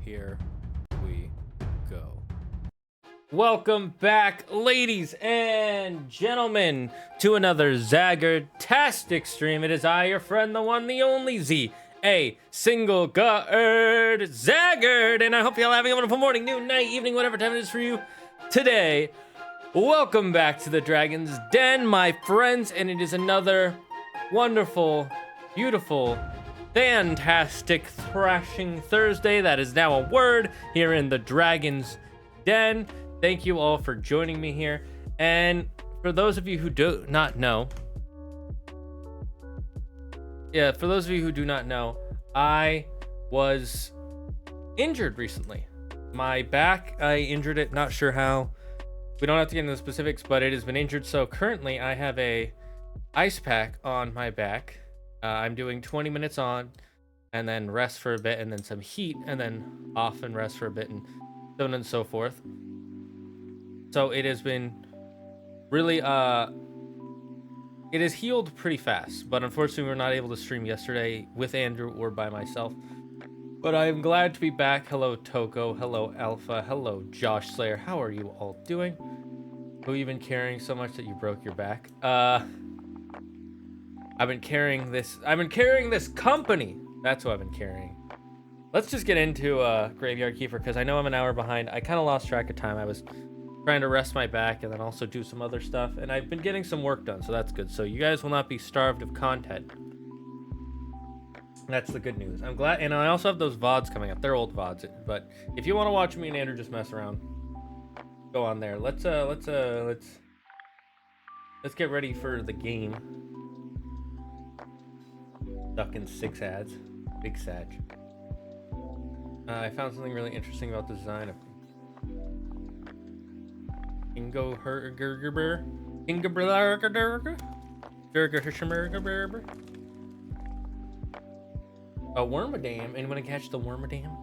Here we go. Welcome back, ladies and gentlemen, to another Zagger-tastic stream. It is I, your friend, the one, the only Z, a single guard Zaggard, and I hope y'all having a wonderful morning, noon, night, evening, whatever time it is for you today. Welcome back to the Dragon's Den, my friends, and it is another wonderful, beautiful, fantastic thrashing Thursday. That is now a word here in the Dragon's Den. Thank you all for joining me here. And for those of you who do not know, I was injured recently. My back, I injured it, not sure how. We don't have to get into the specifics, but it has been injured. So currently I have a ice pack on my back. I'm doing 20 minutes on and then rest for a bit and then some heat and then off and rest for a bit and so on and so forth. So it has been really, it has healed pretty fast, but unfortunately we were not able to stream yesterday with Andrew or by myself. But I am glad to be back. Hello, Toko. Hello, Alpha. Hello, Josh Slayer. How are you all doing? Who you been carrying so much that you broke your back? I've been carrying this company. That's what I've been carrying. Let's just get into Graveyardkeeper because I know I'm an hour behind. I kind of lost track of time. I was trying to rest my back and then also do some other stuff, and I've been getting some work done, so that's good. So you guys will not be starved of content. That's the good news. I'm glad, and I also have those VODs coming up. They're old VODs, but if you want to watch me and Andrew just mess around, go on there. Let's get ready for the game. Stuck in 6 ads. Big Sag. I found something really interesting about the design of Ingo Hergerber. A wormadam. Anyone to catch the wormadam?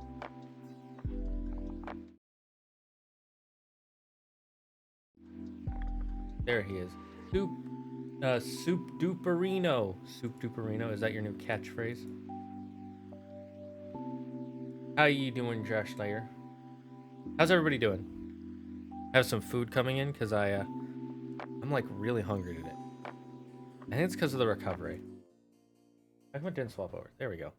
There he is. Soup Duperino. Soup Duperino. Is that your new catchphrase? How you doing, Josh Slayer? How's everybody doing? Have some food coming in because I'm like really hungry today. I think it's because of the recovery. I didn't swap over. There we go.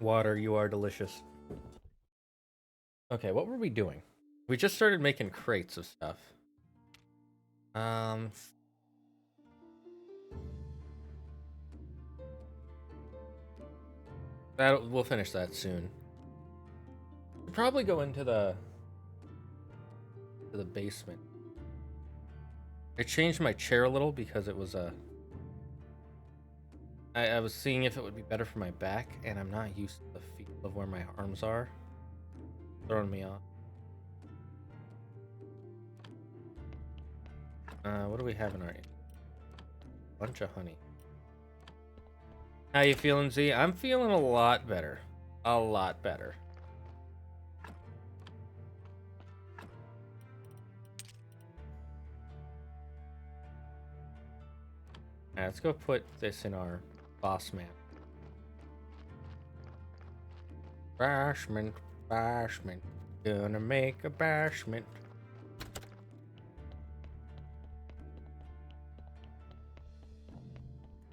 Water, you are delicious. Okay, what were we doing? We just started making crates of stuff. We'll finish that soon. We'll probably go into the basement. I changed my chair a little because it was I was seeing if it would be better for my back, and I'm not used to the feel of where my arms are. Throwing me off. What do we have in our bunch of honey? How you feeling, Z? I'm feeling a lot better. A lot better. Alright, let's go put this in our boss man. Bashment, bashment. Gonna make a bashment.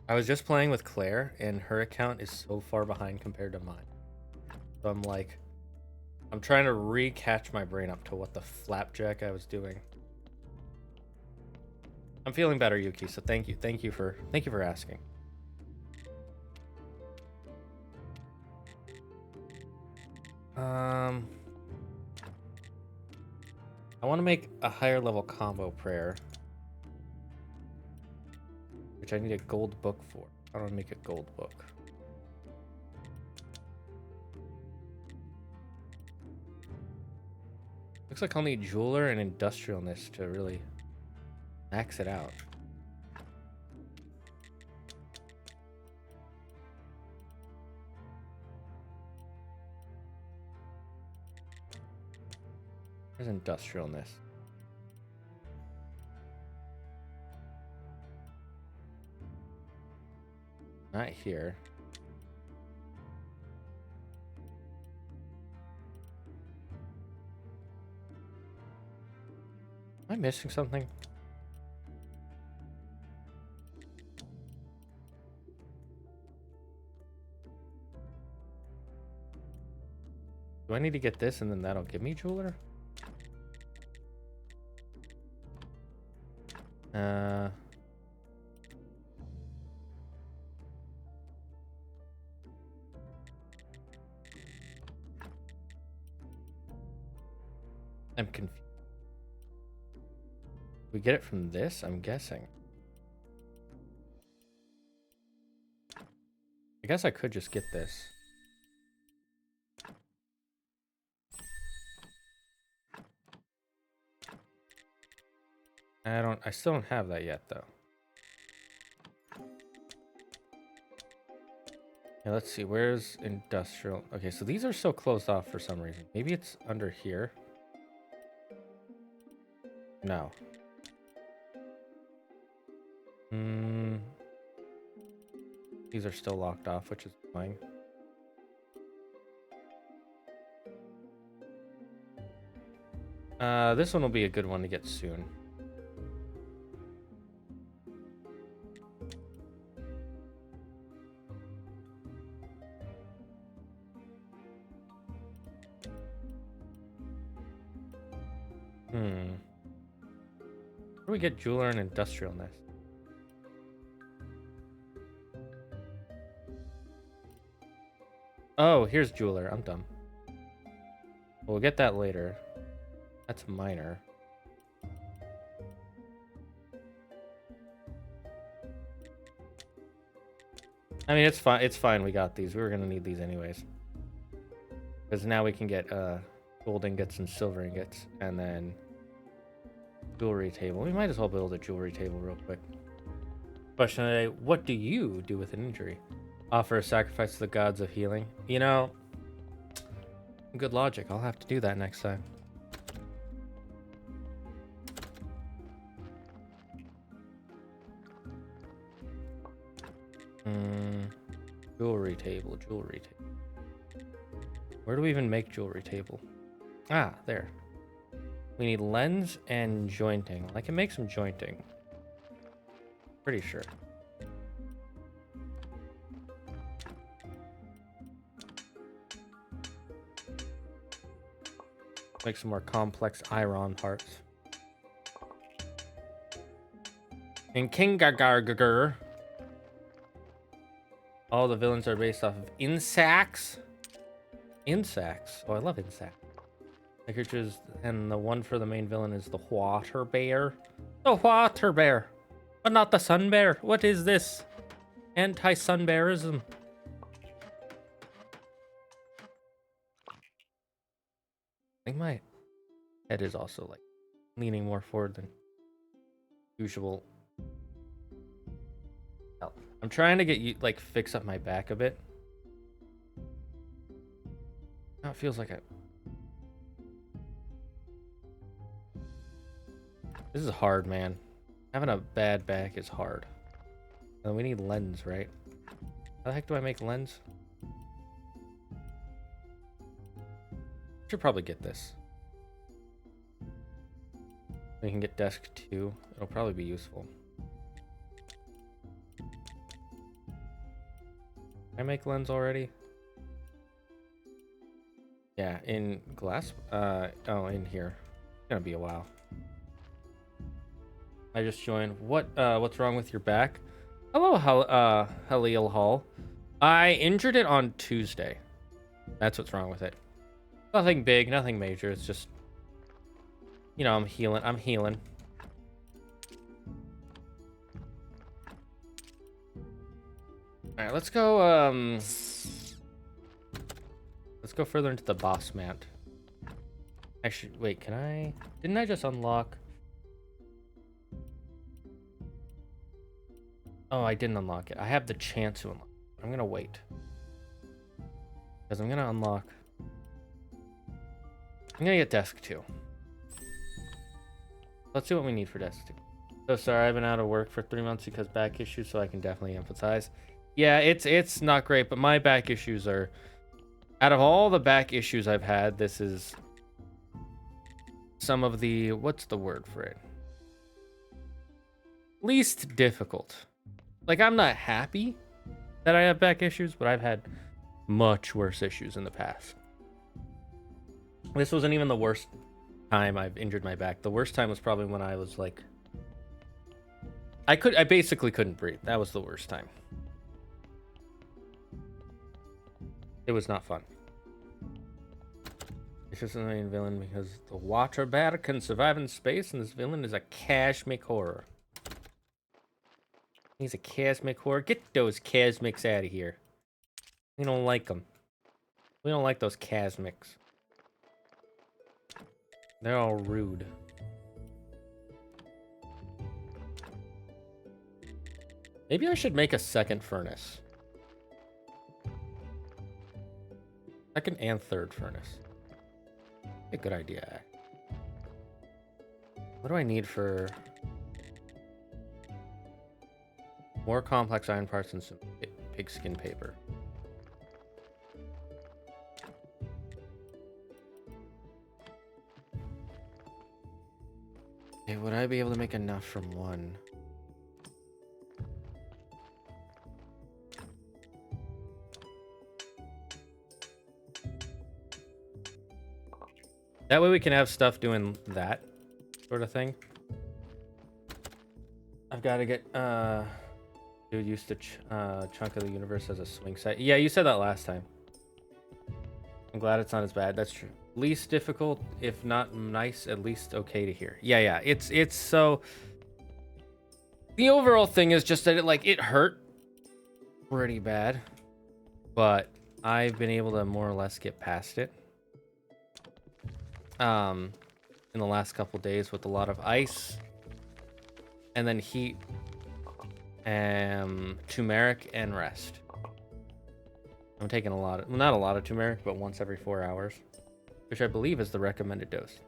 I was just playing with Claire, and her account is so far behind compared to mine. So I'm like, I'm trying to recatch my brain up to what the flapjack I was doing. I'm feeling better, Yuki. So thank you for asking. I want to make a higher level combo prayer, which I need a gold book for. I don't make a gold book. Looks like I'll need jeweler and industrialness to really max it out. Where's industrialness? Not here. Am I missing something? Do I need to get this and then that'll give me jeweler? I'm confused. We get it from this, I'm guessing. I guess I could just get this. I still don't have that yet though. Yeah, let's see, where's industrial? Okay, so these are still closed off for some reason. Maybe it's under here. No. These are still locked off, which is fine. This one will be a good one to get soon. Where do we get jeweler and industrialness? Oh, here's jeweler. I'm dumb. We'll get that later. That's minor. I mean, it's fine. It's fine. We got these. We were gonna need these anyways. Because now we can get gold ingots and silver ingots, and then jewelry table. We might as well build a jewelry table real quick. Question of the day: what do you do with an injury? Offer a sacrifice to the gods of healing. You know, good logic. I'll have to do that next time. Jewelry table, jewelry table. Where do we even make jewelry table? Ah, there. We need lens and jointing. I can make some jointing. Pretty sure. Make some more complex iron parts. In Kingagargagur, all the villains are based off of insects. Insects. Oh, I love insects. The creatures, and the one for the main villain is the water bear. The water bear, but not the sun bear. What is this? Anti-sun bearism. I think my head is also like leaning more forward than usual. I'm trying to get you like fix up my back a bit. Now it feels like this is hard, man. Having a bad back is hard. And we need lens, right? How the heck do I make lens? Should probably get this. We can get desk 2. It'll probably be useful. I make lens already? Yeah, in glass. Oh, in here. It's gonna be a while. I just joined. What's wrong with your back? Hello, Halil Hall. I injured it on Tuesday. That's what's wrong with it. Nothing big, nothing major. It's just, you know, I'm healing. All right, let's go. Let's go further into the boss mount. Actually, wait, didn't I just unlock? Oh, I didn't unlock it. I have the chance to unlock it. I'm gonna wait. Because I'm gonna unlock. I'm gonna get desk 2. Let's see what we need for desk 2. So sorry, I've been out of work for 3 months because back issues, so I can definitely empathize. Yeah, it's not great, but my back issues are, out of all the back issues I've had, this is some of the, what's the word for it? Least difficult. Like, I'm not happy that I have back issues, but I've had much worse issues in the past. This wasn't even the worst time I've injured my back. The worst time was probably when I was like, I basically couldn't breathe. That was the worst time. It was not fun. It's just the main villain because the water bat can survive in space, and this villain is a cosmic horror. He's a cosmic horror. Get those cosmics out of here. We don't like them. We don't like those cosmics. They're all rude. Maybe I should make a second furnace. Second and third furnace. A good idea. What do I need for more complex iron parts and some pigskin paper? Okay, would I be able to make enough from one? That way we can have stuff doing that sort of thing. I've got to get, dude used to chunk of the universe as a swing set. Yeah, you said that last time. I'm glad it's not as bad. That's true. Least difficult, if not nice, at least okay to hear. Yeah. It's so. The overall thing is just that it hurt pretty bad, but I've been able to more or less get past it. In the last couple days with a lot of ice, and then heat, turmeric, and rest. I'm taking a lot of, well, not a lot of turmeric, but once every 4 hours, which I believe is the recommended dose.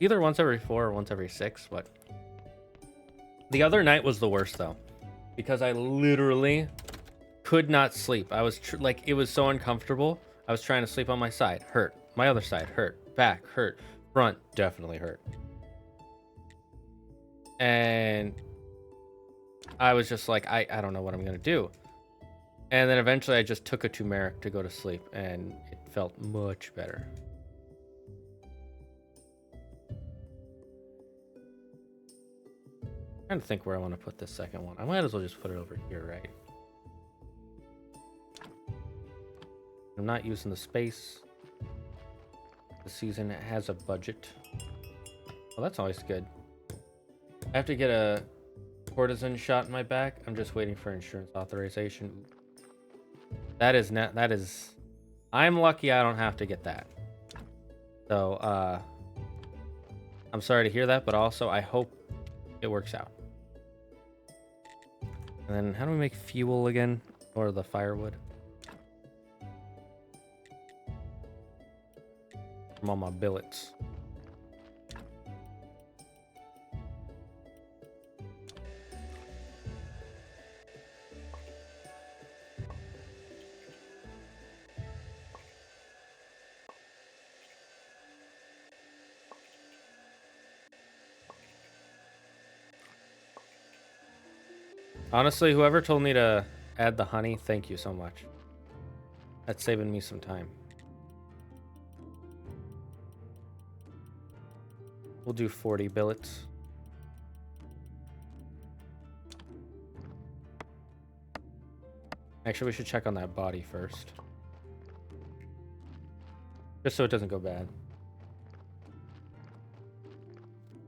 Either once every 4 or once every 6, but the other night was the worst though, because I literally could not sleep. I was it was so uncomfortable. I was trying to sleep on my side, hurt. My other side hurt. Back hurt. Front definitely hurt. And I was just like, I don't know what I'm gonna do. And then eventually I just took a turmeric to go to sleep, and it felt much better. I'm trying to think where I want to put this second one. I might as well just put it over here, right? I'm not using the space. The season has a budget. Well, that's always good. I have to get a cortisone shot in my back. I'm just waiting for insurance authorization. That is I'm lucky I don't have to get that. So I'm sorry to hear that, but also I hope it works out. And then how do we make fuel again? Or the firewood? From all my billets. Honestly, whoever told me to Add the honey. Thank you so much. That's saving me some time. We'll do 40 billets. Actually, we should check on that body first. Just so it doesn't go bad.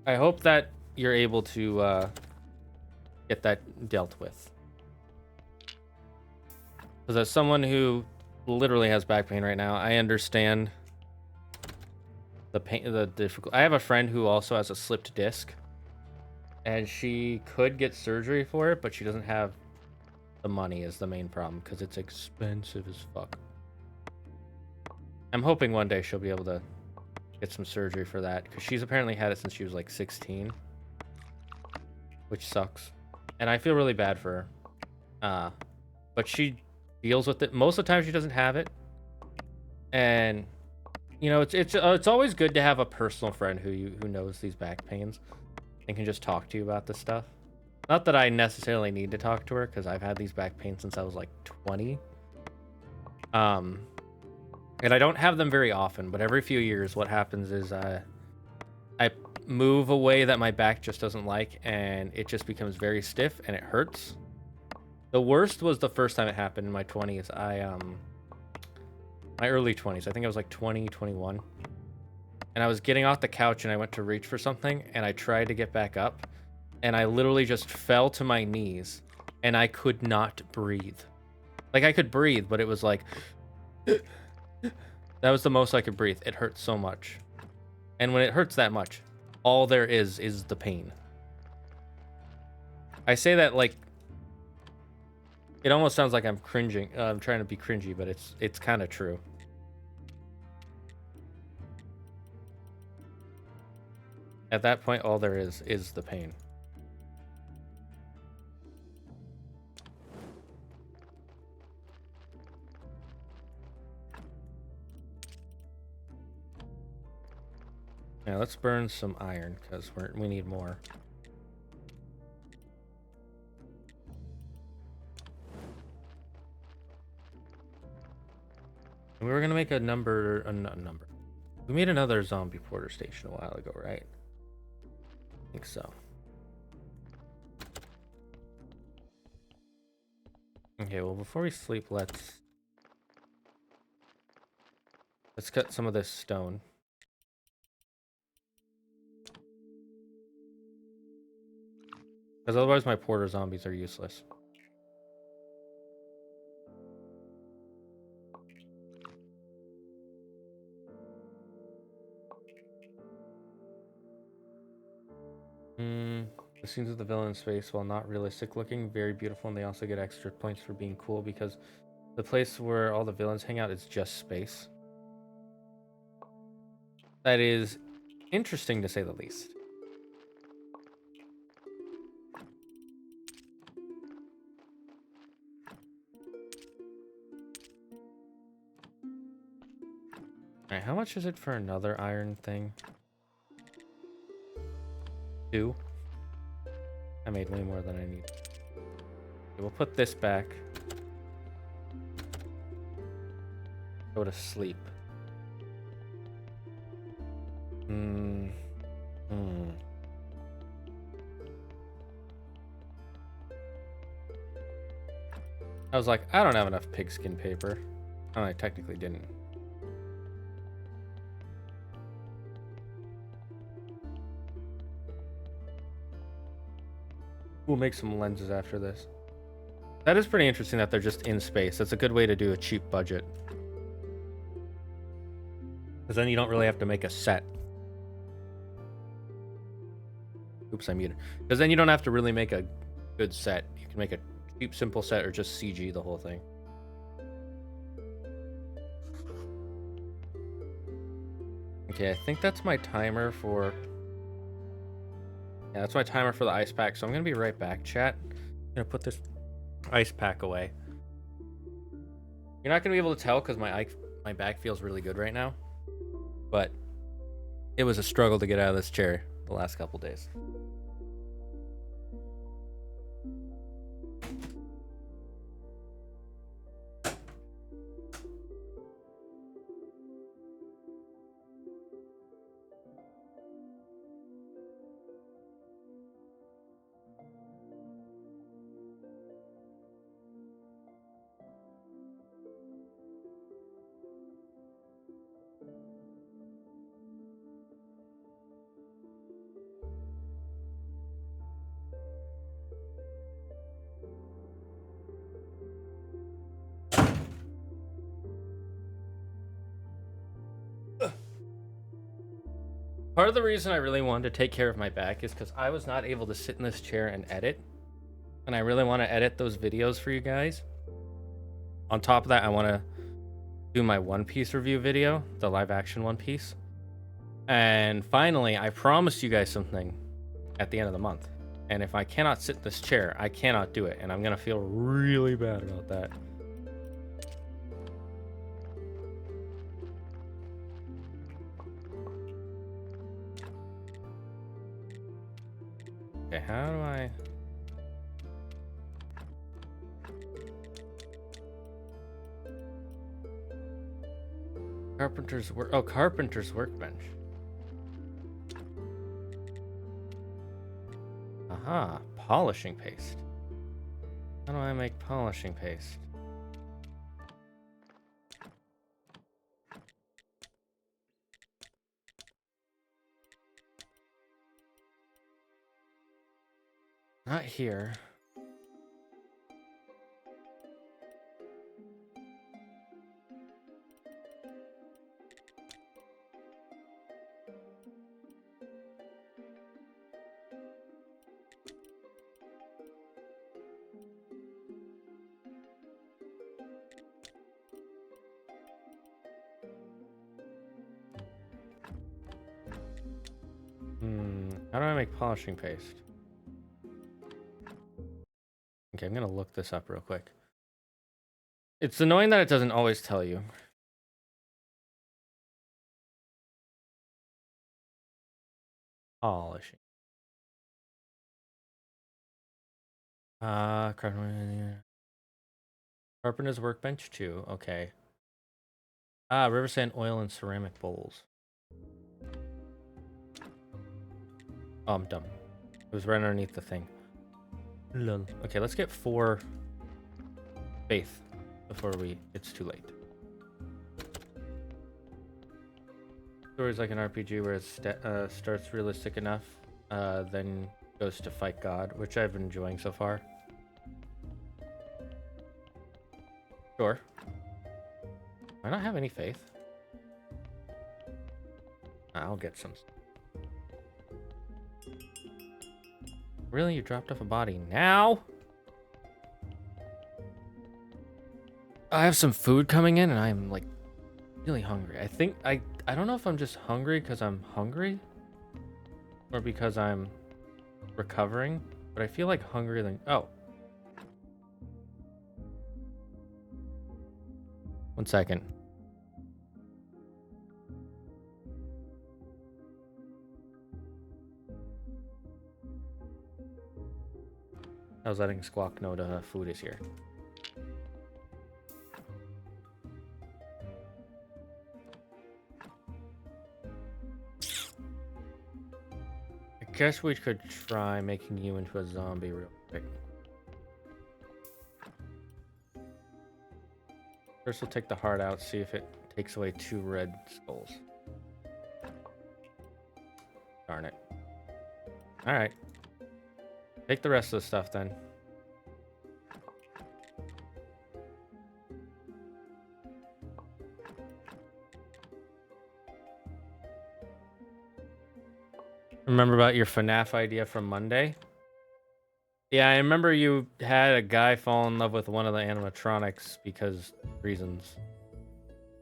I hope that you're able to get that dealt with. Because as someone who literally has back pain right now, I understand the pain, the difficult. I have a friend who also has a slipped disc, and she could get surgery for it, but she doesn't have the money is the main problem because it's expensive as fuck. I'm hoping one day she'll be able to get some surgery for that because she's apparently had it since she was like 16, which sucks. And I feel really bad for her. But she deals with it. Most of the time she doesn't have it. And you know, it's always good to have a personal friend who knows these back pains and can just talk to you about this stuff. Not that I necessarily need to talk to her because I've had these back pains since I was like 20. And I don't have them very often, but every few years what happens is I move a way that my back just doesn't like, and it just becomes very stiff and it hurts. The worst was the first time it happened in my 20s. My early 20s. I think I was like 20, 21. And I was getting off the couch and I went to reach for something and I tried to get back up. And I literally just fell to my knees and I could not breathe. Like I could breathe, but it was like, that was the most I could breathe. It hurt so much. And when it hurts that much, all there is the pain. I say that like, it almost sounds like I'm cringing. I'm trying to be cringy, but it's kind of true. At that point, all there is the pain. Yeah, let's burn some iron because we need more. We were gonna make a number. We made another zombie porter station a while ago, right? I think so. Okay, well, before we sleep, let's cut some of this stone. Because otherwise my porter zombies are useless. The scenes of the villain's face, while not realistic looking, very beautiful, and they also get extra points for being cool because the place where all the villains hang out is just space. That is interesting to say the least. Alright, how much is it for another iron thing? 2? I made way more than I need. Okay, we'll put this back. Go to sleep. I was like, I don't have enough pigskin paper. Oh, I technically didn't. We'll make some lenses after this. That is pretty interesting that they're just in space. That's a good way to do a cheap budget. Because then you don't really have to make a set. Oops, I muted. Because then you don't have to really make a good set. You can make a cheap, simple set or just CG the whole thing. Okay, I think that's my timer for... Yeah, that's my timer for the ice pack. So I'm going to be right back, chat. I'm going to put this ice pack away. You're not going to be able to tell because my back feels really good right now. But it was a struggle to get out of this chair the last couple days. Part of the reason I really wanted to take care of my back is because I was not able to sit in this chair and edit. And I really want to edit those videos for you guys. On top of that, I want to do my One Piece review video, the live action One Piece. And finally, I promised you guys something at the end of the month. And if I cannot sit in this chair, I cannot do it. And I'm going to feel really bad about that. Okay, how do I... Carpenter's work... Oh, Carpenter's workbench. Aha, polishing paste. How do I make polishing paste? Not here. How do I make polishing paste? Okay, I'm gonna look this up real quick. It's annoying that it doesn't always tell you. Polishing. Carpenter's workbench too. Okay. River sand, oil, and ceramic bowls. Oh, I'm dumb. It was right underneath the thing. Lol. Okay, let's get 4 faith before it's too late. Story's like an RPG where it starts realistic enough, then goes to fight God, which I've been enjoying so far. Sure. Do I not have any faith? I'll get some. Really? You dropped off a body now? I have some food coming in and I'm like really hungry. I think I don't know if I'm just hungry because I'm hungry or because I'm recovering, but I feel like hungrier than... Oh. 1 second. I was letting Squawk know the food is here. I guess we could try making you into a zombie real quick. First we'll take the heart out, see if it takes away 2 red skulls. Darn it. Alright. Take the rest of the stuff then. Remember about your FNAF idea from Monday? Yeah, I remember you had a guy fall in love with one of the animatronics because reasons.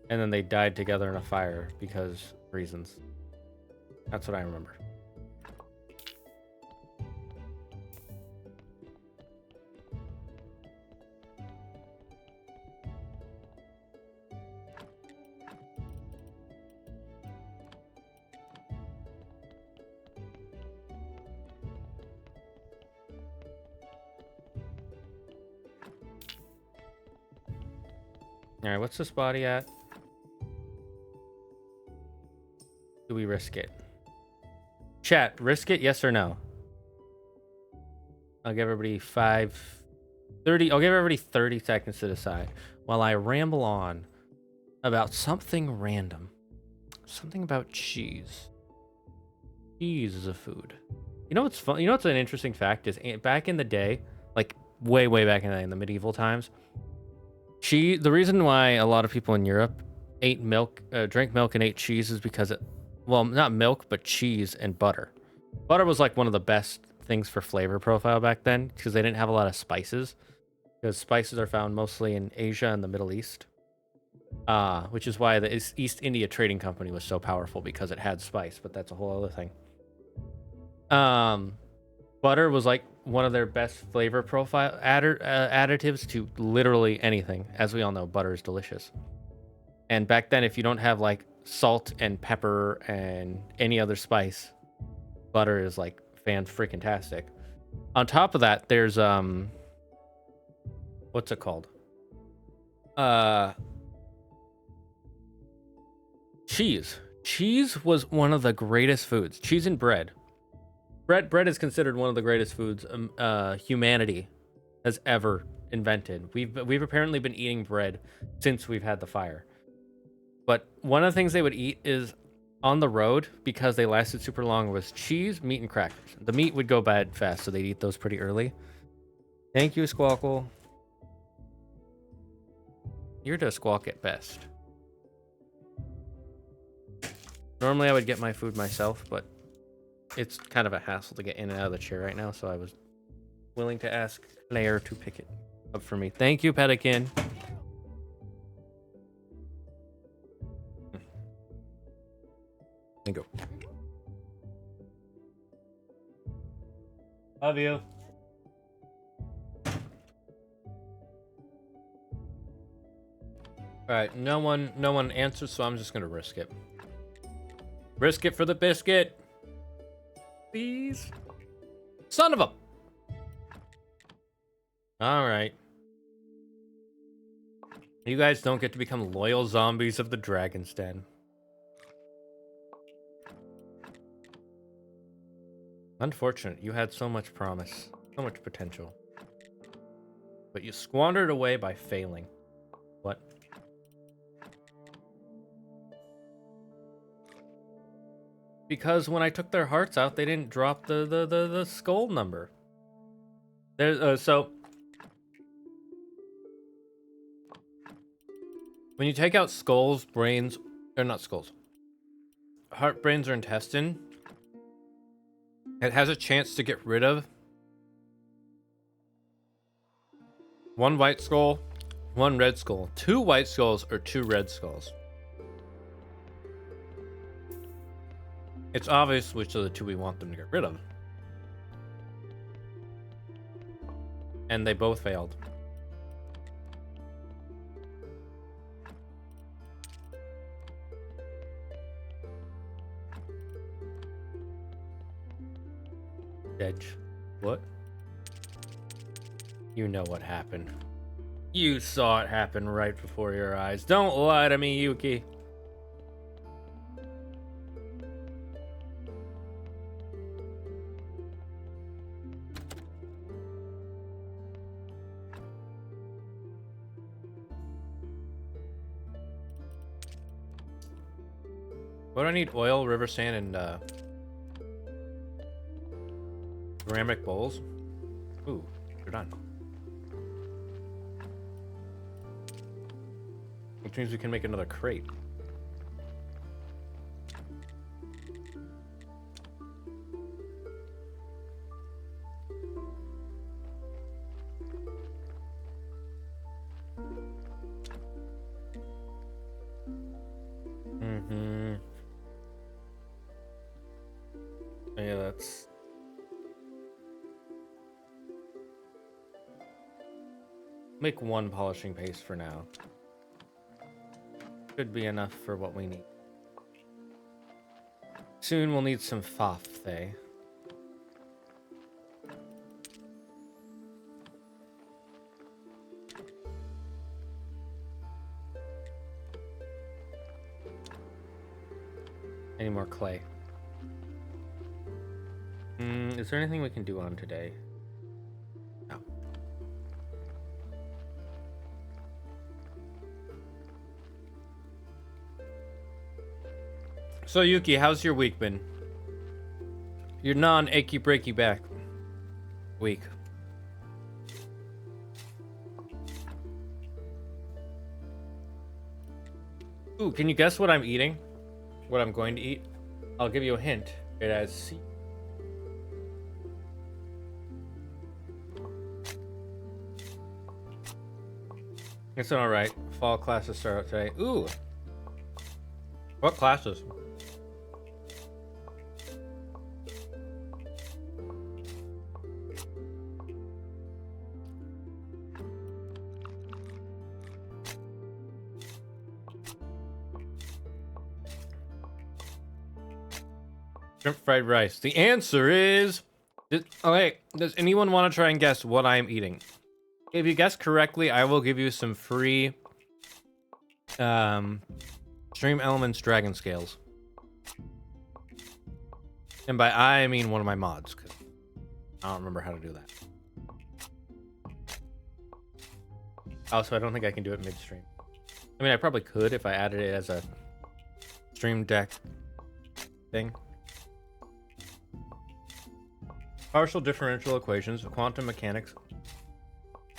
And then they died together in a fire because reasons. That's what I remember. Alright, what's this body at? Do we risk it? Chat, risk it, yes or no? I'll give everybody 30 I'll give everybody 30 seconds to decide while I ramble on about something random. Something about cheese. Cheese is a food. You know what's fun? You know what's an interesting fact is back in the day, like way back in the medieval times, the reason why a lot of people in Europe ate milk, drank milk and ate cheese is because it well, not milk, but cheese and butter. Butter was like one of the best things for flavor profile back then because they didn't have a lot of spices. Because spices are found mostly in Asia and the Middle East. Which is why the East India Trading Company was so powerful because it had spice, but that's a whole other thing. Butter was like one of their best flavor profile additives to literally anything. As we all know, butter is delicious. And back then, if you don't have like salt and pepper and any other spice, butter is like fan-freaking-tastic. On top of that, there's what's it called? Cheese. Cheese was one of the greatest foods. Cheese and bread. Bread is considered one of the greatest foods humanity has ever invented. We've apparently been eating bread since we've had the fire. But one of the things they would eat is on the road, because they lasted super long, was cheese, meat, and crackers. The meat would go bad fast, so they'd eat those pretty early. Thank you, Squawkle. You're to squawk at best. Normally I would get my food myself, but it's kind of a hassle to get in and out of the chair right now, so I was willing to ask Claire to pick it up for me. Thank you, Pelican. Thank you. Love you. All right, no one answers, so I'm just gonna risk it. Risk it for the biscuit. Please. Son of a... Alright. You guys don't get to become loyal zombies of the Dragon's Den. Unfortunate. You had so much promise. So much potential. But you squandered away by failing. What? Because when I took their hearts out, they didn't drop the skull number. So when you take out skulls, brains, or not skulls, heart, brains, or intestine, it has a chance to get rid of one white skull, one red skull, 2 white skulls, or 2 red skulls. It's obvious which of the 2 we want them to get rid of. And they both failed. Edge. What? You know what happened. You saw it happen right before your eyes. Don't lie to me, Yuki. What do I need? Oil, river sand, and ceramic bowls. Ooh, you're done. Which means we can make another crate. Yeah, that's... Make 1 polishing paste for now. Should be enough for what we need. Soon we'll need some fafthe. Any more clay? Is there anything we can do on today? No. So Yuki, how's your week been? Your non-achy breaky back week. Ooh, can you guess what I'm eating? What I'm going to eat? I'll give you a hint. It has C. It's all right. Fall classes start today. Ooh. What classes? Shrimp fried rice. The answer is... Okay, does anyone want to try and guess what I am eating? If you guess correctly, I will give you some free... Stream Elements Dragon Scales. And by I mean one of my mods, because I don't remember how to do that. Also, I don't think I can do it midstream. I mean, I probably could if I added it as a stream deck thing. Partial differential equations, quantum mechanics,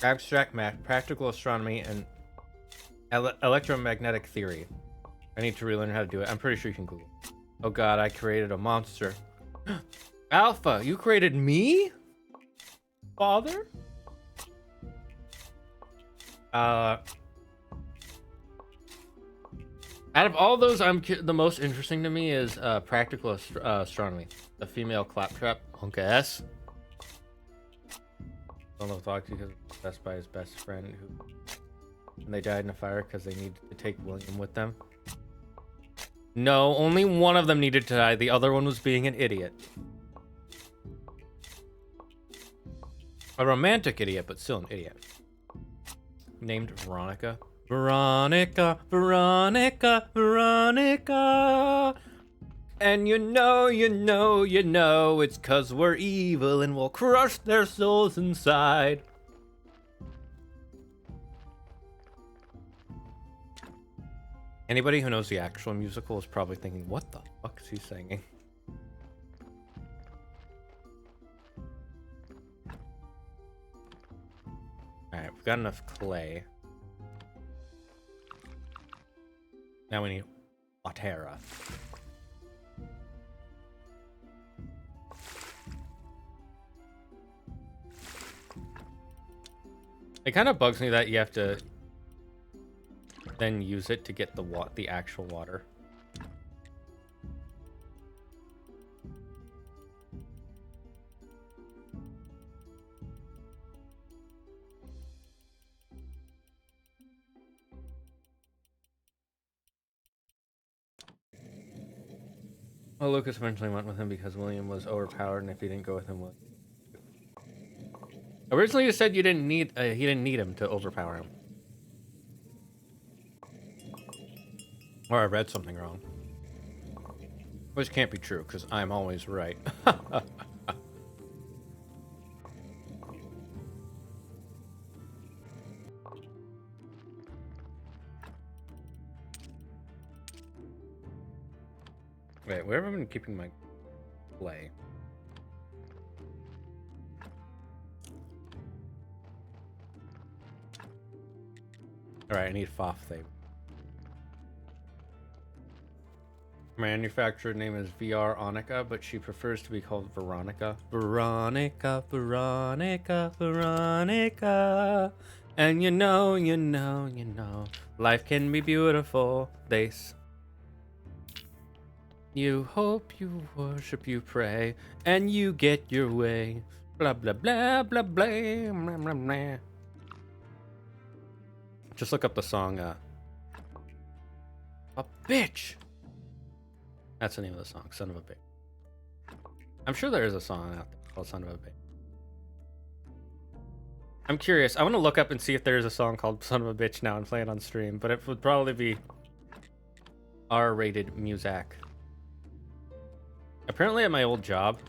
abstract math, practical astronomy, and electromagnetic theory. I need to relearn how to do it. I'm pretty sure you can Google. Oh god, I created a monster. Alpha, you created me? Father? Out of all those, the most interesting to me is practical astronomy. The female claptrap, Honka S. Don't know if talk to you because possessed by his best friend and they died in a fire because they needed to take William with them. No, only one of them needed to die. The other one was being an idiot. A romantic idiot, but still an idiot. Named Veronica. Veronica, Veronica, Veronica. And you know, it's 'cause we're evil and we'll crush their souls inside. Anybody who knows the actual musical is probably thinking, what the fuck is he singing? Alright, we've got enough clay. Now we need Watera. It kind of bugs me that you have to then use it to get the actual water. Well, Lucas eventually went with him because William was overpowered, and if he didn't go with him, originally you said you didn't need he didn't need him to overpower him. Or I read something wrong. Which can't be true, because I'm always right. Wait, where have I been keeping my clay? Alright, I need Fofthane. Manufacturer name is VR Onica, but she prefers to be called Veronica. Veronica, Veronica, Veronica. And you know, life can be beautiful. You hope, you worship, you pray, and you get your way. Blah, blah, blah, blah, blah, blah, blah, blah. Just look up the song, A Bitch. That's the name of the song, Son of a Bitch. I'm sure there is a song out there called Son of a Bitch. I'm curious. I want to look up and see if there is a song called Son of a Bitch now and play it on stream, but it would probably be R-rated music. Apparently at my old job,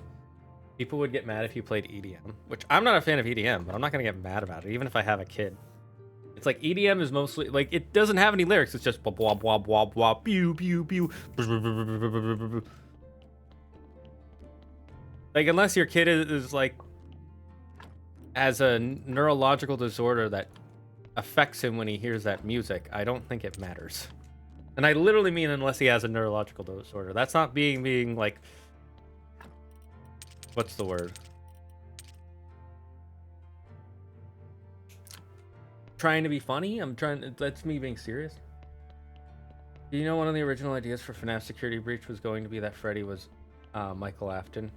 people would get mad if you played EDM, which I'm not a fan of EDM, but I'm not going to get mad about it, even if I have a kid. It's like EDM is mostly like it doesn't have any lyrics. It's just blah blah blah blah blah pew pew pew. Like unless your kid is like has a neurological disorder that affects him when he hears that music, I don't think it matters. And I literally mean unless he has a neurological disorder. That's not being like, what's the word? Trying to be funny? That's me being serious. Do you know one of the original ideas for FNAF Security Breach was going to be that Freddy was Michael Afton?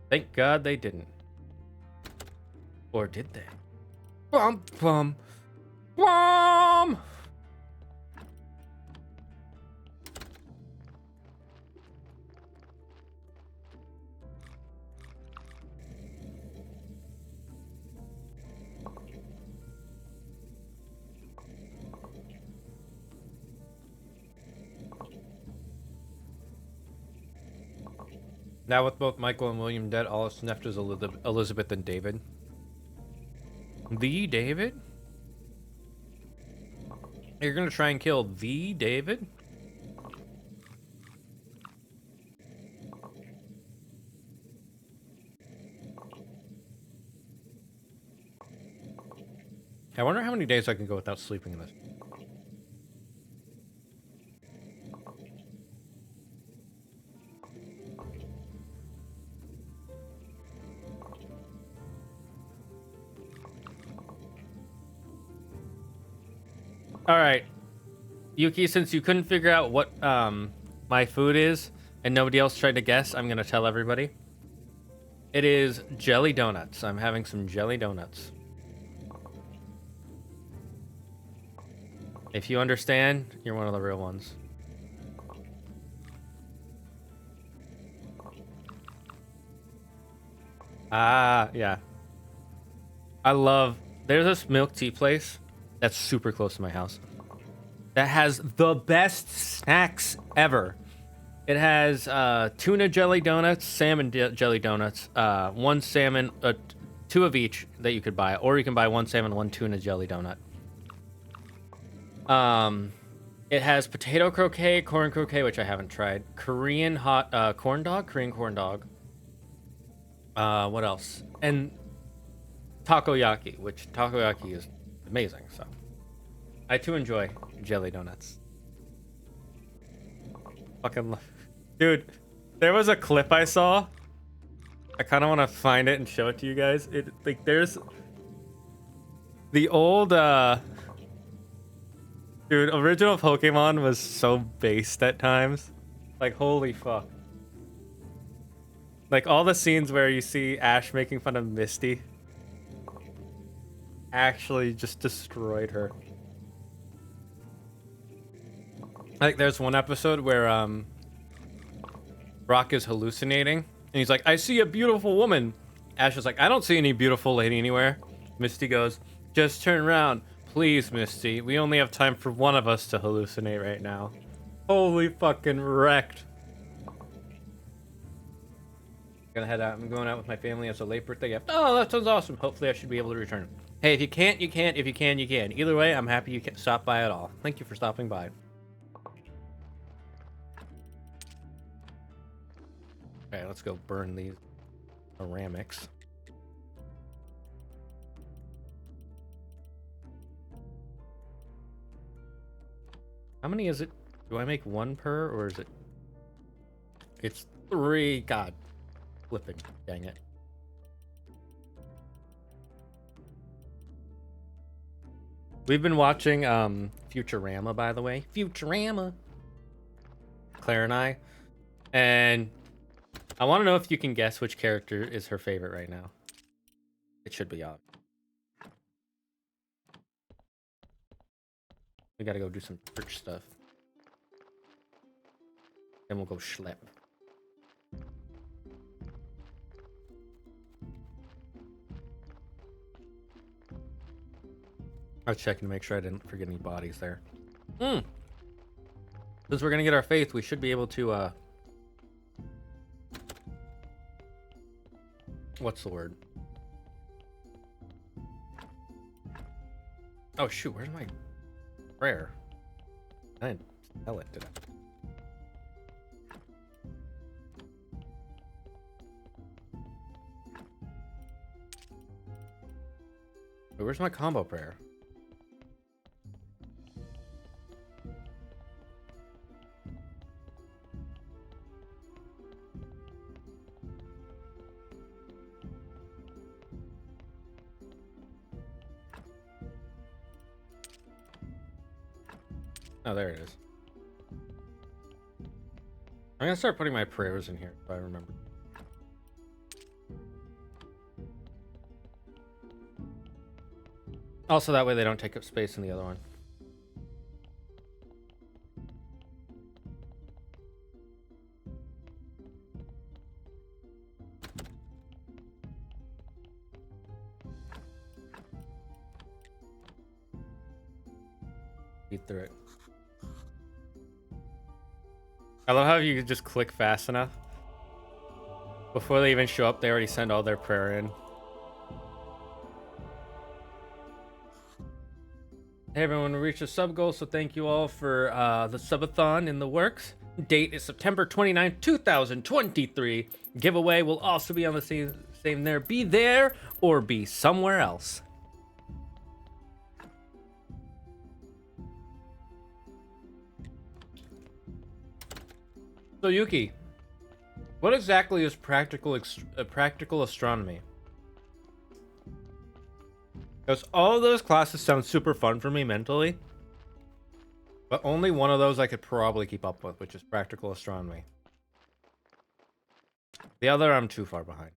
Thank God they didn't. Or did they? Bum, bum, bum! Now with both Michael and William dead, all that's left is Elizabeth and David. The David? You're gonna try and kill the David? I wonder how many days I can go without sleeping in this. All right, Yuki, since you couldn't figure out what my food is and nobody else tried to guess, I'm gonna tell everybody. It is jelly donuts. I'm having some jelly donuts. If you understand, you're one of the real ones. Ah, yeah. There's this milk tea place that's super close to my house that has the best snacks ever. It has tuna jelly donuts, salmon jelly donuts, one salmon, 2 of each that you could buy, or you can buy 1 salmon, 1 tuna jelly donut. It has potato croquet, corn croquet, which I haven't tried, Korean hot corn dog, Korean corn dog. What else? And takoyaki, which takoyaki is amazing. So I too enjoy jelly donuts. Fucking dude, there was a clip I saw. I kind of want to find it and show it to you guys. There's the old dude, original Pokemon was so based at times. Like, holy fuck. Like, all the scenes where you see Ash making fun of Misty actually just destroyed her. Like, there's one episode where Brock is hallucinating, and he's like, I see a beautiful woman. Ash is like, I don't see any beautiful lady anywhere. Misty goes, just turn around. Please, Misty. We only have time for one of us to hallucinate right now. Holy fucking wrecked. Gonna head out. I'm going out with my family as a late birthday gift. Oh, that sounds awesome. Hopefully I should be able to return. Hey, if you can't, you can't. If you can, you can. Either way, I'm happy you can stop by at all. Thank you for stopping by. Okay, let's go burn these ceramics. How many is it? Do I make 1 per, or is it? It's 3. God. Flipping. Dang it. We've been watching Futurama, by the way. Futurama. Claire and I. And I want to know if you can guess which character is her favorite right now. It should be obvious. We gotta go do some church stuff. Then we'll go schlep. I was checking to make sure I didn't forget any bodies there. Since we're gonna get our faith, we should be able to what's the word? Oh shoot, where's my prayer? I didn't tell it, did I? Wait, where's my combo prayer? Oh, there it is. I'm gonna start putting my prayers in here if I remember. Also, that way they don't take up space in the other one. Through it. I love how you just click fast enough. Before they even show up, they already send all their prayer in. Hey everyone, we reached a sub goal, so thank you all for the subathon in the works. Date is September 29th, 2023. Giveaway will also be on the same there. Be there or be somewhere else. So Yuki, what exactly is practical astronomy? Because all of those classes sound super fun for me mentally, but only one of those I could probably keep up with, which is practical astronomy. The other I'm too far behind.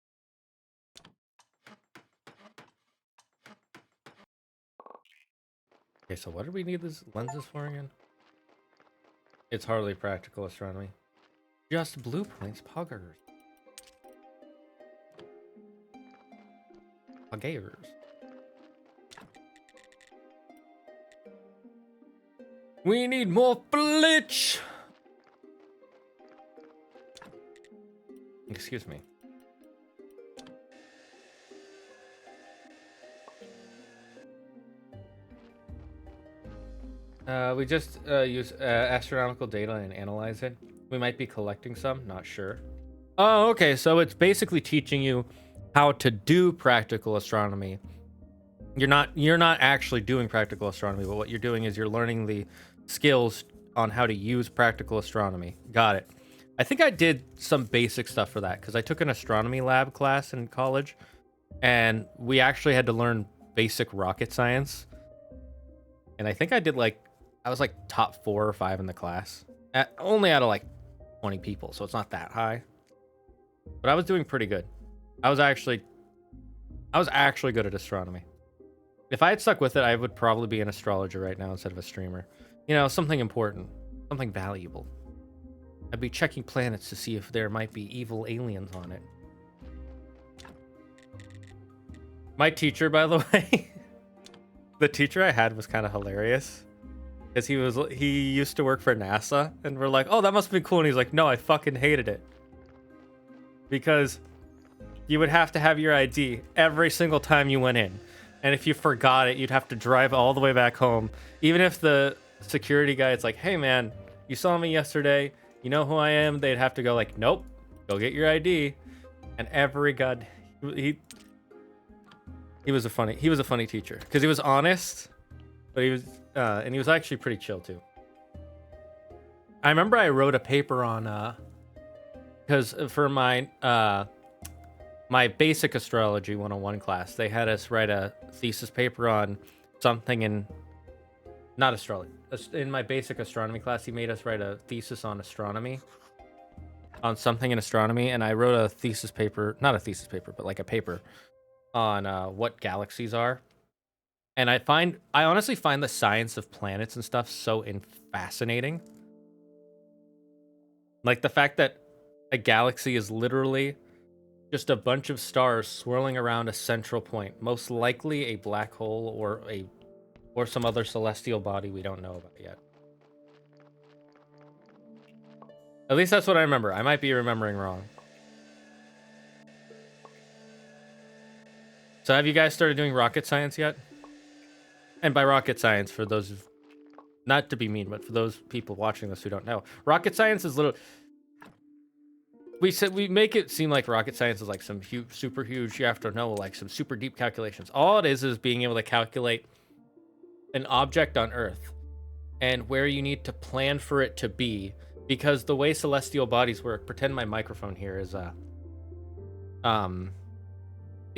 Okay, so what do we need these lenses for again? It's hardly practical astronomy. Just blueprints, puggers. Puggers. We need more bleach! Excuse me. We just use astronomical data and analyze it. We might be collecting some, not sure. Oh, okay, so it's basically teaching you how to do practical astronomy. You're not actually doing practical astronomy, but what you're doing is you're learning the skills on how to use practical astronomy. Got it. I think I did some basic stuff for that because I took an astronomy lab class in college, and we actually had to learn basic rocket science. And I think I did I was like top 4 or 5 in the class, only out of like 20 people, so it's not that high. But I was doing pretty good. I was actually good at astronomy. If I had stuck with it, I would probably be an astrologer right now instead of a streamer. You know, something important, something valuable. I'd be checking planets to see if there might be evil aliens on it. My teacher, by the way, the teacher I had was kind of hilarious. Because he used to work for NASA, and we're like, oh, that must have been cool. And he's like, no, I fucking hated it. Because you would have to have your ID every single time you went in. And if you forgot it, you'd have to drive all the way back home. Even if the security guy is like, hey man, you saw me yesterday, you know who I am? They'd have to go like, nope, go get your ID. And he was a funny teacher because he was honest, but he was actually pretty chill too. I remember I wrote a paper on because for my my basic astrology 101 class, they had us write a thesis paper on something in not astrology. In my basic astronomy class, he made us write a thesis on astronomy, on something in astronomy, and I wrote a thesis paper, not a thesis paper, but like a paper on what galaxies are. And I honestly find the science of planets and stuff so fascinating. Like the fact that a galaxy is literally just a bunch of stars swirling around a central point, most likely a black hole or some other celestial body we don't know about yet. At least that's what I remember. I might be remembering wrong. So have you guys started doing rocket science yet? And by rocket science, for those, not to be mean, but for those people watching this who don't know, rocket science is we make it seem like rocket science is like some super huge, you have to know like some super deep calculations. All it is being able to calculate an object on Earth and where you need to plan for it to be, because the way celestial bodies work, pretend my microphone here is the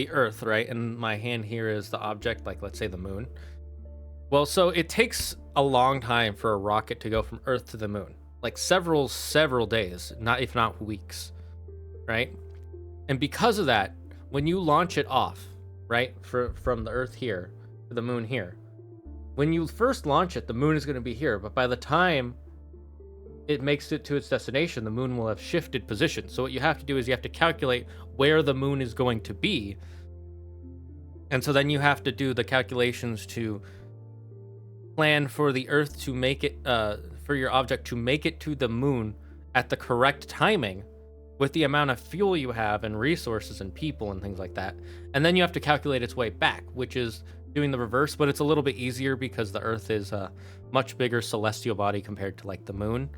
Earth, right? And my hand here is the object, like let's say the moon. Well, so it takes a long time for a rocket to go from Earth to the moon, like several days, not if not weeks, right? And because of that, when you launch it off, right, from the Earth here to the moon here, when you first launch it, the moon is going to be here, but by the time it makes it to its destination, the moon will have shifted position. So what you have to do is you have to calculate where the moon is going to be. And so then you have to do the calculations to plan for the Earth to make it, for your object to make it to the moon at the correct timing with the amount of fuel you have and resources and people and things like that. And then you have to calculate its way back, which is doing the reverse, but it's a little bit easier because the Earth is a much bigger celestial body compared to like the moon,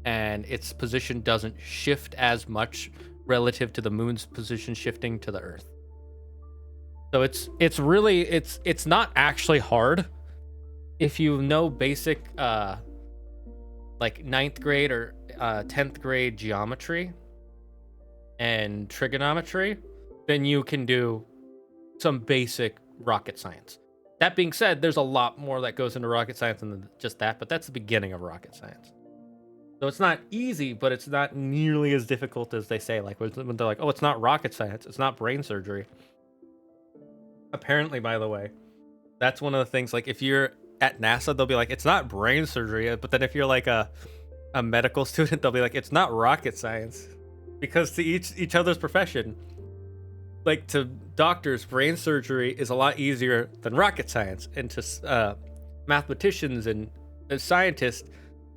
and its position doesn't shift as much relative to the moon's position shifting to the Earth. So it's really it's not actually hard if you know basic like 9th grade or 10th grade geometry and trigonometry, then you can do some basic rocket science. That being said, there's a lot more that goes into rocket science than just that, but that's the beginning of rocket science. So it's not easy, but it's not nearly as difficult as they say. Like when they're like, oh, it's not rocket science, it's not brain surgery. Apparently, by the way, that's one of the things, like if you're at NASA, they'll be like, it's not brain surgery. But then if you're like a medical student, they'll be like, it's not rocket science. Because to each other's profession, like to doctors, brain surgery is a lot easier than rocket science. And to mathematicians and scientists,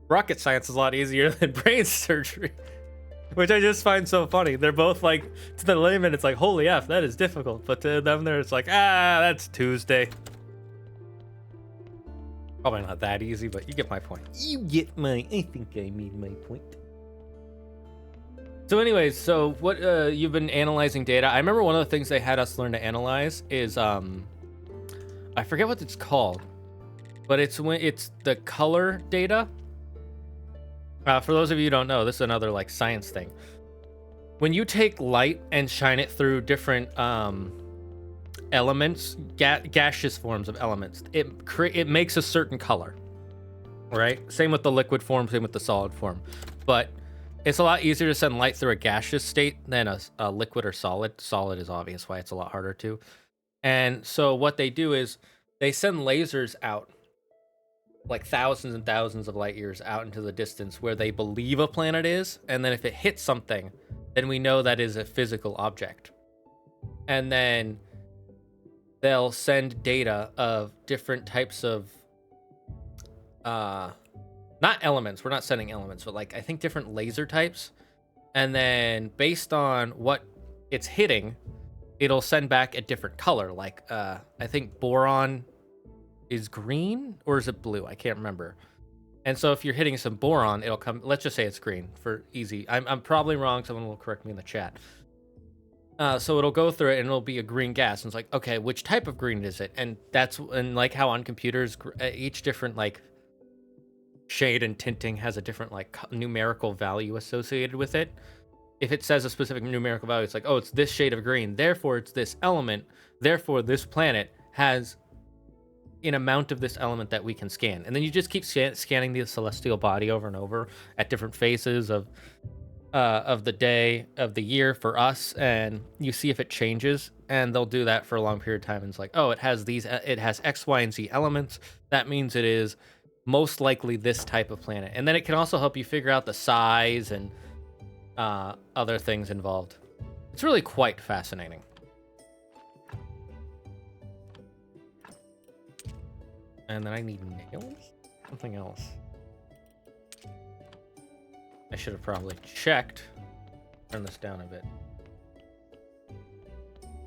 rocket science is a lot easier than brain surgery. Which I just find so funny. They're both like, to the layman, it's like, holy F, that is difficult. But to them, it's like, that's Tuesday. Probably not that easy, but you get my point. I think I made my point. So anyways, so what, you've been analyzing data. I remember one of the things they had us learn to analyze is, I forget what it's called, but it's when it's the color data. For those of you who don't know, this is another like science thing. When you take light and shine it through different elements, gaseous forms of elements, it makes a certain color, right? Same with the liquid form, same with the solid form. But it's a lot easier to send light through a gaseous state than a liquid or solid. Solid is obvious why it's a lot harder to. And so what they do is they send lasers out, like thousands and thousands of light years out into the distance where they believe a planet is, and then if it hits something, then we know that is a physical object. And then they'll send data of different types of not elements, we're not sending elements, but like I think different laser types, and then based on what it's hitting, it'll send back a different color. Like I think boron is green, or is it blue? I can't remember. And so if you're hitting some boron, it'll come, let's just say it's green for easy. I'm probably wrong, someone will correct me in the chat. So it'll go through it and it'll be a green gas, and it's like, okay, which type of green is it? And that's, and like how on computers, each different like shade and tinting has a different like numerical value associated with it. If it says a specific numerical value, it's like, oh, it's this shade of green, therefore it's this element, therefore this planet has an amount of this element that we can scan. And then you just keep scanning the celestial body over and over at different phases of the day, of the year for us, and you see if it changes. And they'll do that for a long period of time, and it's like, oh, it has X, Y, and Z elements, that means it is most likely this type of planet. And then it can also help you figure out the size and other things involved. It's really quite fascinating. And then I need nails? Something else. I should have probably checked. Turn this down a bit.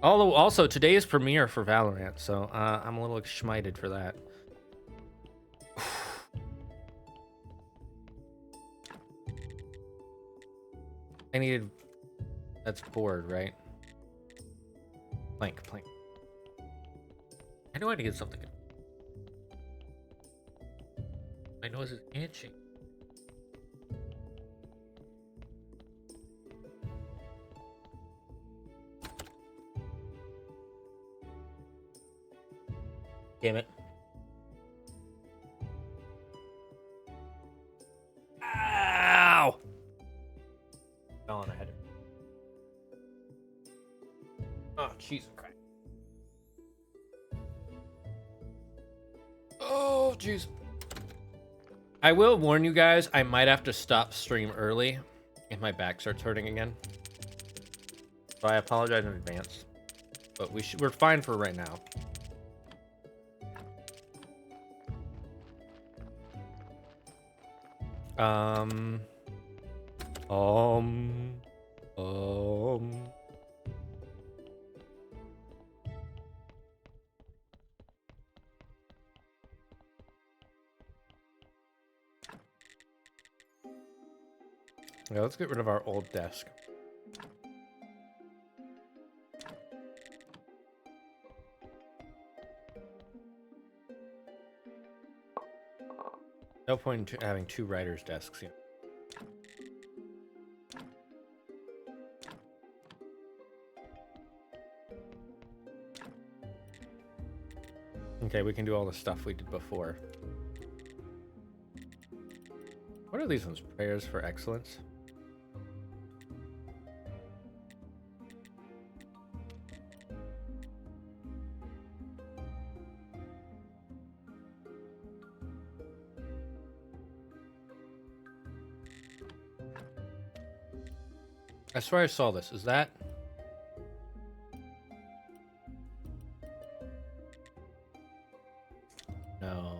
Although, also, today is premiere for Valorant, so I'm a little schmited for that. I needed... That's board, right? Plank. I know I need something. My nose is itching. Damn it. Oh, Jesus Christ. Oh, jeez. I will warn you guys, I might have to stop stream early if my back starts hurting again. So I apologize in advance. But we're fine for right now. Um. Yeah, let's get rid of our old desk. No point in having two writers' desks, you know. Okay, we can do all the stuff we did before. What are these ones? Prayers for excellence? I swear I saw this. Is that? No.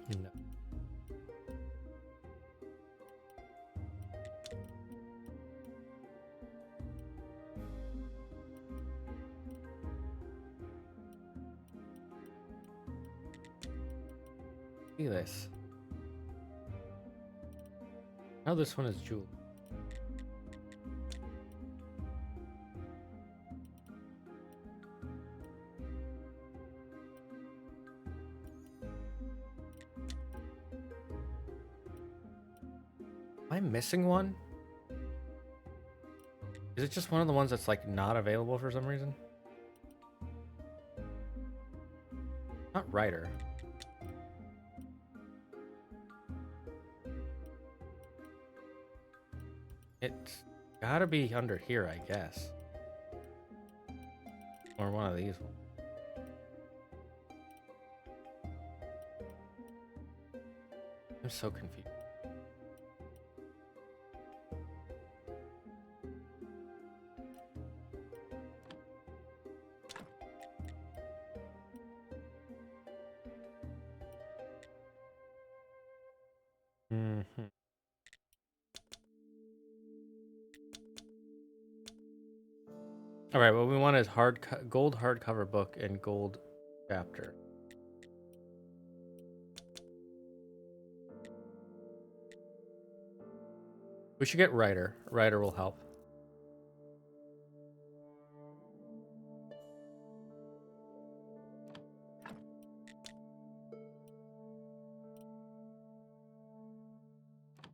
No. See this. Now this one is jewel. Am I missing one? Is it just one of the ones that's like not available for some reason? Not writer. It's gotta be under here, I guess. Or one of these ones. I'm so confused. Mm-hmm. All right, what we want is gold hardcover book and gold chapter. We should get writer. Writer will help.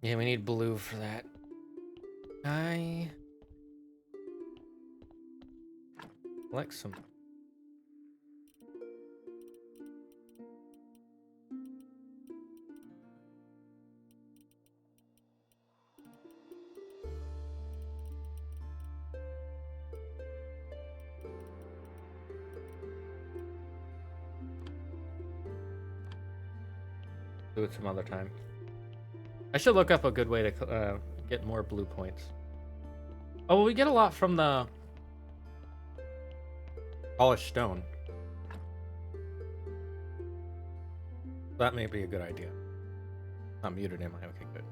Yeah, we need blue for that. I like some. Do it some other time. I should look up a good way to get more blue points. Oh, well, we get a lot from the polished stone. That may be a good idea. Not muted, am I? Okay, good.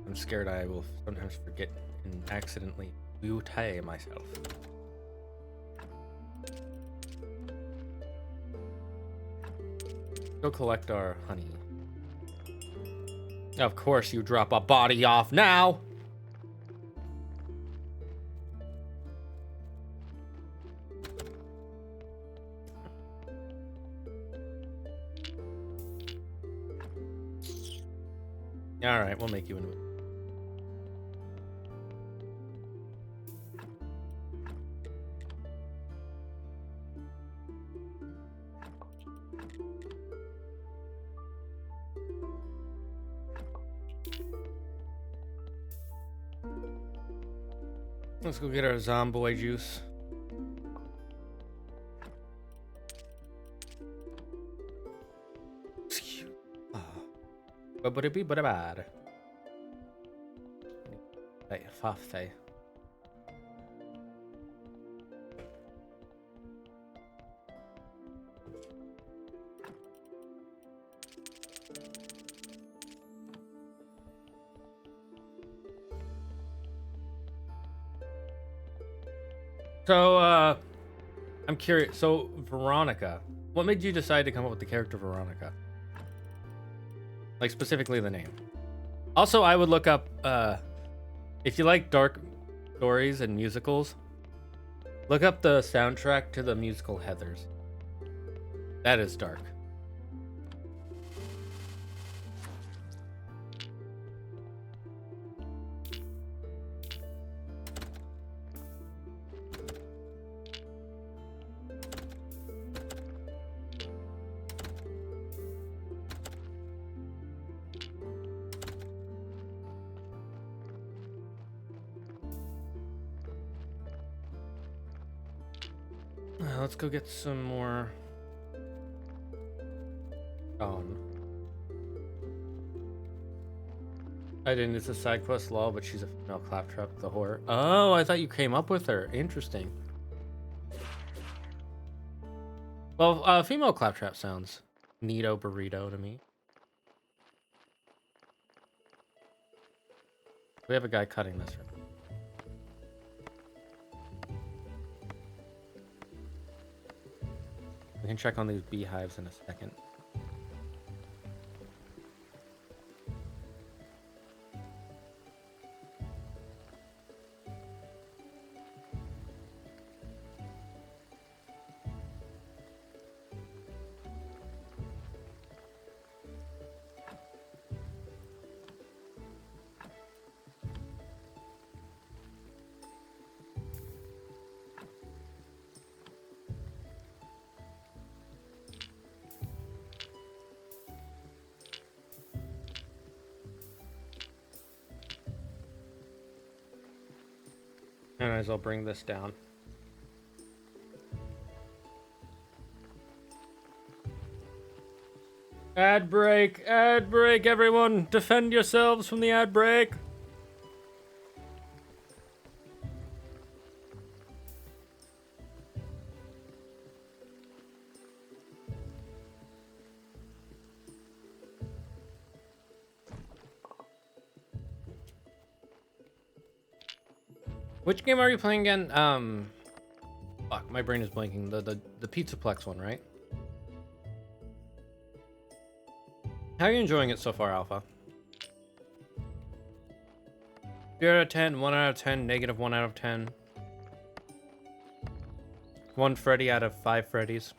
I'm scared I will sometimes forget and accidentally mute myself. Go collect our honey. Of course you drop a body off now! Alright, we'll make you into it. Let's go get our zomboy juice. So, I'm curious. So, Veronica, what made you decide to come up with the character Veronica? Like, specifically the name. Also, I would look up, if you like dark stories and musicals, look up the soundtrack to the musical Heathers. That is dark. Let's go get some more. I didn't. It's a side quest, lol, but she's a female claptrap, the whore. Oh, I thought you came up with her. Interesting. Well, female claptrap sounds neato burrito to me. We have a guy cutting this room. We can check on these beehives in a second. Anyways, I'll bring this down. Ad break, everyone! Defend yourselves from the ad break! Which game are you playing again? Fuck, my brain is blanking. The Pizzaplex one, right? How are you enjoying it so far, Alpha? 0 out of 10, 1 out of 10, negative 1 out of 10. 1 Freddy out of 5 Freddys.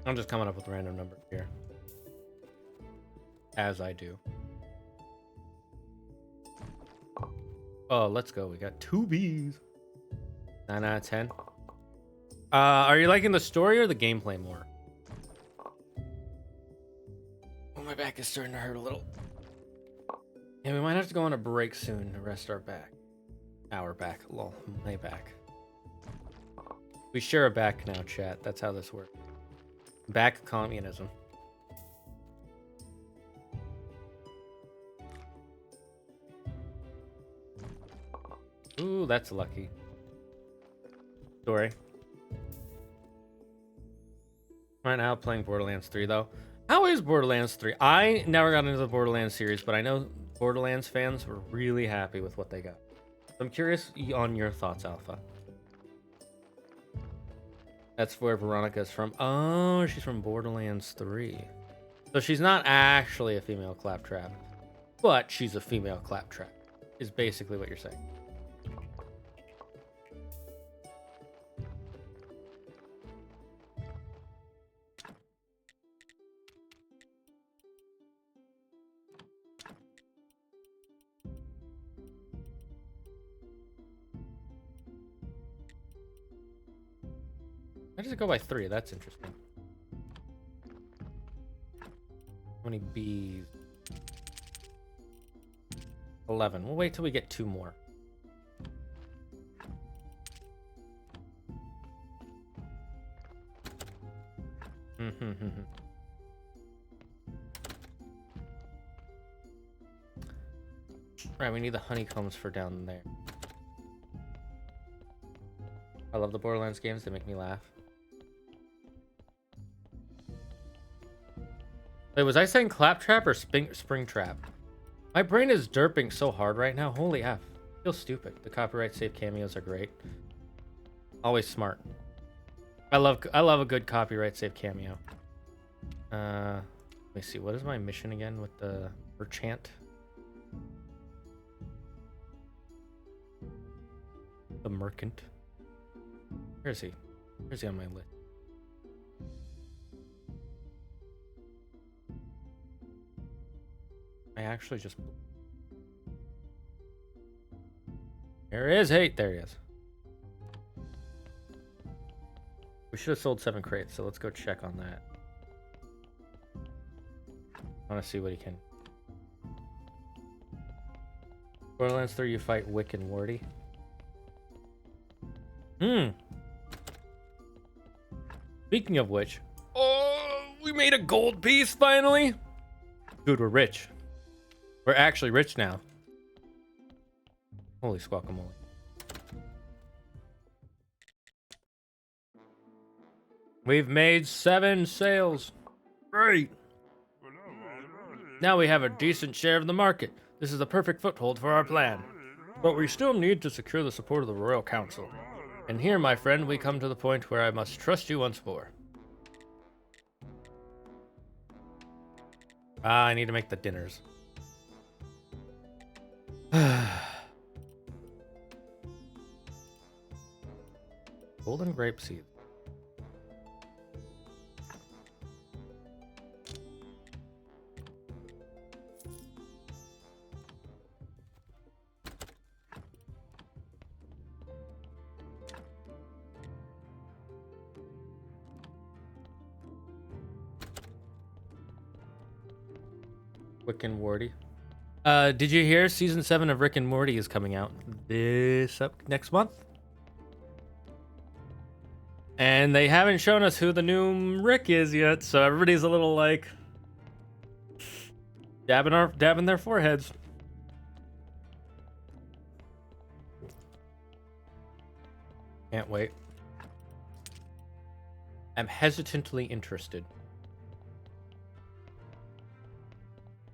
I'm just coming up with random numbers here. As I do. Oh, let's go. We got 2 Bs. 9 out of 10. Are you liking the story or the gameplay more? Oh, my back is starting to hurt a little. And we might have to go on a break soon to rest our back. Our back. Lol. My back. We share a back now, chat. That's how this works. Back communism. Ooh, that's lucky. Story. Right now, playing Borderlands 3, though. How is Borderlands 3? I never got into the Borderlands series, but I know Borderlands fans were really happy with what they got. I'm curious on your thoughts, Alpha. That's where Veronica's from. Oh, she's from Borderlands 3. So she's not actually a female claptrap, but she's a female claptrap, is basically what you're saying. Why does it go by 3? That's interesting. How many bees? 11. We'll wait till we get 2 more. Right, we need the honeycombs for down there. I love the Borderlands games, they make me laugh. Wait, was I saying claptrap or springtrap? My brain is derping so hard right now. Holy F. I feel stupid. The copyright safe cameos are great. Always smart. I love a good copyright safe cameo. Let me see. What is my mission again with the merchant? The merchant. Where is he? Where's he on my list? I actually just... There he is. Hey, there he is. We should have sold 7 crates, so let's go check on that. I want to see what he can... Borderlands 3, you fight Wick and Wardy. Speaking of which... Oh, we made a gold piece, finally! Dude, we're rich. We're actually rich now. Holy squawkamole. We've made 7 sales. Great. Now we have a decent share of the market. This is the perfect foothold for our plan. But we still need to secure the support of the Royal Council. And here, my friend, we come to the point where I must trust you once more. Ah, I need to make the dinners. Golden grape seed. Rick and Morty. Did you hear season 7 of Rick and Morty is coming out next month? And they haven't shown us who the new Rick is yet, so everybody's a little like dabbing their foreheads. Can't wait. I'm hesitantly interested.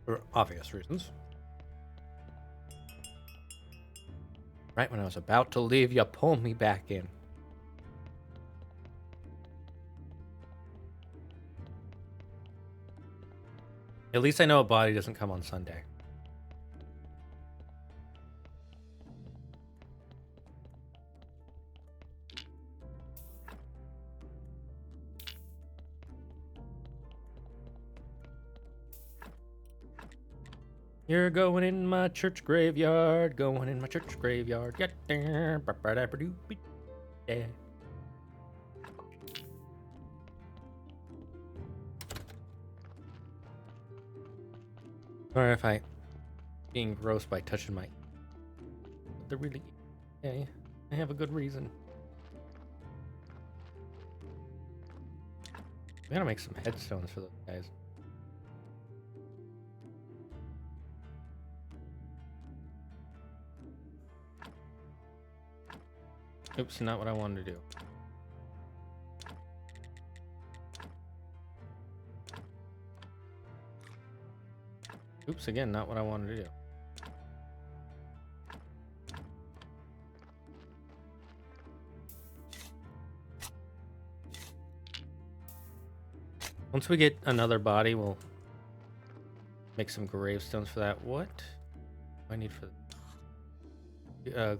For obvious reasons. Right when I was about to leave, you pulled me back in. At least I know a body doesn't come on Sunday. You're going in my church graveyard, going in my church graveyard. Get there. Yeah. Or if I being gross by touching my... But they're really... Okay, I have a good reason. We gotta make some headstones for those guys. Oops, not what I wanted to do. Oops, again, not what I wanted to do. Once we get another body, we'll make some gravestones for that. What do I need for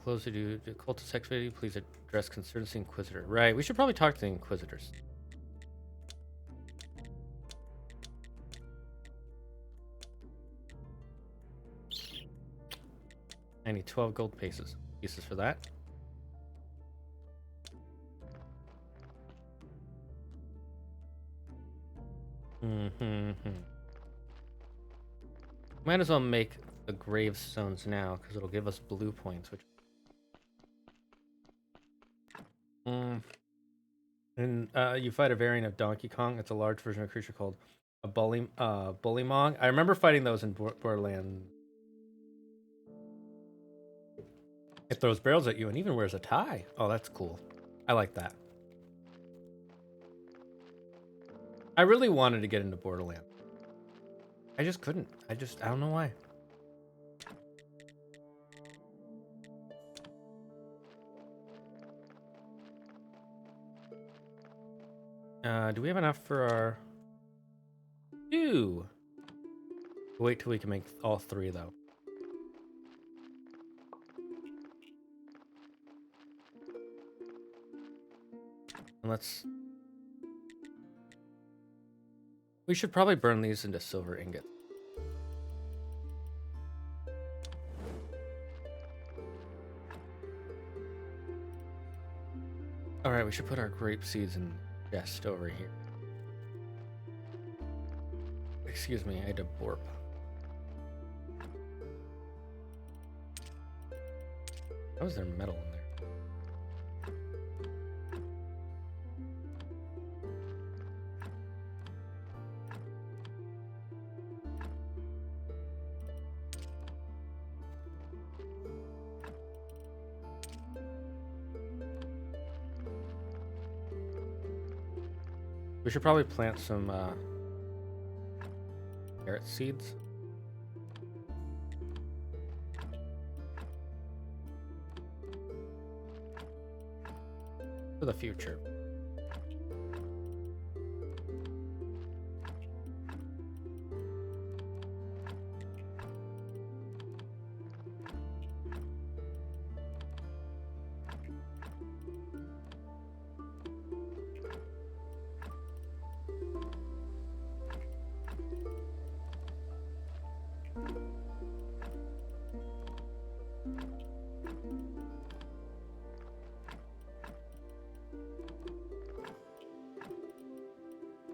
close to do cultist activity? Please address concerns the Inquisitor. Right, we should probably talk to the Inquisitors. I need 12 gold pieces for that. Might as well make the gravestones now because it'll give us blue points, which. And you fight a variant of Donkey Kong. It's a large version of a creature called a bullymong. I remember fighting those in Borderlands. It throws barrels at you and even wears a tie. Oh, that's cool. I like that. I really wanted to get into Borderlands. I just couldn't. I don't know why. Do we have enough for our... Two. Wait till we can make all three, though. And let's... We should probably burn these into silver ingots. Alright, we should put our grape seeds in the chest over here. Excuse me, I had to burp. How is there metal in there? We should probably plant some carrot seeds. For the future.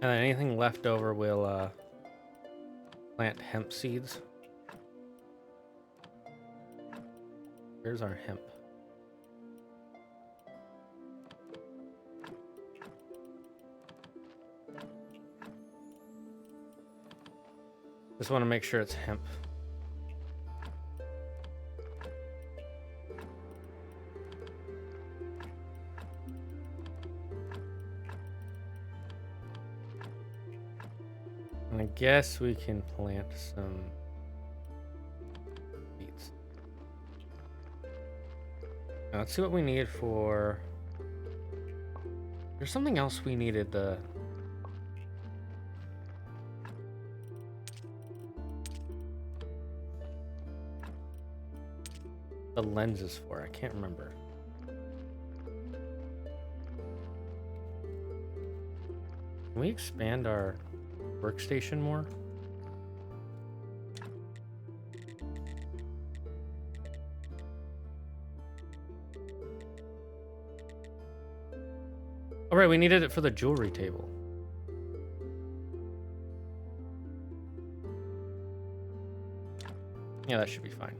And then anything left over, we'll plant hemp seeds. Here's our hemp. Just want to make sure it's hemp. And I guess we can plant some beets. Now let's see what we need for... There's something else we needed the lenses for. I can't remember. Can we expand our workstation more? All right, we needed it for the jewelry table. Yeah, that should be fine.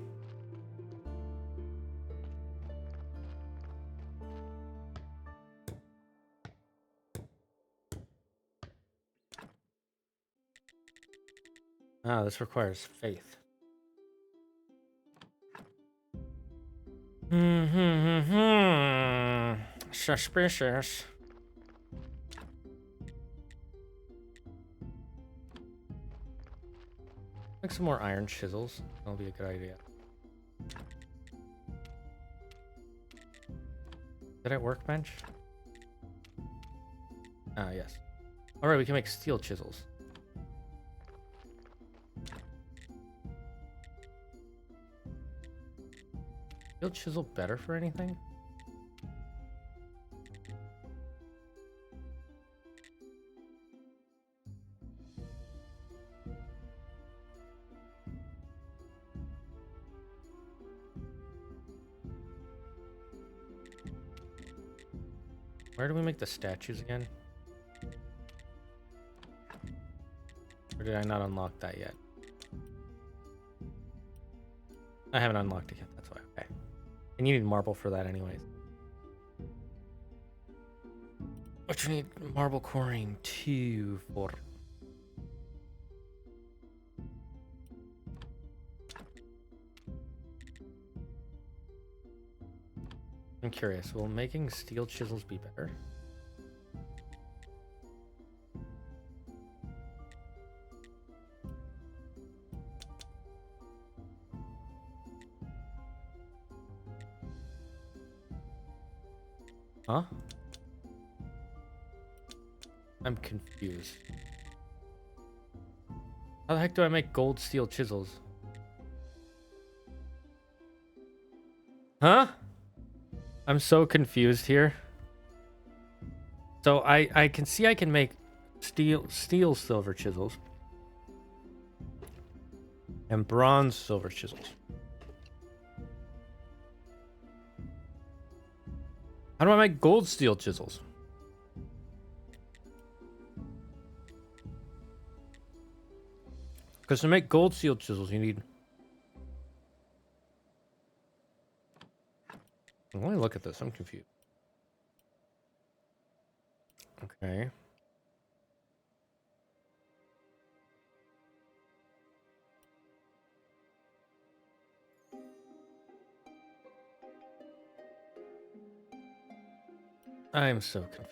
Ah, this requires faith. Suspicious. Make some more iron chisels. That'll be a good idea. Did I workbench? Ah, yes. Alright, we can make steel chisels. Steel chisel better for anything? Where do we make the statues again? Or did I not unlock that yet? I haven't unlocked it yet. That's why. Okay. And you need marble for that, anyways. What you need marble coring 2 for? I'm curious. Will making steel chisels be better? Huh? I'm confused. How the heck do I make gold steel chisels? Huh? I'm so confused here. So I can see I can make steel silver chisels and bronze silver chisels. How do I make gold steel chisels? Because to make gold steel chisels, you need... Let me look at this. I'm confused. Okay. I am so confused.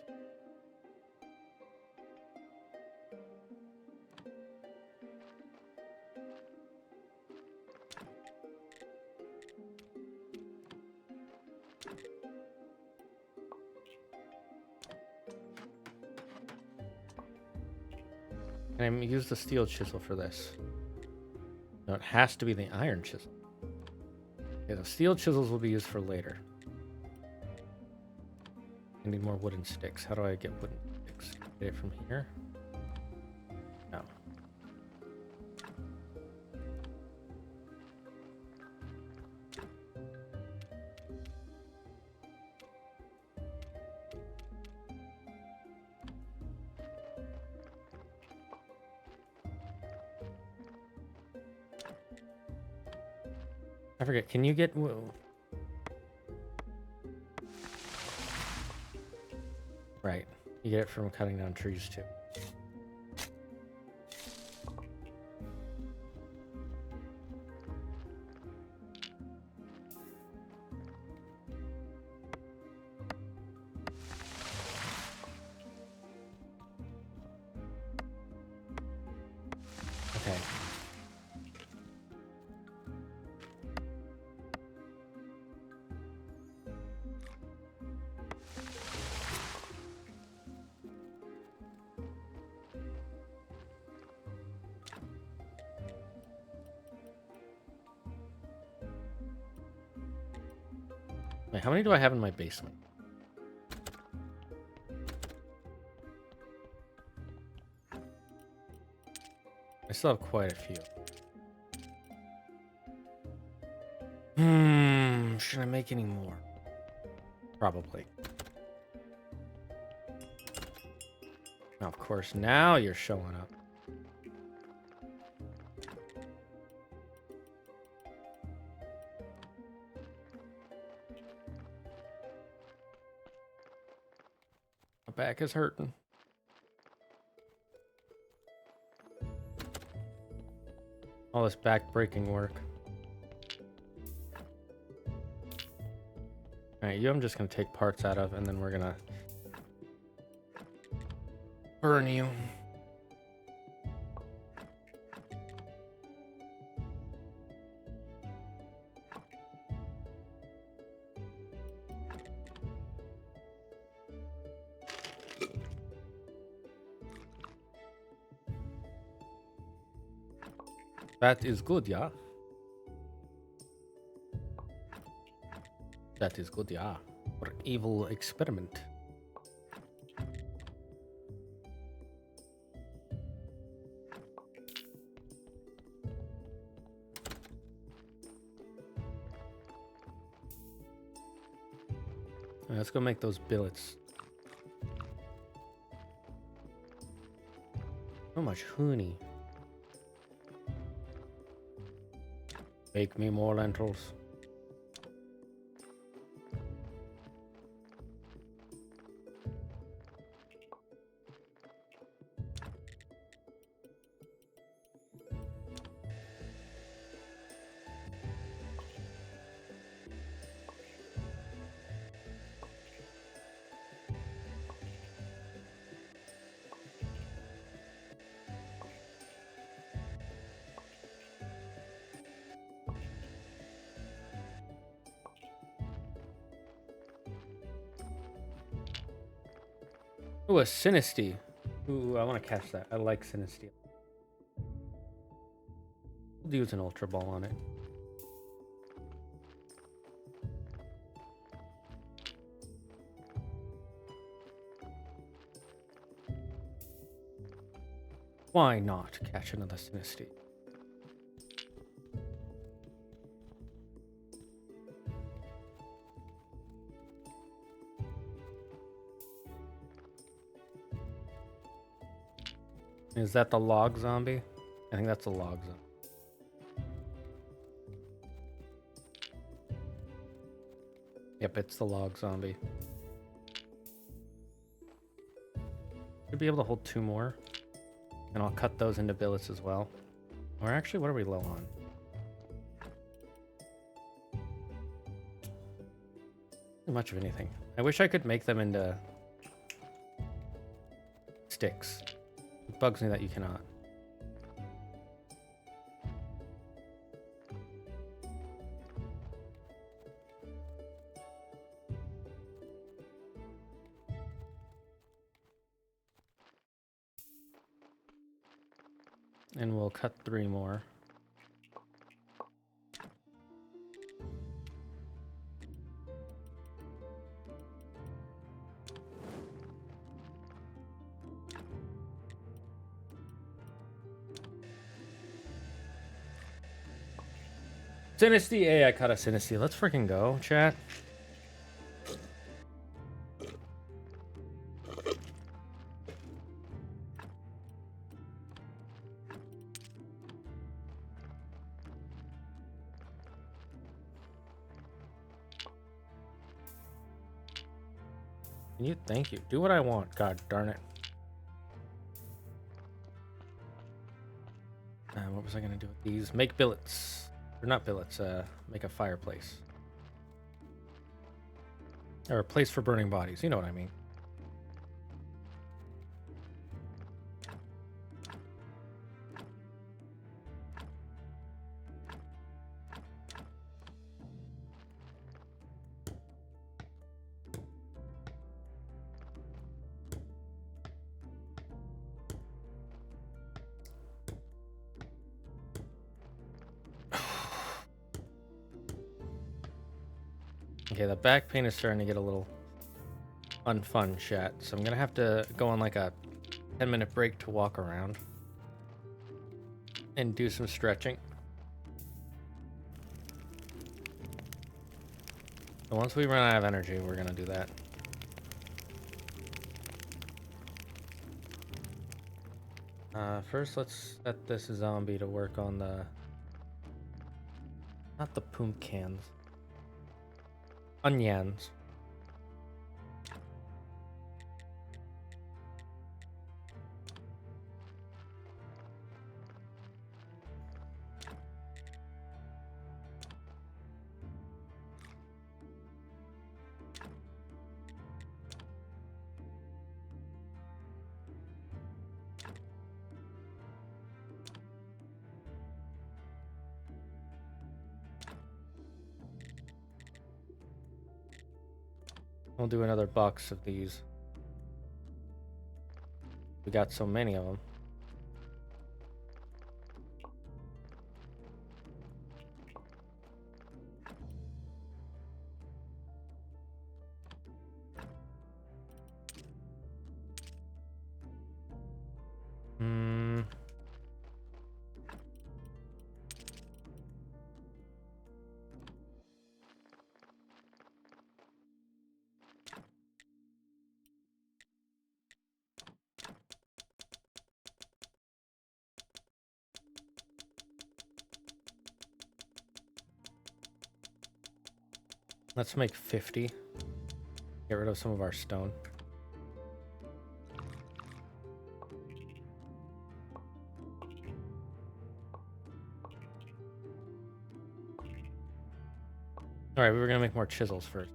Can I use the steel chisel for this? No, it has to be the iron chisel. Okay, the steel chisels will be used for later. I need more wooden sticks. How do I get wooden sticks? Get it from here? No. I forget. Can you get... Right. You get it from cutting down trees, too. Okay. Wait, how many do I have in my basement? I still have quite a few. Should I make any more? Probably. Now, of course, now you're showing up. My back is hurting. All this back-breaking work. Alright, you I'm just gonna take parts out of, and then we're gonna burn you. That is good, yeah. That is good, yeah. For evil experiment. Right, let's go make those billets. So much honey. Make me more lentils. Ooh, a Sinisty. Ooh, I want to catch that. I like Sinisty. We'll use an Ultra Ball on it. Why not catch another Sinisty? Is that the log zombie? I think that's a log zombie. Yep, it's the log zombie. Should be able to hold 2 more. And I'll cut those into billets as well. Or actually, what are we low on? Not much of anything. I wish I could make them into sticks. It bugs me that you cannot. And we'll cut 3 more. Sinisty, hey, I caught a Sinisty. Let's freaking go, chat. Can you? Thank you. Do what I want. God darn it. What was I gonna do with these? Make billets. Or not billets, make a fireplace. Or a place for burning bodies, you know what I mean. Okay, the back pain is starting to get a little unfun, chat. So I'm gonna have to go on like a 10-minute break to walk around and do some stretching. So once we run out of energy, we're gonna do that. First, let's set this zombie to work on the... Not the pumpkins. Onions. We'll do another box of these. We got so many of them. Let's make 50. Get rid of some of our stone. All right, we were gonna make more chisels first.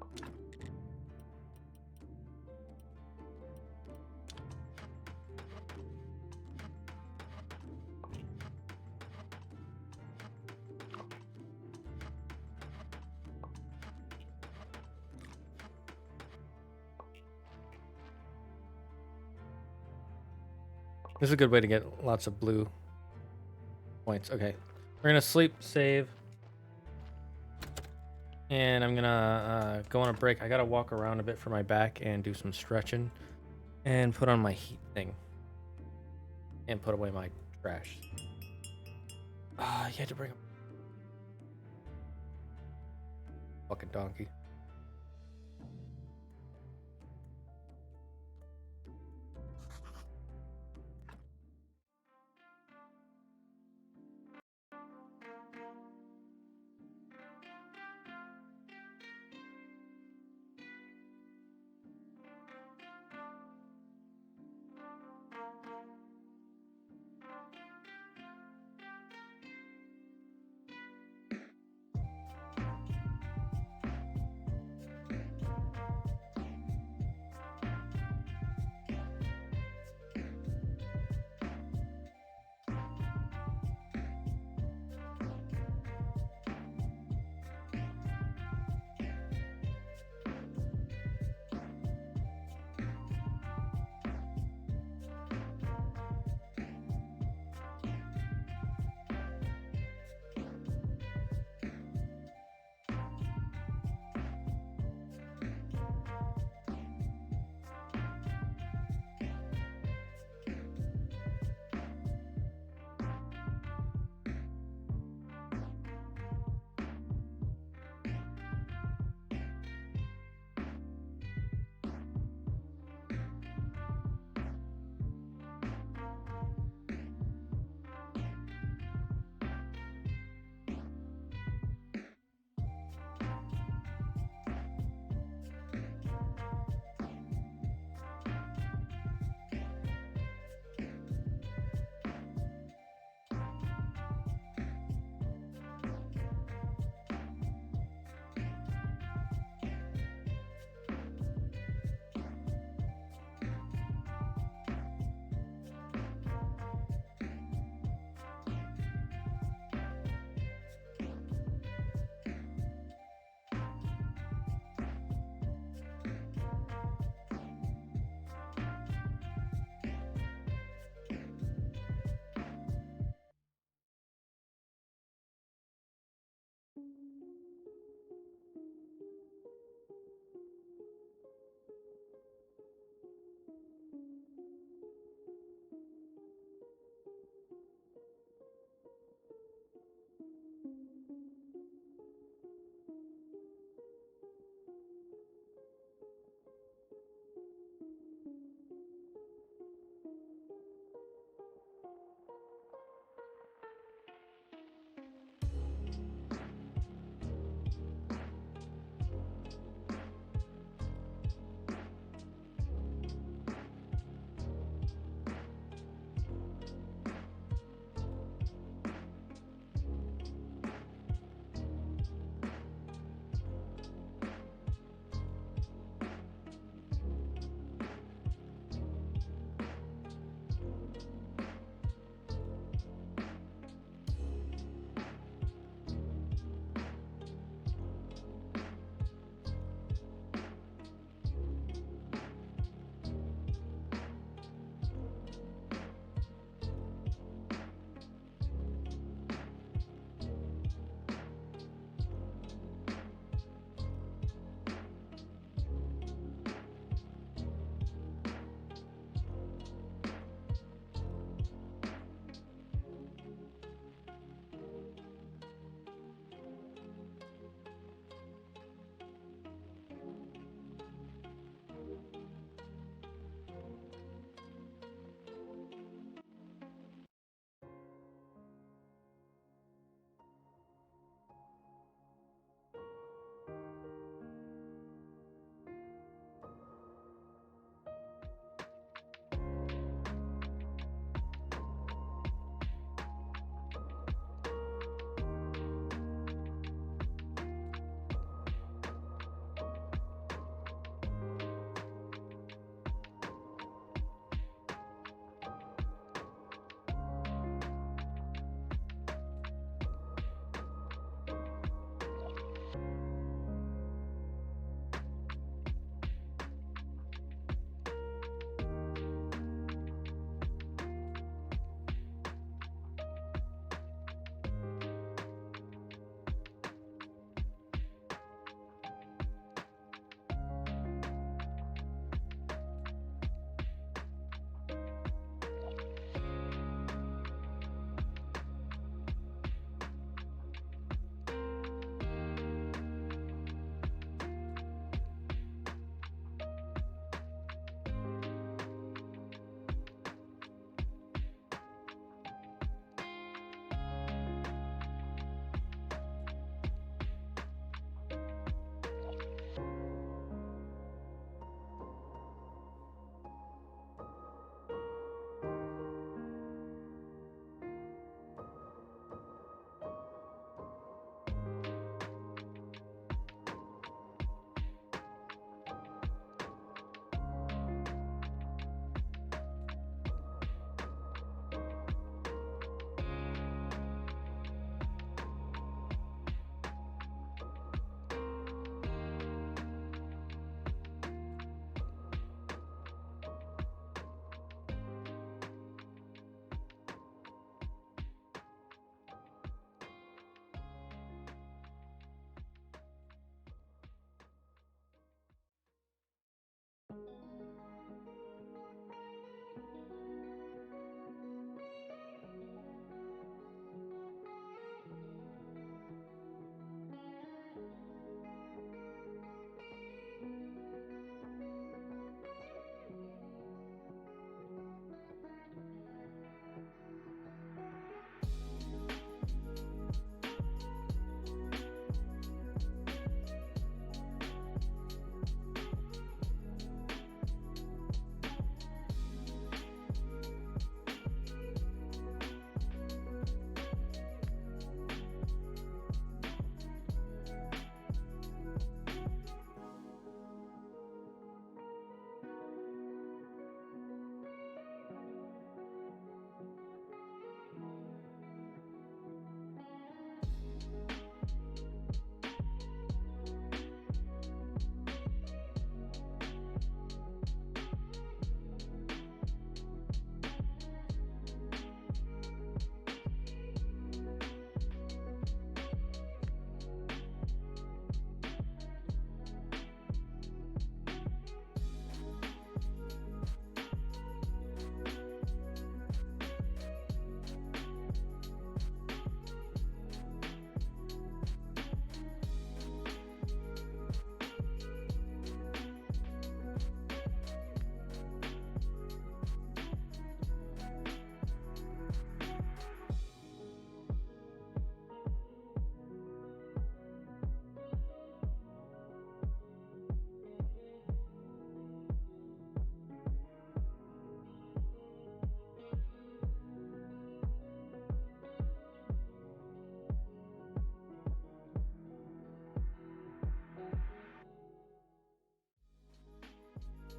This is a good way to get lots of blue points. Okay, we're gonna sleep, save, and I'm gonna go on a break. I gotta walk around a bit for my back and do some stretching, and put on my heat thing, and put away my trash. You had to bring a fucking donkey.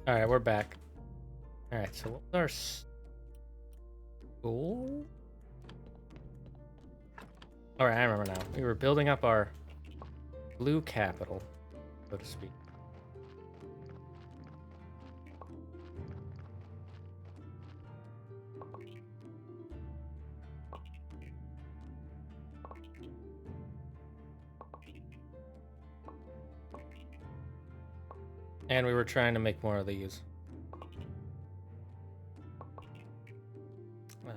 All right, we're back. All right, so what's our goal? All right, I remember now. We were building up our blue capital, so to speak. And we were trying to make more of these.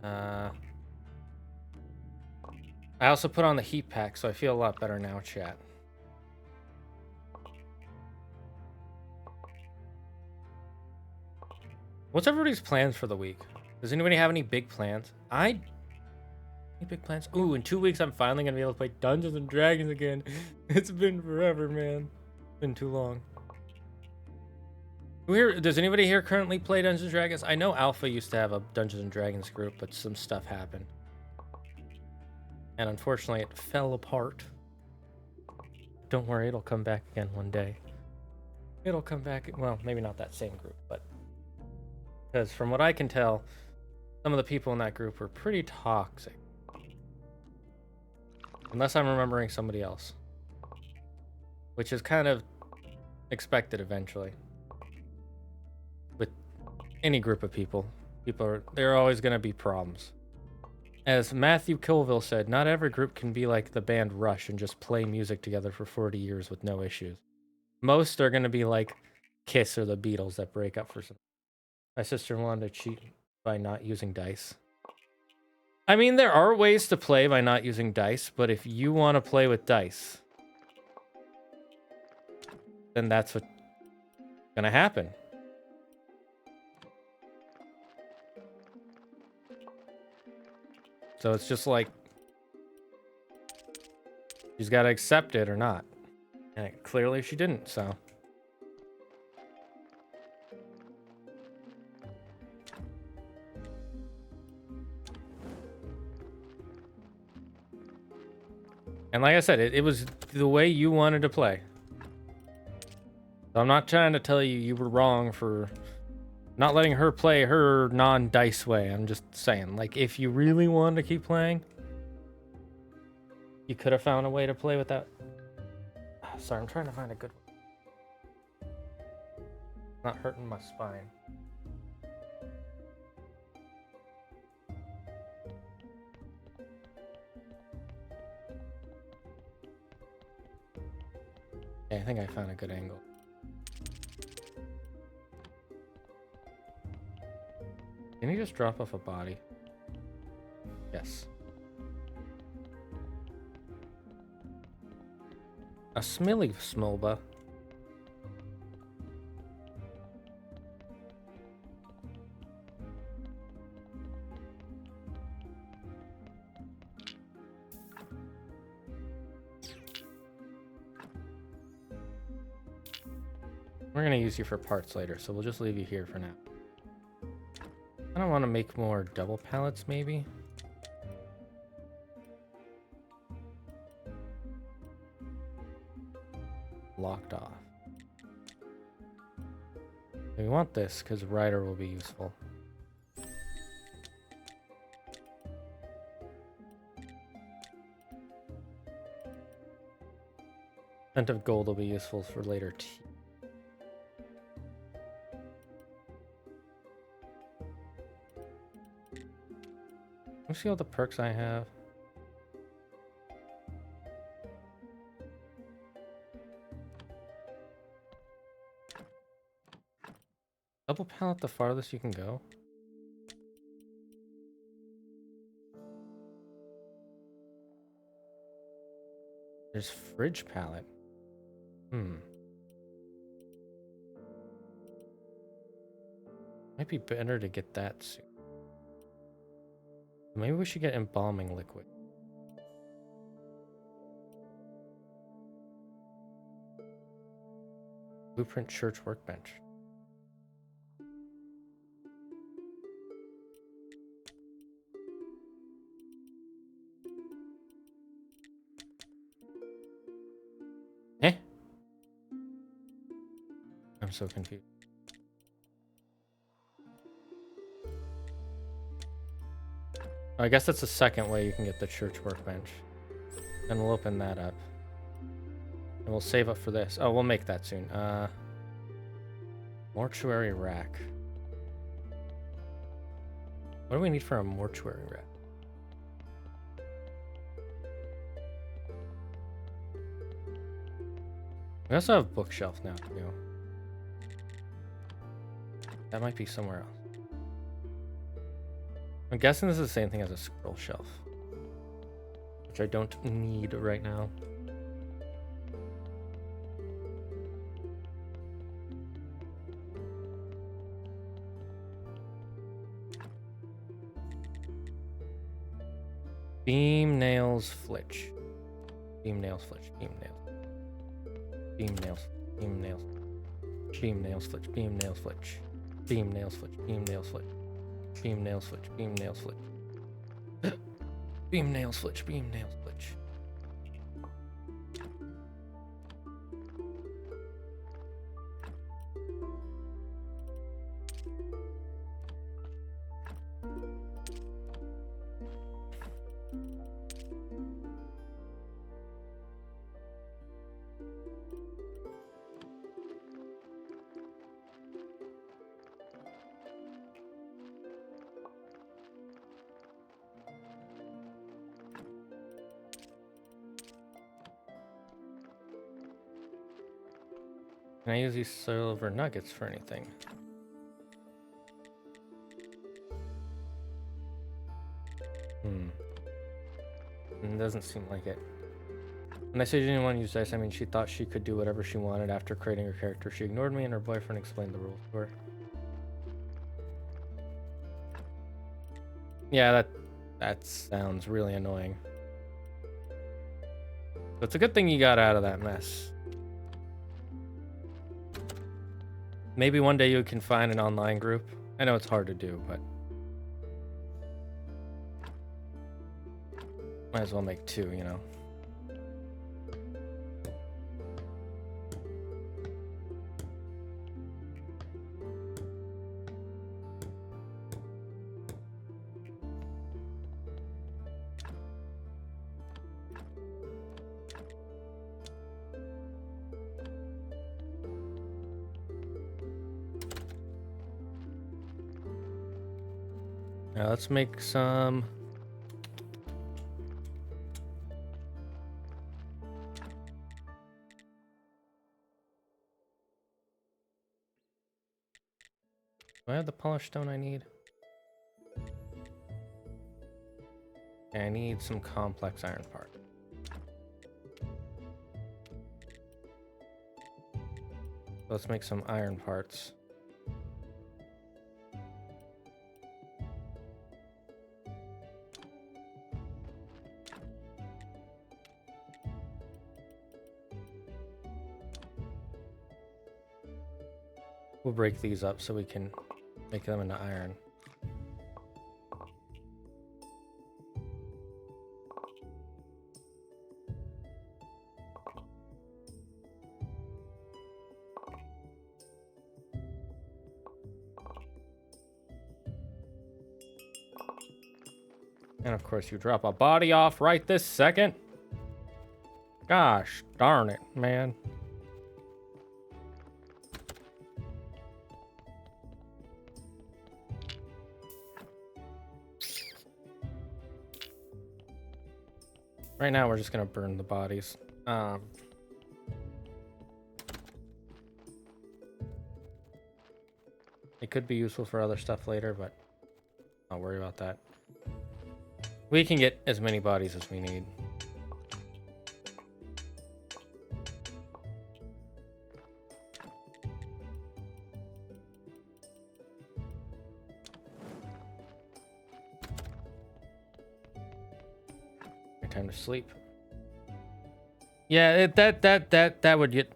I also put on the heat pack, so I feel a lot better now, chat. What's everybody's plans for the week? Does anybody have any big plans? Any big plans? Ooh, in 2 weeks, I'm finally going to be able to play Dungeons and Dragons again. It's been forever, man. It's been too long. Does anybody here currently play Dungeons and Dragons? I know Alpha used to have a Dungeons and Dragons group, but some stuff happened. And unfortunately, it fell apart. Don't worry, it'll come back again one day. It'll come back. Well, maybe not that same group, but... Because from what I can tell, some of the people in that group were pretty toxic. Unless I'm remembering somebody else. Which is kind of expected eventually. With any group of people. There are always going to be problems. As Matthew Colville said, not every group can be like the band Rush and just play music together for 40 years with no issues. Most are going to be like Kiss or the Beatles that break up for some. My sister wanted to cheat by not using dice. I mean, there are ways to play by not using dice, but if you want to play with dice, then that's what's going to happen. So it's just like, she's got to accept it or not. And clearly she didn't, so. And like I said, it was the way you wanted to play. So I'm not trying to tell you were wrong for not letting her play her non-dice way. I'm just saying, like, if you really wanted to keep playing, you could have found a way to play without... Sorry, I'm trying to find a good one. Not hurting my spine. Okay, I think I found a good angle. Can you just drop off a body? Yes. A Smilly Smolba. We're gonna use you for parts later, so we'll just leave you here for now. I don't want to make more double pallets, maybe. Locked off. We want this because Rider will be useful. Cent of gold will be useful for later tea. Let's see all the perks I have. Double pallet the farthest you can go. There's fridge pallet. Might be better to get that soon. Maybe we should get embalming liquid. Blueprint church workbench. Eh? I'm so confused. I guess that's the second way you can get the church workbench. And we'll open that up. And we'll save up for this. Oh, we'll make that soon. Mortuary rack. What do we need for a mortuary rack? We also have bookshelf now too. That might be somewhere else. I'm guessing this is the same thing as a scroll shelf, which I don't need right now. Beam nails flitch. Beam nails flitch. Beam nails. Beam nails. Beam nails. Beam nails flitch. Beam nails flitch. Beam nails flitch. Beam nails flitch. Beam nails flitch. Beam nails flitch. Beam nails flitch. Beam nails flitch. Can I use these silver nuggets for anything? It doesn't seem like it. When I say she didn't want to use dice, I mean she thought she could do whatever she wanted after creating her character. She ignored me and her boyfriend explained the rules to her. Yeah, that sounds really annoying. So it's a good thing you got out of that mess. Maybe one day you can find an online group. I know it's hard to do, but might as well make two, you know. Now let's make some. Do I have the polished stone I need? Okay, I need some complex iron part. Let's make some iron parts. We'll break these up so we can make them into iron. And of course you drop a body off right this second. Gosh darn it, man. Right now we're just gonna burn the bodies. It could be useful for other stuff later, but I'll worry about that. We can get as many bodies as we need. Time to sleep. Yeah, that would get.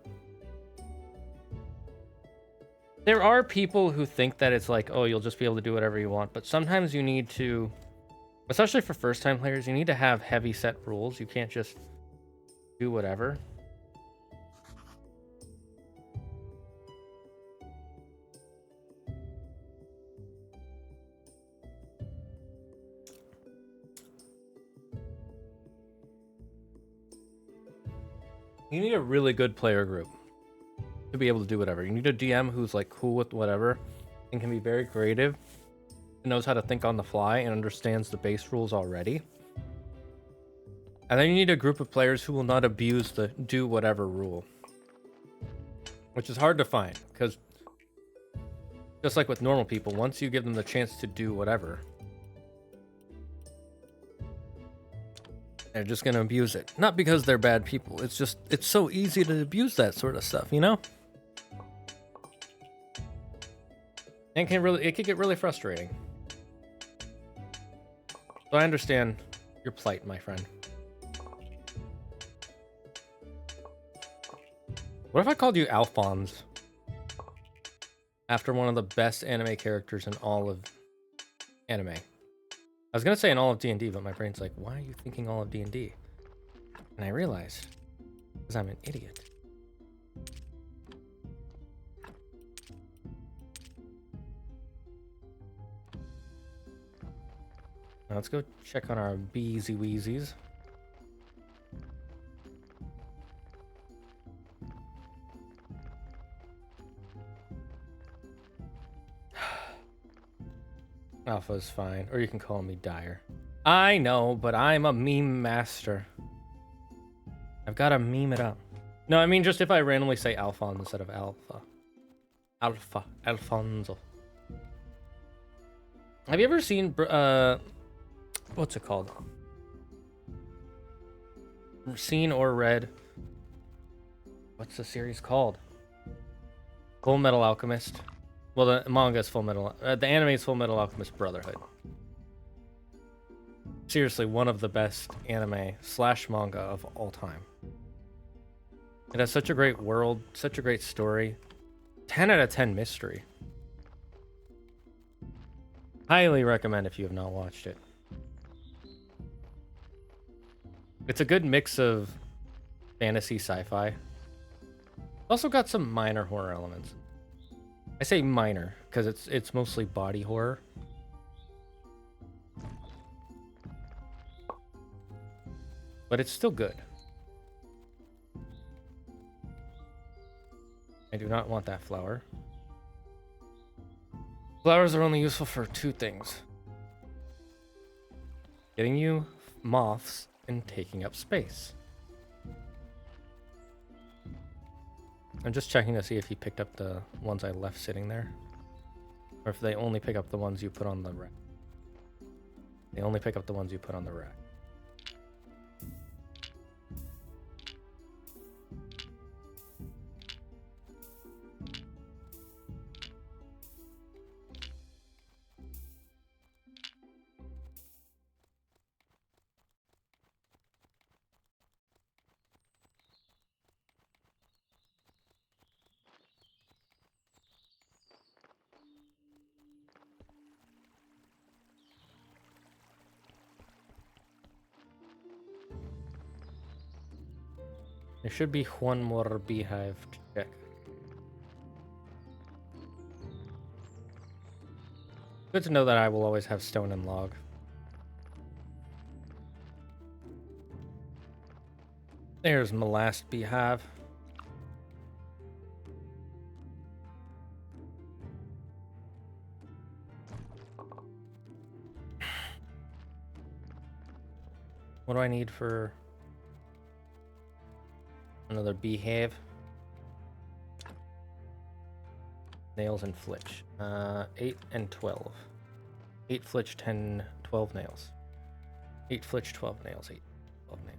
There are people who think that it's like, oh, you'll just be able to do whatever you want, but sometimes you need to, especially for first-time players, you need to have heavy set rules. You can't just do whatever. You need a really good player group to be able to do whatever. You need a DM who's like cool with whatever and can be very creative and knows how to think on the fly and understands the base rules already. And then you need a group of players who will not abuse the do whatever rule, which is hard to find because just like with normal people, once you give them the chance to do whatever, they're just going to abuse it. Not because they're bad people. It's just, it's so easy to abuse that sort of stuff, you know? And it can get really frustrating. So I understand your plight, my friend. What if I called you Alphonse? After one of the best anime characters in all of anime. I was gonna say in all of D&D, but my brain's like, why are you thinking all of D&D? And I realized, because I'm an idiot. Now let's go check on our beezy weezies. Alpha's fine, or you can call me Dire. I know, but I'm a meme master. I've got to meme it up. No, I mean just if I randomly say Alphonse instead of Alpha. Alfonso. Have you ever seen, what's it called? Seen or read? What's the series called? Full Metal Alchemist. Well, the manga is Full Metal. The anime is Full Metal Alchemist Brotherhood. Seriously, one of the best anime / manga of all time. It has such a great world, such a great story. 10 out of 10 mystery. Highly recommend if you have not watched it. It's a good mix of fantasy sci-fi. Also got some minor horror elements. I say minor because it's mostly body horror. But it's still good. I do not want that flower. Flowers are only useful for two things. Getting you moths and taking up space. I'm just checking to see if he picked up the ones I left sitting there. Or if they only pick up the ones you put on the rack. They only pick up the ones you put on the rack. There should be one more beehive to check. Good to know that I will always have stone and log. There's my last beehive. What do I need for another beehive? Nails and flitch. 8 and 12. 8 flitch, 10, 12 nails. 8 flitch, 12 nails. 8, 12 nails.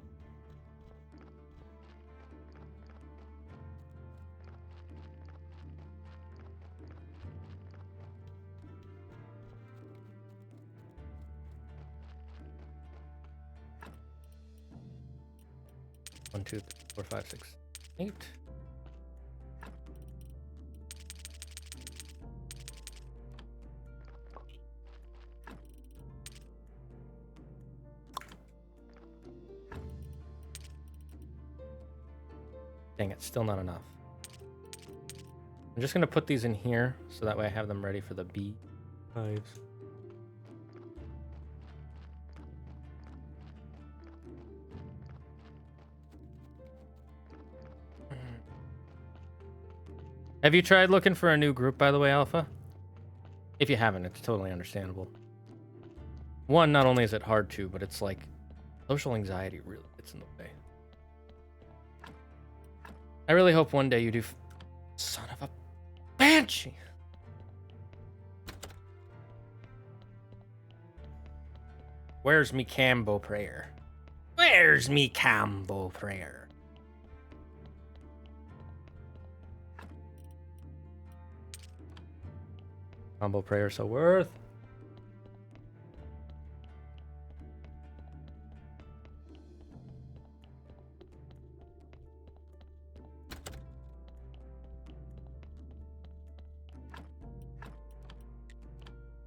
One, two, three, 4, 5, 6, 8. Dang it, still not enough. I'm just gonna put these in here so that way I have them ready for the bee hives. Have you tried looking for a new group, by the way, Alpha? If you haven't, it's totally understandable. One, not only is it hard to, but it's like social anxiety really gets in the way. I really hope one day you do. Son of a banshee. Where's me combo prayer? Where's me combo prayer? Combo prayer so worth.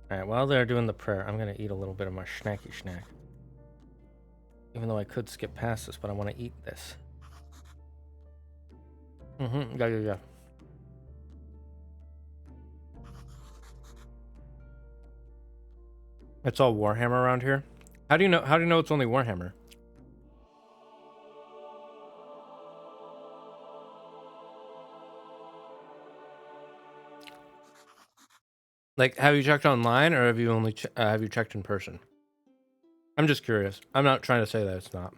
All right, while they're doing the prayer, I'm gonna eat a little bit of my snacky snack. Even though I could skip past this, but I want to eat this. Yeah. It's all Warhammer around here. How do you know it's only Warhammer? Like, have you checked online, or have you only have you checked in person? I'm just curious. I'm not trying to say that it's not.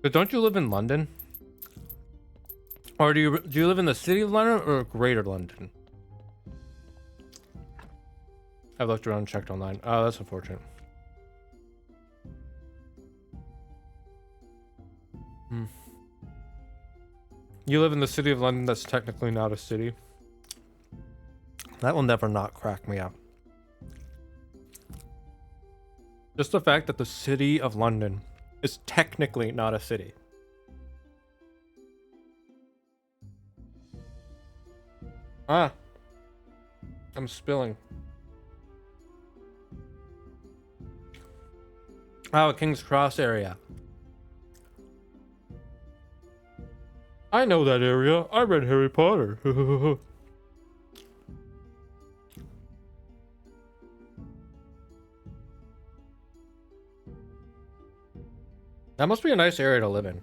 But don't you live in London? Or do you live in the city of London or Greater London? I've looked around and checked online. Oh, that's unfortunate. You live in the city of London that's technically not a city. That will never not crack me up. Just the fact that the city of London is technically not a city. Ah. I'm spilling. Oh, King's Cross area. I know that area. I read Harry Potter. That must be a nice area to live in.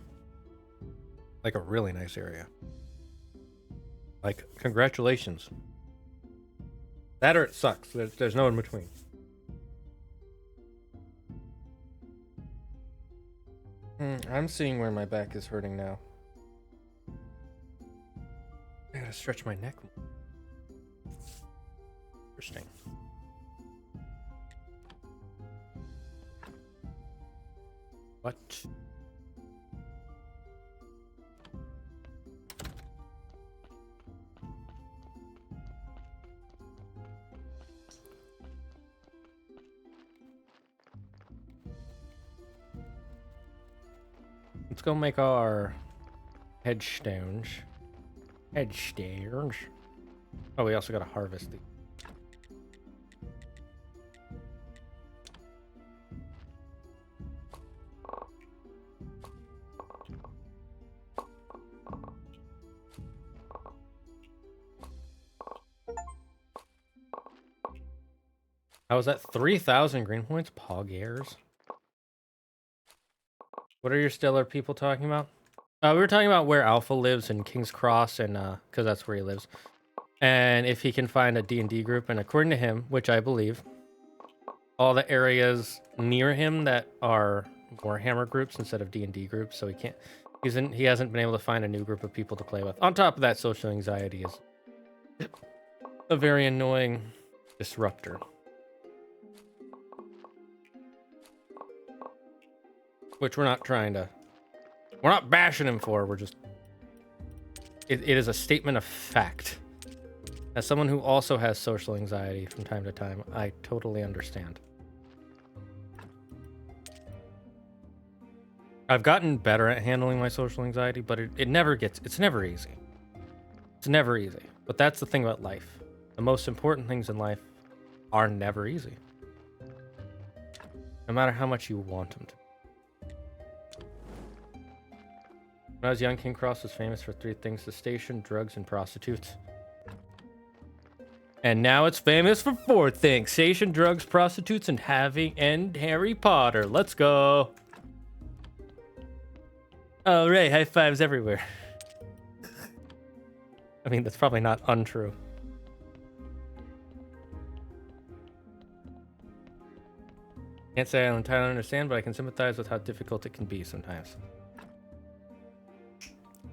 Like a really nice area. Like, congratulations. That or it sucks. There's no in between. I'm seeing where my back is hurting now. I gotta stretch my neck. Interesting. What? Let's go make our headstones. Headstones. Oh, we also gotta harvest these. How was that? 3,000 green points? Pog airs. What are your stellar people talking about? We were talking about where Alpha lives in King's Cross, and because that's where he lives, and if he can find a D&D group. And according to him, which I believe, all the areas near him that are Warhammer groups instead of D&D groups, so he hasn't been able to find a new group of people to play with. On top of that, social anxiety is a very annoying disruptor. Which we're not bashing him for. We're just, it is a statement of fact. As someone who also has social anxiety from time to time, I totally understand. I've gotten better at handling my social anxiety, but it's never easy. It's never easy. But that's the thing about life. The most important things in life are never easy. No matter how much you want them to. When I was young, King Cross was famous for 3 things: the station, drugs, and prostitutes. And now it's famous for 4 things: station, drugs, prostitutes, and Harry Potter. Let's go. Oh, Ray, high fives everywhere. I mean, that's probably not untrue. Can't say I entirely understand, but I can sympathize with how difficult it can be sometimes.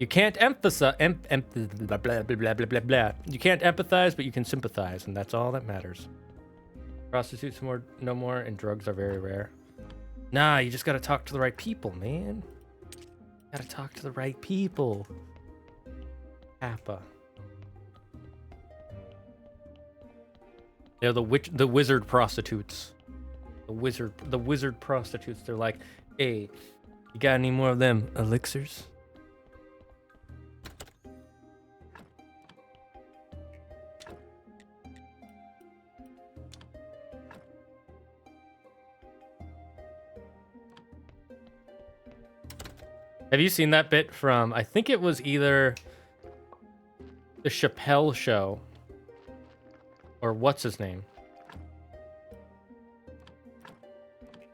You can't emphasize, blah, blah, blah, blah, blah, blah. You can't empathize, but you can sympathize, and that's all that matters. Prostitutes no more, and drugs are very rare. Nah, you just gotta talk to the right people, man. Gotta talk to the right people. Kappa. They're the wizard prostitutes. The wizard prostitutes. They're like, hey, you got any more of them elixirs? Have you seen that bit from, I think it was either the Chappelle Show or what's his name?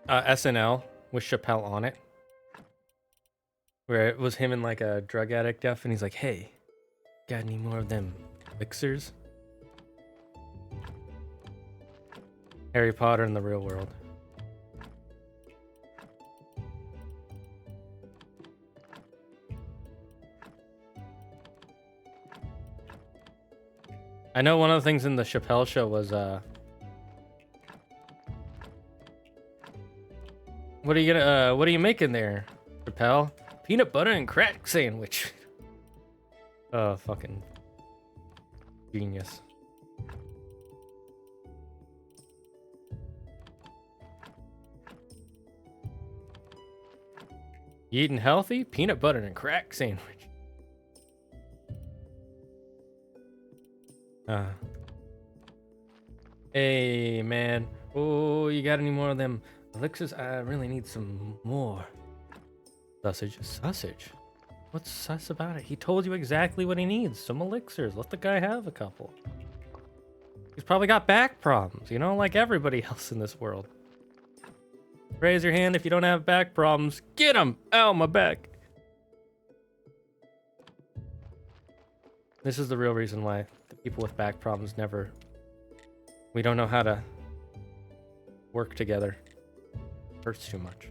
SNL with Chappelle on it. Where it was him and like a drug addict deaf, and he's like, hey, got any more of them elixirs? Harry Potter in the real world. I know one of the things in the Chappelle Show was what are you making there, Chappelle? Peanut butter and crack sandwich. Oh, fucking genius. You eating healthy? Peanut butter and crack sandwich. Hey, man. Oh, you got any more of them elixirs? I really need some more. Sausage. Sausage? What's sus about it? He told you exactly what he needs. Some elixirs. Let the guy have a couple. He's probably got back problems, you know, like everybody else in this world. Raise your hand if you don't have back problems. Get him! Ow, my back. This is the real reason why the people with back problems we don't know how to work together. Hurts too much.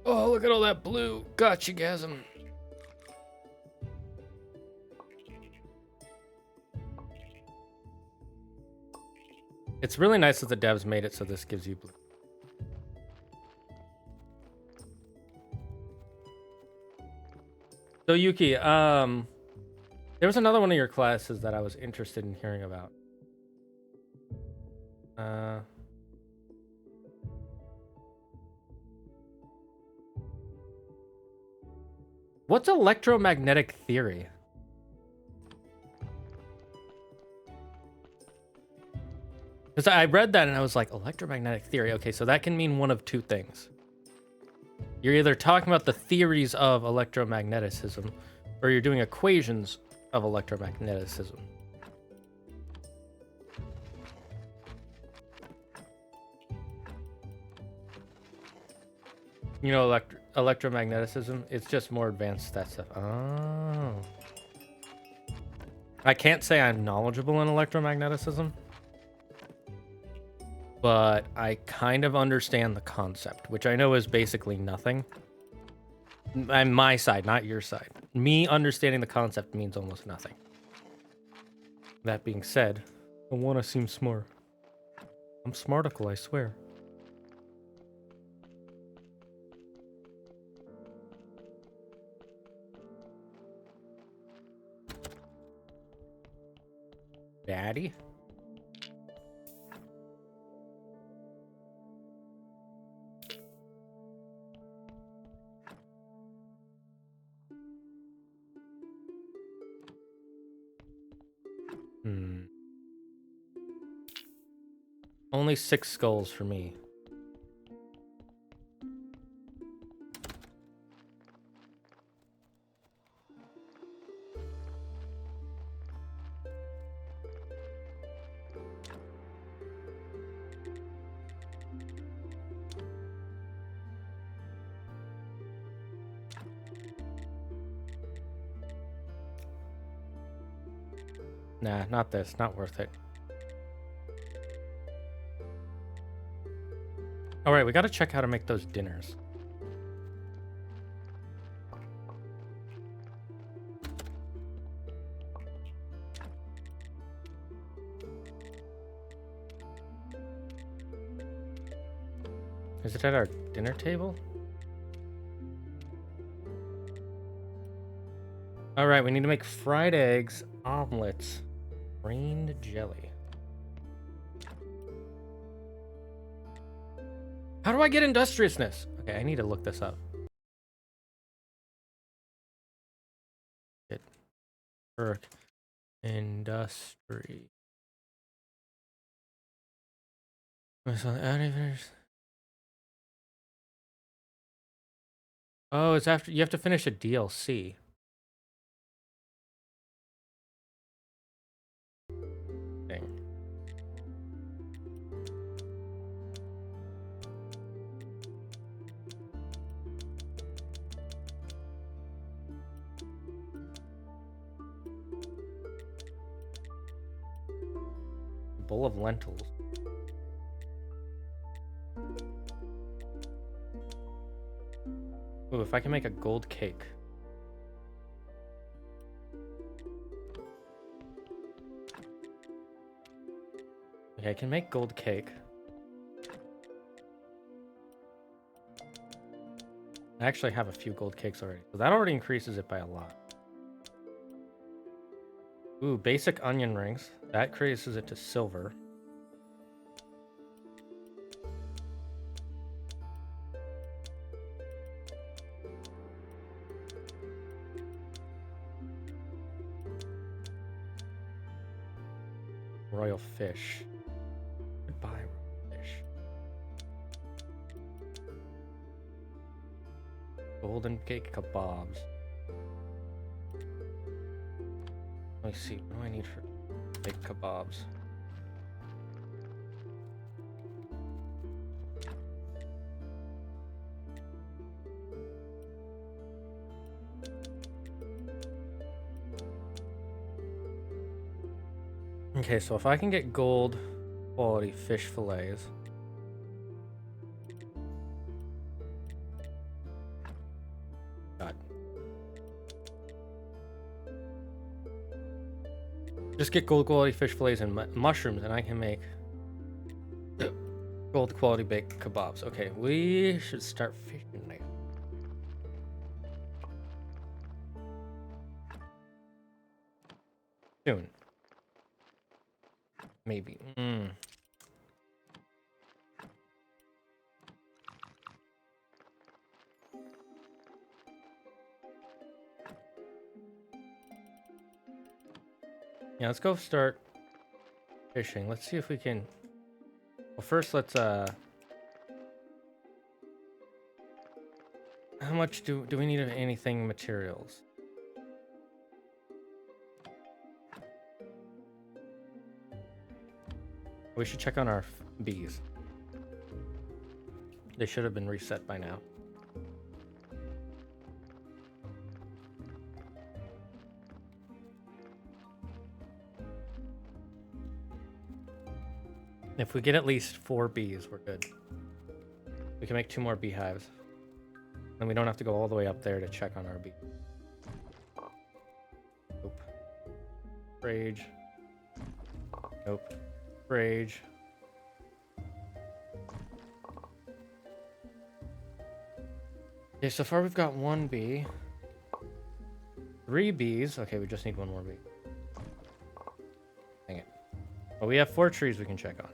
Oh, look at all that blue. Gotcha-gasm. It's really nice that the devs made it so this gives you blue. So Yuki, there was another one of your classes that I was interested in hearing about. What's electromagnetic theory? Because I read that and I was like, electromagnetic theory. Okay, so that can mean one of two things. You're either talking about the theories of electromagnetism, or you're doing equations of electromagnetism. You know, electromagnetism, it's just more advanced that stuff. Oh. I can't say I'm knowledgeable in electromagnetism, but I kind of understand the concept, which I know is basically nothing. On my side, not your side. Me understanding the concept means almost nothing. That being said, I want to seem smart. I'm smarticle, I swear. Daddy? Only 6 skulls for me. Nah, not this. Not worth it. All right, we got to check how to make those dinners. Is it at our dinner table? All right, we need to make fried eggs, omelets, rained jelly. How do I get industriousness? Okay, I need to look this up. Work industry. Oh, it's after you have to finish a DLC. Thing. Bowl of lentils. Ooh, if I can make a gold cake. Okay, I can make gold cake. I actually have a few gold cakes already. So that already increases it by a lot. Ooh, basic onion rings. That increases it to silver. Royal fish. Goodbye, royal fish. Golden cake kebabs. Let me see. What do I need for baked kebabs? Okay, so if I can get gold quality fish fillets. God. Just get gold quality fish fillets and mushrooms, and I can make gold quality baked kebabs. Okay, we should start fishing now. Soon. Maybe. Yeah, let's go start fishing. Let's see if we can. Well, first let's how much do we need of anything materials? We should check on our bees. They should have been reset by now. If we get at least 4 bees, we're good. We can make 2 more beehives. And we don't have to go all the way up there to check on our bee. Nope. Rage. Nope. Rage. Okay, so far we've got 1 bee. 3 bees. Okay, we just need 1 more bee. Dang it. Well, we have 4 trees we can check on.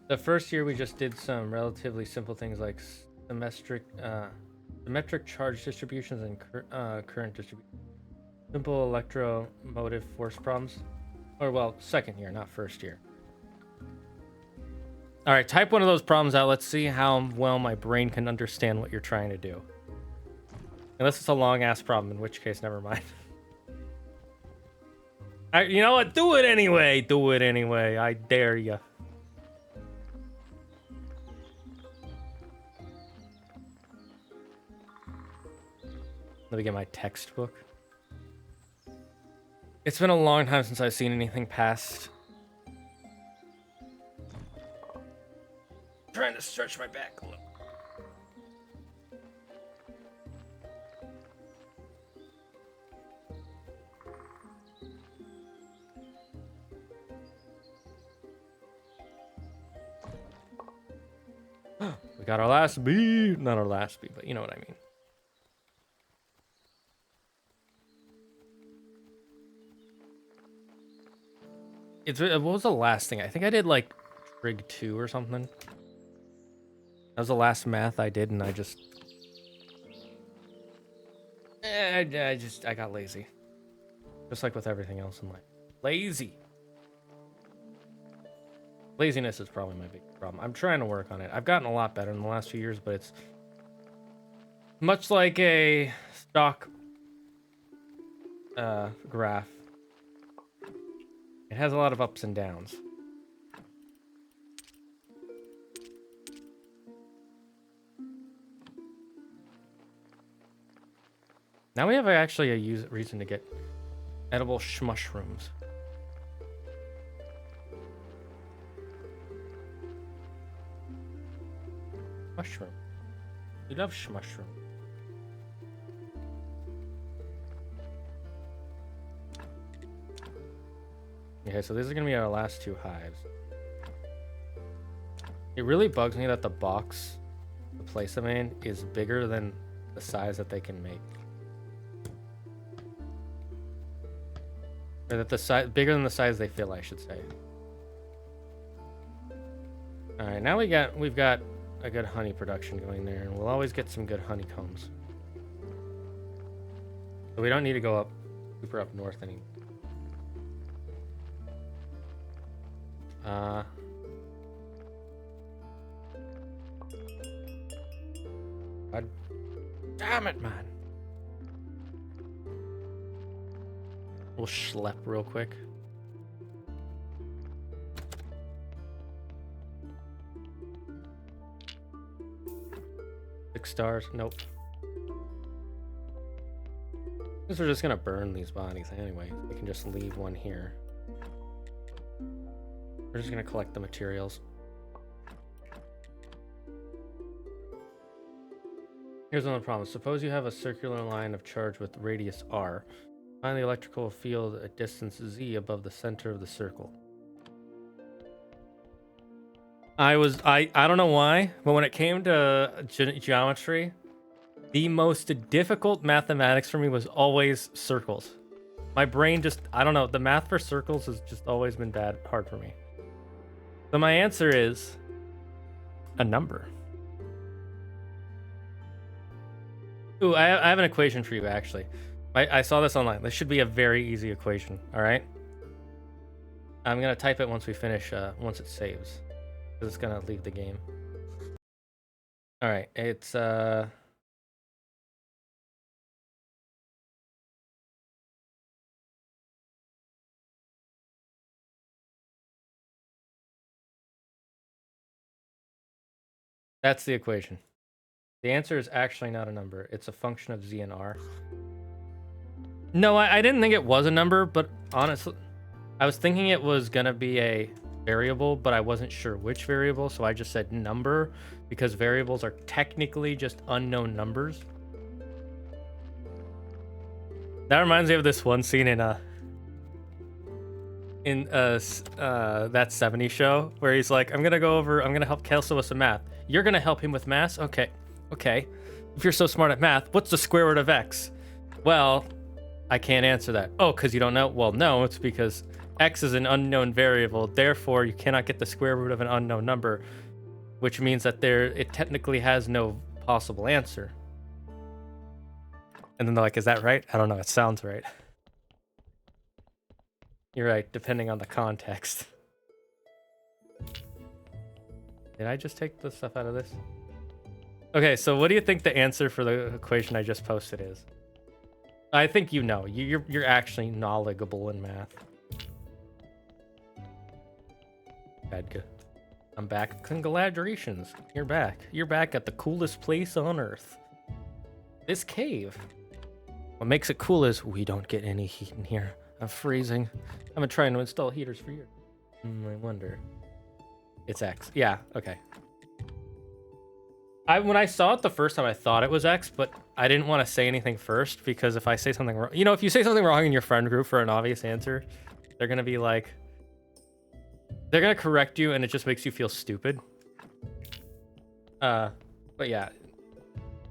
The first year we just did some relatively simple things like symmetric charge distributions and current distribution. Simple electromotive force problems. Or, well, second year, not first year. All right, type one of those problems out. Let's see how well my brain can understand what you're trying to do. Unless it's a long-ass problem, in which case, never mind. You know what? Do it anyway. Do it anyway. I dare you. Let me get my textbook. It's been a long time since I've seen anything past. Trying to stretch my back a little. We got our last bee. Not our last bee, but you know what I mean. What was the last thing? I think I did like Trig 2 or something. That was the last math I did, and I just... I got lazy. Just like with everything else in life. Lazy. Laziness is probably my big problem. I'm trying to work on it. I've gotten a lot better in the last few years, but it's much like a stock graph. It has a lot of ups and downs. Now we have actually a reason to get edible mushrooms. Mushroom. We love mushroom. Okay, so these are gonna be our last two hives. It really bugs me that the box to place them in is bigger than the size that they can make. Or that the size bigger than the size they fill, I should say. All right, now we've got a good honey production going there, and we'll always get some good honeycombs. So we don't need to go super up north anymore. God damn it, man. We'll schlep real quick. Six stars. Nope. Because we're just gonna burn these bodies anyway. We can just leave one here. We're just gonna collect the materials. Here's another problem. Suppose you have a circular line of charge with radius r. Find the electrical field at distance z above the center of the circle. I don't know why, but when it came to geometry, the most difficult mathematics for me was always circles. My brain just, I don't know, the math for circles has just always been hard for me. So my answer is a number. Ooh, I have an equation for you, actually. I saw this online. This should be a very easy equation, all right? I'm going to type it once we finish, once it saves. Because it's going to leave the game. All right, it's... That's the equation. The answer is actually not a number. It's a function of z and r. No, I didn't think it was a number, but honestly, I was thinking it was going to be a variable, but I wasn't sure which variable, so I just said number, because variables are technically just unknown numbers. That reminds me of this one scene in that 70s show where he's like, I'm gonna help Kelso with some math. You're gonna help him with math? Okay. If you're so smart at math, what's the square root of x? Well, I can't answer that. Oh, because you don't know? Well, no, it's because x is an unknown variable. Therefore, you cannot get the square root of an unknown number, which means that it technically has no possible answer. And then they're like, is that right? I don't know. It sounds right. You're right, depending on the context. Did I just take the stuff out of this? Okay, so what do you think the answer for the equation I just posted is? I think you know. You're actually knowledgeable in math. Edgar. I'm back. Congratulations. You're back. You're back at the coolest place on Earth. This cave. What makes it cool is we don't get any heat in here. I'm freezing. I've been trying to install heaters for years. I wonder. It's X. Yeah, okay. When I saw it the first time, I thought it was X, but I didn't want to say anything first because if I say something wrong, you know, if you say something wrong in your friend group for an obvious answer, they're going to be like, they're going to correct you and it just makes you feel stupid. But yeah,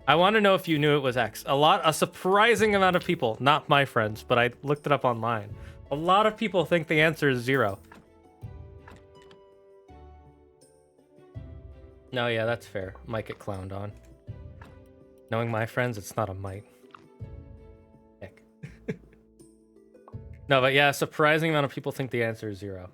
I want to know if you knew it was X. A surprising amount of people, not my friends, but I looked it up online. A lot of people think the answer is 0. No, yeah, that's fair. Might get clowned on. Knowing my friends, it's not a might. Heck. No, but yeah, a surprising amount of people think the answer is 0.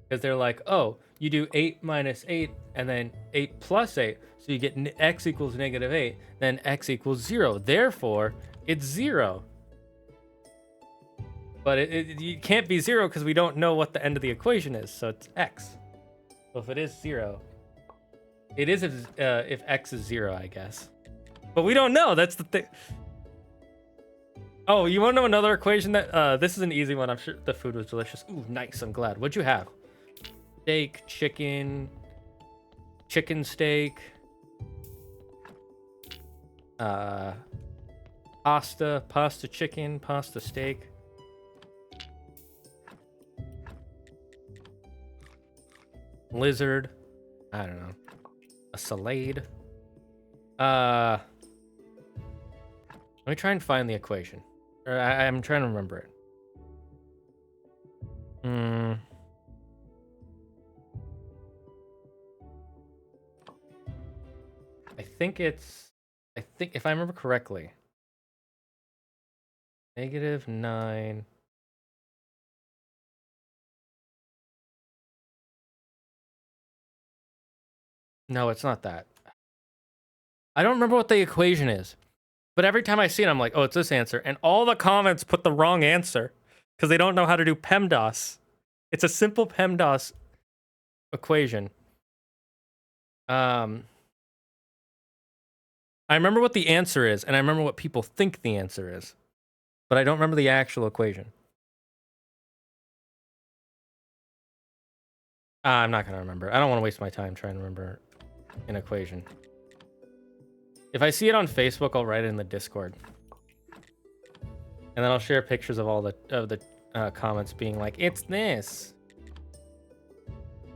Because they're like, oh, you do 8 minus 8 and then 8 plus 8. So you get x equals -8, then x equals 0. Therefore, it's 0. But it can't be 0 because we don't know what the end of the equation is. So it's x. So if it is 0, it is if x is 0, I guess. But we don't know. That's the thing. Oh, you want to know another equation that... this is an easy one. I'm sure the food was delicious. Ooh, nice. I'm glad. What'd you have? Steak, chicken steak, pasta chicken, pasta steak. Lizard. I don't know. A salad. Let me try and find the equation. Or I'm trying to remember it. I think if I remember correctly, -9. No, it's not that. I don't remember what the equation is, but every time I see it, I'm like, oh, it's this answer. And all the comments put the wrong answer because they don't know how to do PEMDAS. It's a simple PEMDAS equation. I remember what the answer is, and I remember what people think the answer is, but I don't remember the actual equation. I'm not going to remember. I don't want to waste my time trying to remember an equation. If I see it on Facebook, I'll write it in the Discord. And then I'll share pictures of all the comments being like, it's this.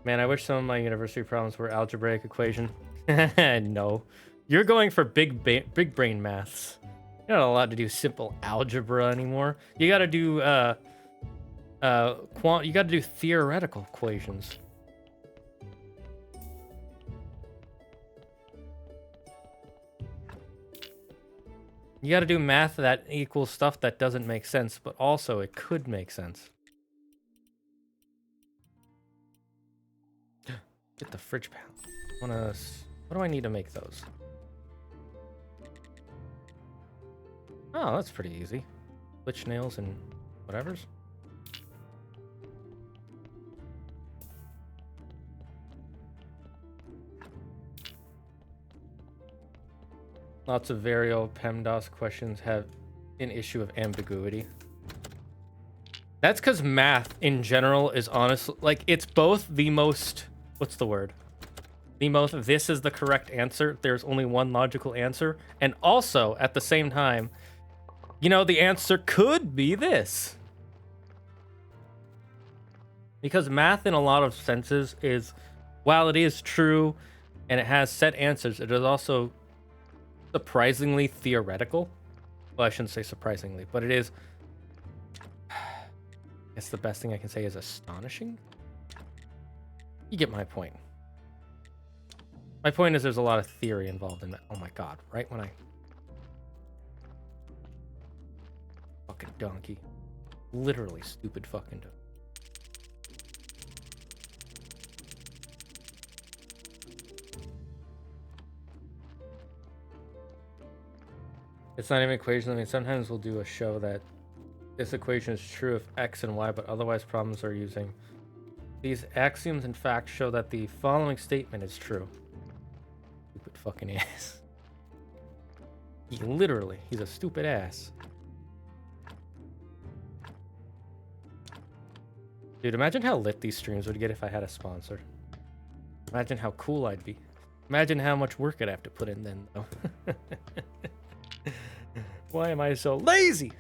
Man, I wish some of my university problems were algebraic equation. No. You're going for big brain maths. You're not allowed to do simple algebra anymore. You got to do you got to do theoretical equations. You got to do math that equals stuff that doesn't make sense, but also it could make sense. Get the fridge panel. What do I need to make those? Oh, that's pretty easy. Glitch nails and whatevers. Lots of variable PEMDAS questions have an issue of ambiguity. That's because math in general is honestly, like, it's both the most, what's the word? The most, this is the correct answer. There's only one logical answer. And also, at the same time, you know, the answer could be this. Because math in a lot of senses is, while it is true and it has set answers, it is also surprisingly theoretical. Well, I shouldn't say surprisingly, but it is, I guess the best thing I can say is astonishing. You get my point. My point is there's a lot of theory involved in that. Oh my god, right when I... Fucking donkey. Literally stupid fucking donkey. It's not even equation. I mean, sometimes we'll do a show that this equation is true if x and y, but otherwise problems are using these axioms and facts show that the following statement is true. Stupid fucking ass. He's a stupid ass. Dude, imagine how lit these streams would get if I had a sponsor. Imagine how cool I'd be. Imagine how much work I'd have to put in then, though. Why am I so lazy?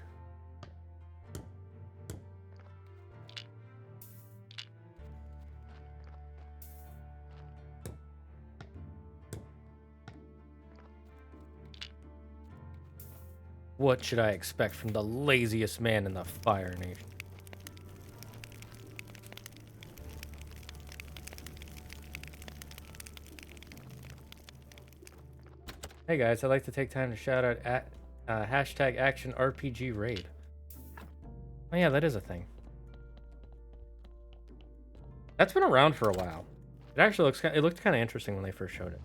What should I expect from the laziest man in the Fire Nation? Hey guys, I'd like to take time to shout out at hashtag Action RPG Raid. Oh yeah, that is a thing. That's been around for a while. It actually looked kind of interesting when they first showed it.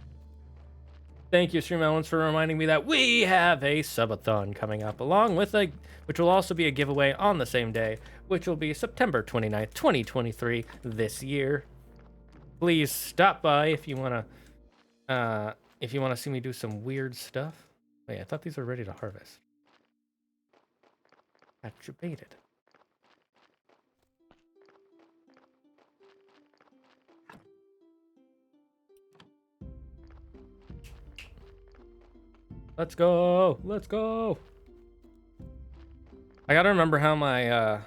Thank you, Stream Elements, for reminding me that we have a subathon coming up, along with which will also be a giveaway on the same day, which will be September 29th, 2023 this year. Please stop by if you wanna see me do some weird stuff. Wait, I thought these were ready to harvest. Capture baited. Let's go! Let's go! I gotta remember how my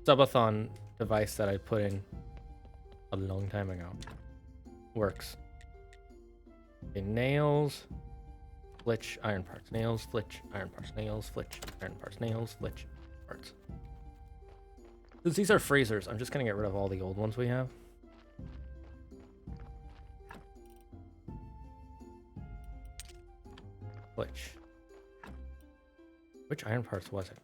subathon device that I put in a long time ago works. Okay, nails, flitch, iron parts, nails, flitch, iron parts, nails, flitch, iron parts, nails, flitch, parts. Since these are freezers, I'm just gonna get rid of all the old ones we have. Flitch. Which iron parts was it?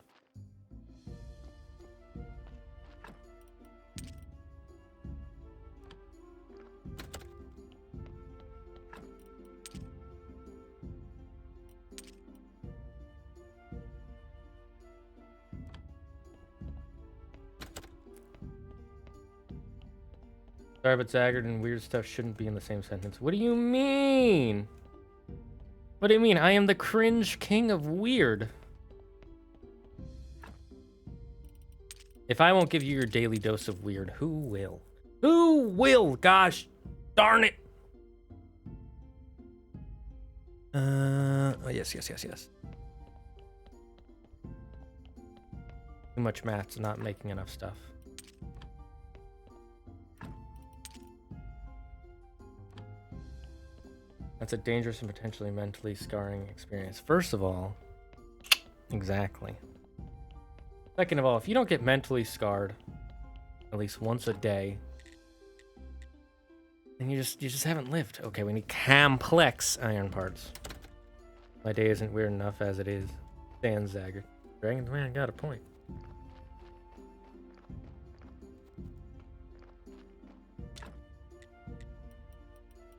Sorry, but Zaggard and weird stuff shouldn't be in the same sentence. What do you mean? What do you mean? I am the cringe king of weird. If I won't give you your daily dose of weird, who will? Who will? Gosh darn it. Oh, yes. Too much math's not making enough stuff. That's a dangerous and potentially mentally scarring experience. First of all, exactly. Second of all, if you don't get mentally scarred at least once a day, then you just haven't lived. Okay, we need complex iron parts. My day isn't weird enough as it is. Stan Zaggard. Dragon's Man got a point.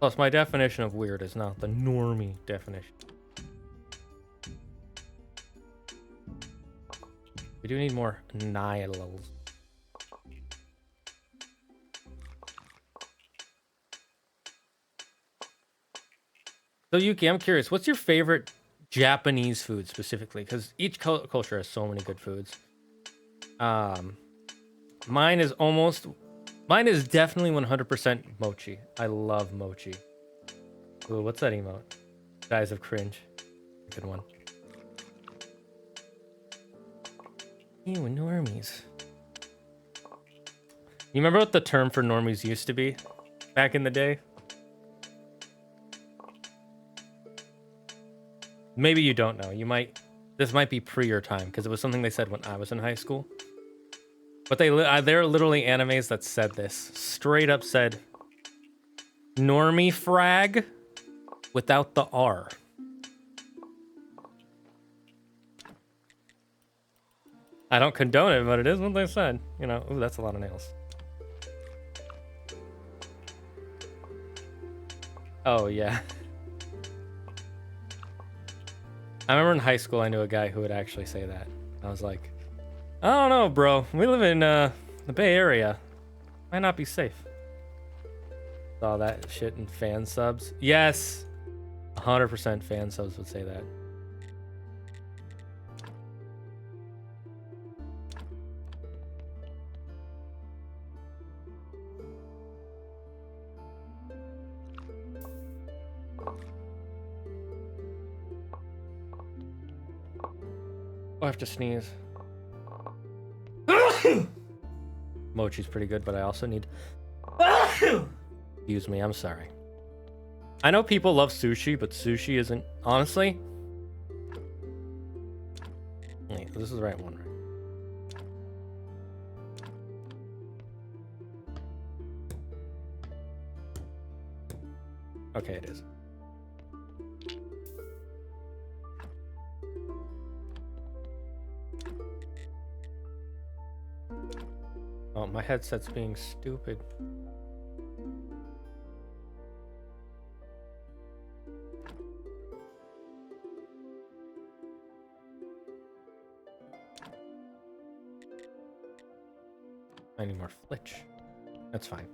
Plus, my definition of weird is not the normie definition. We do need more nihils. So Yuki, I'm curious, what's your favorite Japanese food specifically? Because each culture has so many good foods. Mine is definitely 100% mochi. I love mochi. Ooh, what's that emote? Guys of cringe. Good one. Ew, normies. You remember what the term for normies used to be back in the day? Maybe you don't know. This might be pre your time because it was something they said when I was in high school. But there are literally animes that said this. Straight up said, normie frag without the R. I don't condone it, but it is what they said. You know, ooh, that's a lot of nails. Oh, yeah. I remember in high school, I knew a guy who would actually say that. I was like, I don't know, bro. We live in the Bay Area. Might not be safe. Saw that shit in fan subs. Yes. 100% fan subs would say that. I have to sneeze. Mochi's pretty good, but I also need... Excuse me, I'm sorry. I know people love sushi, but sushi isn't... Honestly... Wait, this is the right one, right? Okay, it is. Oh, my headset's being stupid. I need more flitch. That's fine.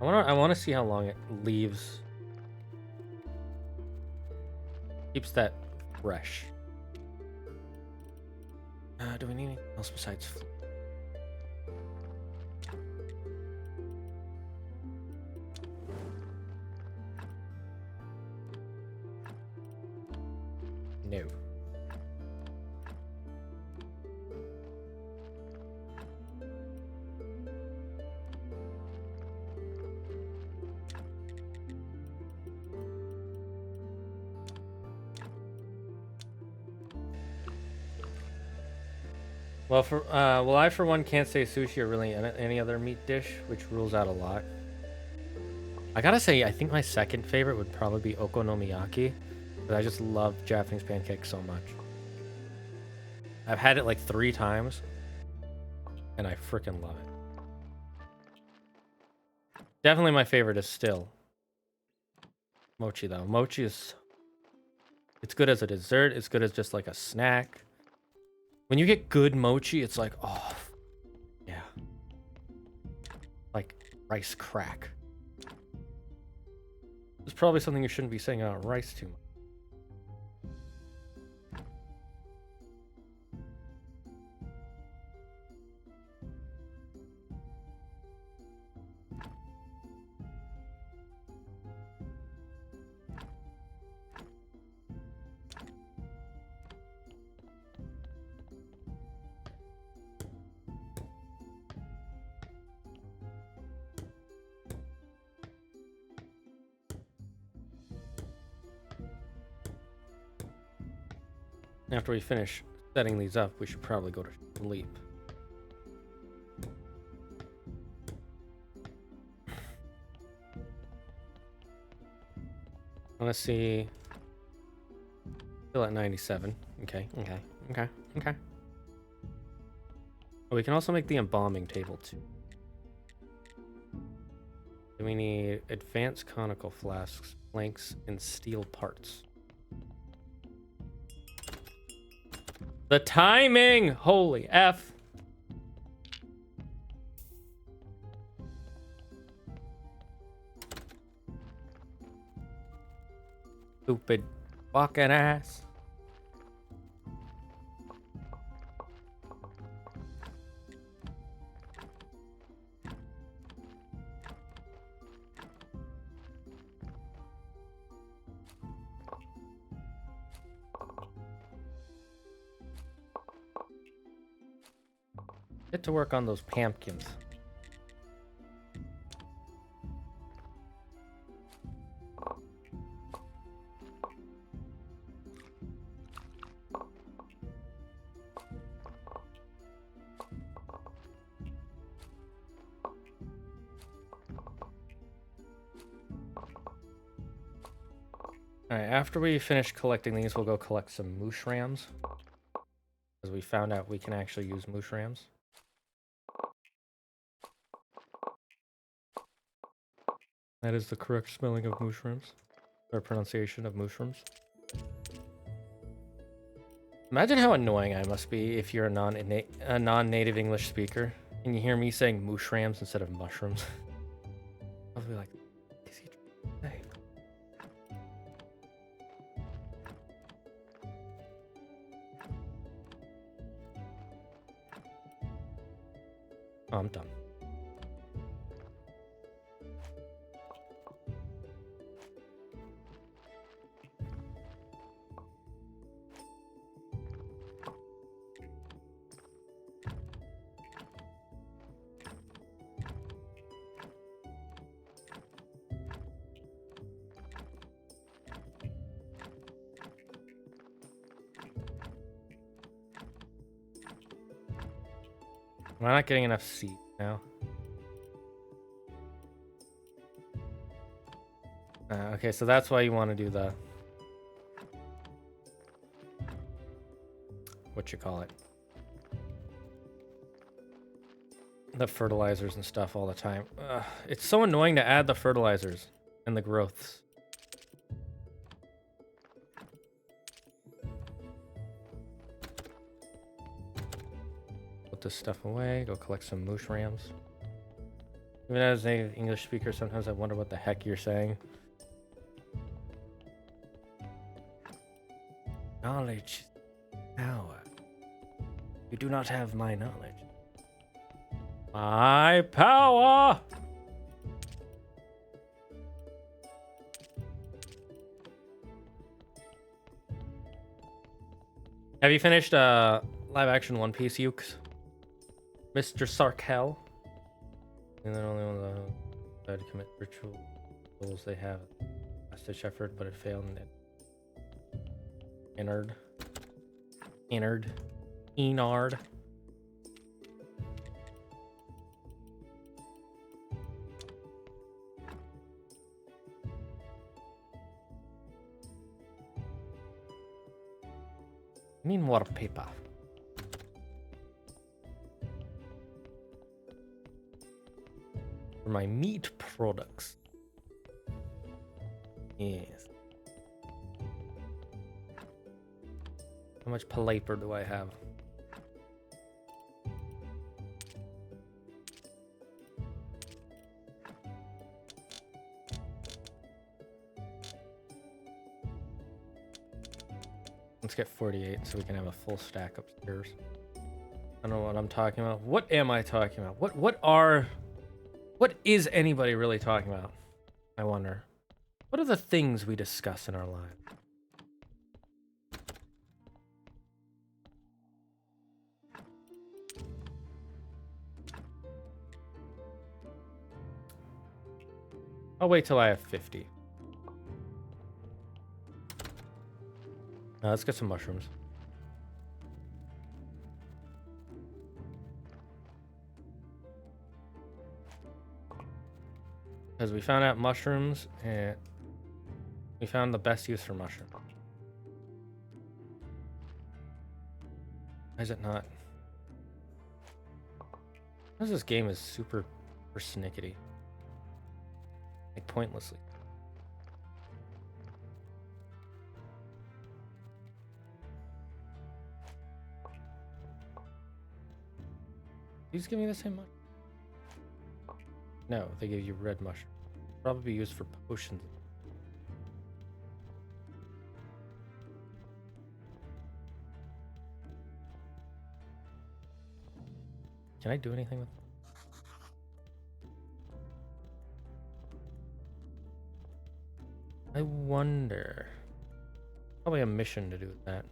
I wanna see how long it leaves. Keeps that fresh. Do we need anything else besides no. Well, I for one can't say sushi or really any other meat dish, which rules out a lot. I gotta say, I think my second favorite would probably be okonomiyaki, but I just love Japanese pancakes so much. I've had it like 3 times, and I freaking love it. Definitely my favorite is still mochi, though. Mochi is... It's good as a dessert. It's good as just like a snack. When you get good mochi, it's like, oh, yeah. Like rice crack. There's probably something you shouldn't be saying about rice too much. After we finish setting these up, we should probably go to sleep. I want to see... Still at 97. Okay. Oh, we can also make the embalming table too. Then we need advanced conical flasks, planks, and steel parts. The timing! Holy F. Stupid fucking ass. Get to work on those pumpkins. Alright, after we finish collecting these, we'll go collect some mushrams. Because we found out we can actually use mushrams. That is the correct spelling of mushrooms. Or pronunciation of mushrooms. Imagine how annoying I must be if you're a non-native English speaker and you hear me saying mushrams instead of mushrooms. I'll be like, what is he trying to say? Oh, I'm done. Am I not getting enough seed now? Okay, so that's why you want to do the... what you call it? The fertilizers and stuff all the time. It's so annoying to add the fertilizers and the growths. Put this stuff away. Go collect some moosh rams. Even as an English speaker, sometimes I wonder what the heck you're saying. Knowledge is power. You do not have my knowledge. My power! Have you finished live action One Piece, Ukes? Mr. Sarkel? And then only one of the tried to commit rituals they have last ditch effort, but it failed and it Enard. I need more paper. For my meat products. Yes. How much paper do I have? Let's get 48 so we can have a full stack upstairs. I don't know what I'm talking about. What am I talking about? What is anybody really talking about? I wonder. What are the things we discuss in our lives? I'll wait till I have 50. Let's get some mushrooms. Because we found out mushrooms and we found the best use for mushrooms. Why is it not? Because this game is super persnickety. Like pointlessly. These give me the same mushroom? No, they give you red mushroom. Probably used for potions. Can I do anything with them? I wonder. Probably a mission to do with that.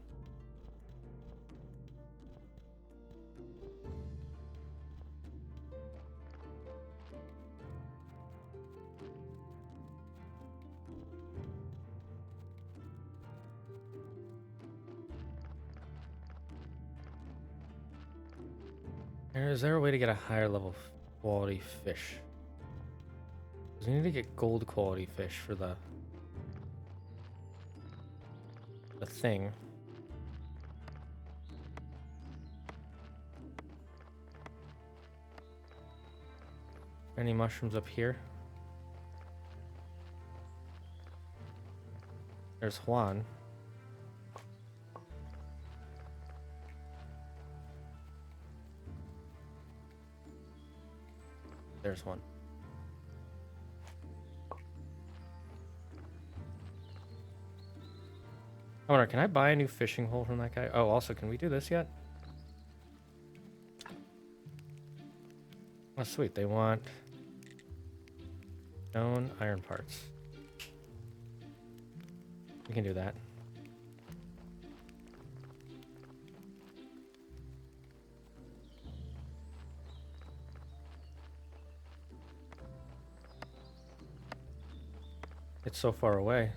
Is there a way to get a higher level quality fish? Because we need to get gold quality fish for the thing. Any mushrooms up here? There's Juan. There's one. I wonder, can I buy a new fishing hole from that guy? Oh, also, can we do this yet? Oh, sweet. They want stone iron parts. We can do that. It's so far away.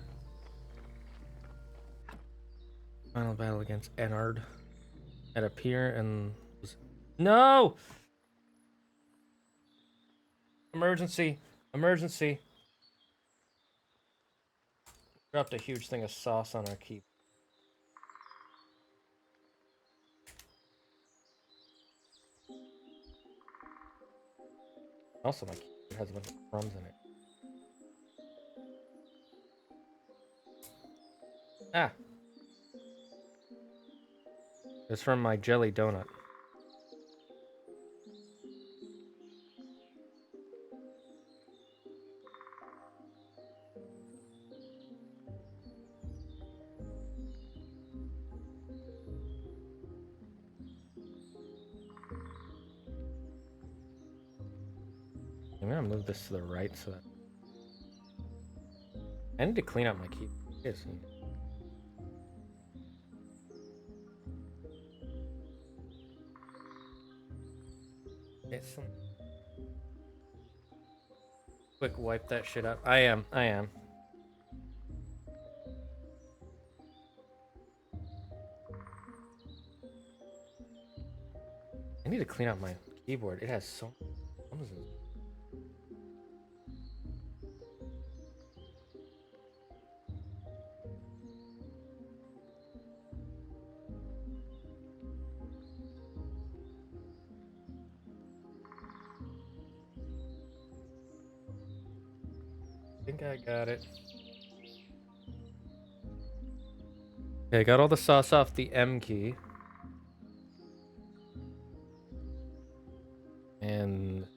Final battle against Ennard. At a pier and... No! Emergency. Emergency. Dropped a huge thing of sauce on our keep. Also, my keep has a bunch of crumbs in it. Ah! It's from my jelly donut. I'm gonna move this to the right so that... I need to clean up my keep. Yes. It's some... Quick wipe that shit up. I am. I need to clean up my keyboard. It has so many crumbs in it. I think I got it. Okay, I got all the sauce off the M key. And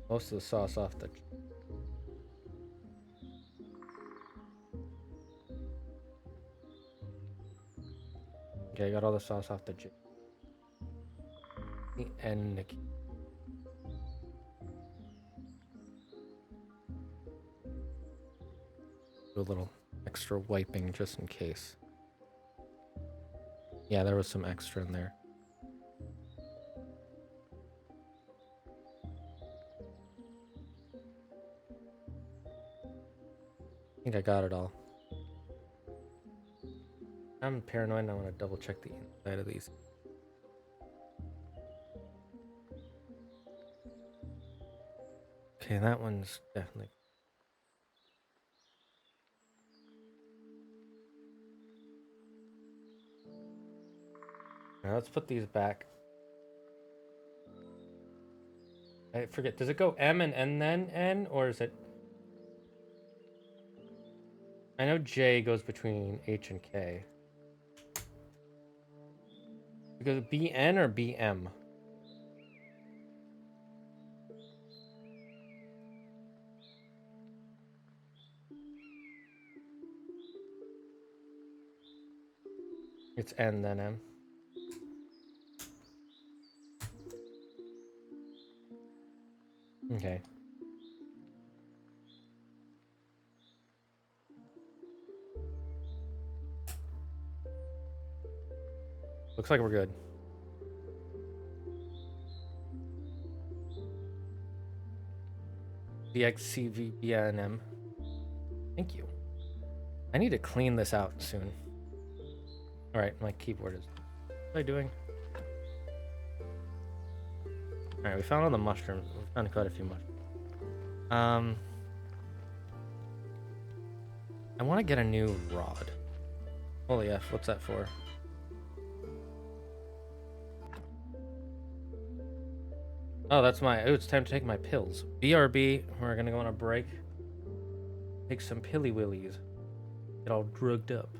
most of the sauce off the... Okay, I got all the sauce off the J. The N key. Do a little extra wiping just in case. Yeah, there was some extra in there. I think I got it all. I'm paranoid and I want to double check the inside of these. Okay, that one's definitely... Now let's put these back. I forget, does it go M and N then N, or is it... I know J goes between H and K. It goes BN or BM? It's N then M. Okay. Looks like we're good. DXCVBNM. Thank you. I need to clean this out soon. Alright, my keyboard is... What am I doing? Alright, we found all the mushrooms. We found quite a few mushrooms. I want to get a new rod. Holy F, what's that for? Oh, that's my... Oh, it's time to take my pills. BRB, we're gonna go on a break. Take some pilly willies. Get all drugged up.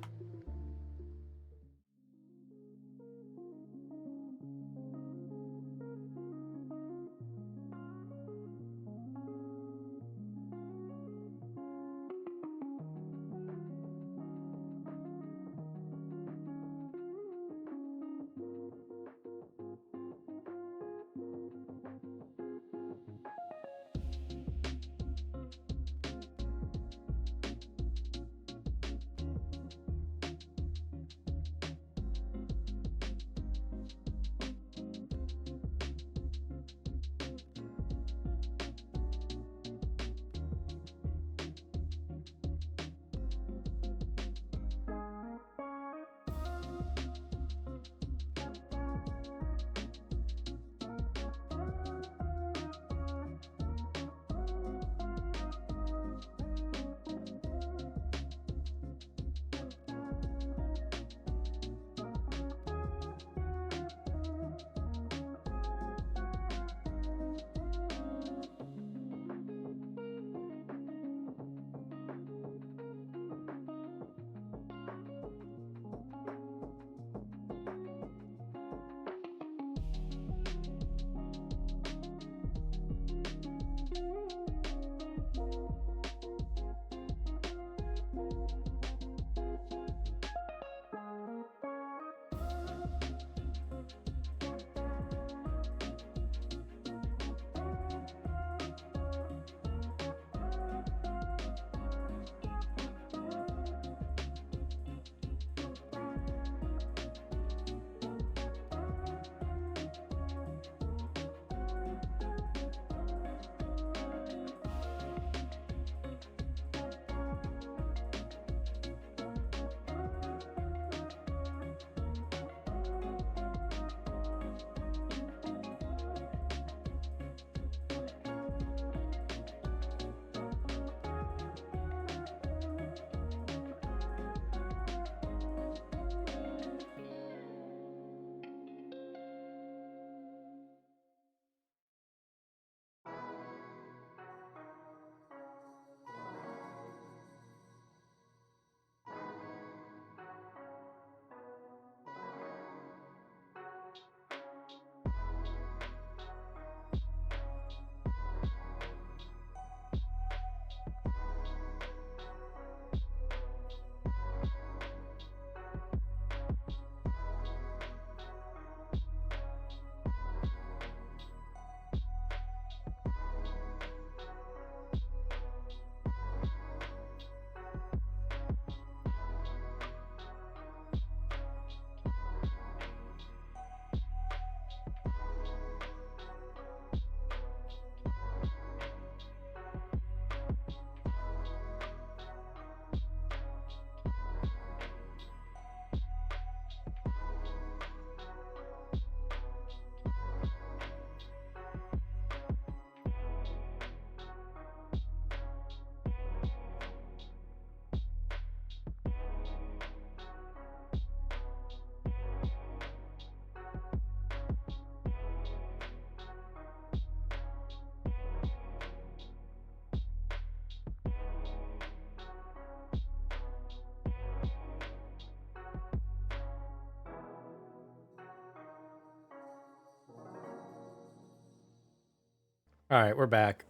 All right, we're back.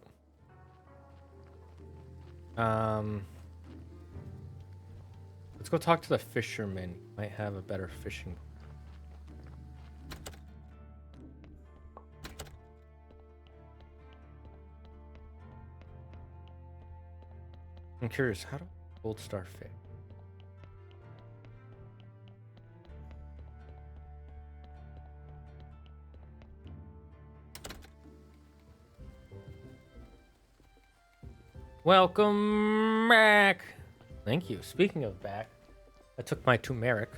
Let's go talk to the fisherman. He might have a better fishing. I'm curious, how do gold star fit? Welcome back. Thank you. Speaking of back, I took my turmeric.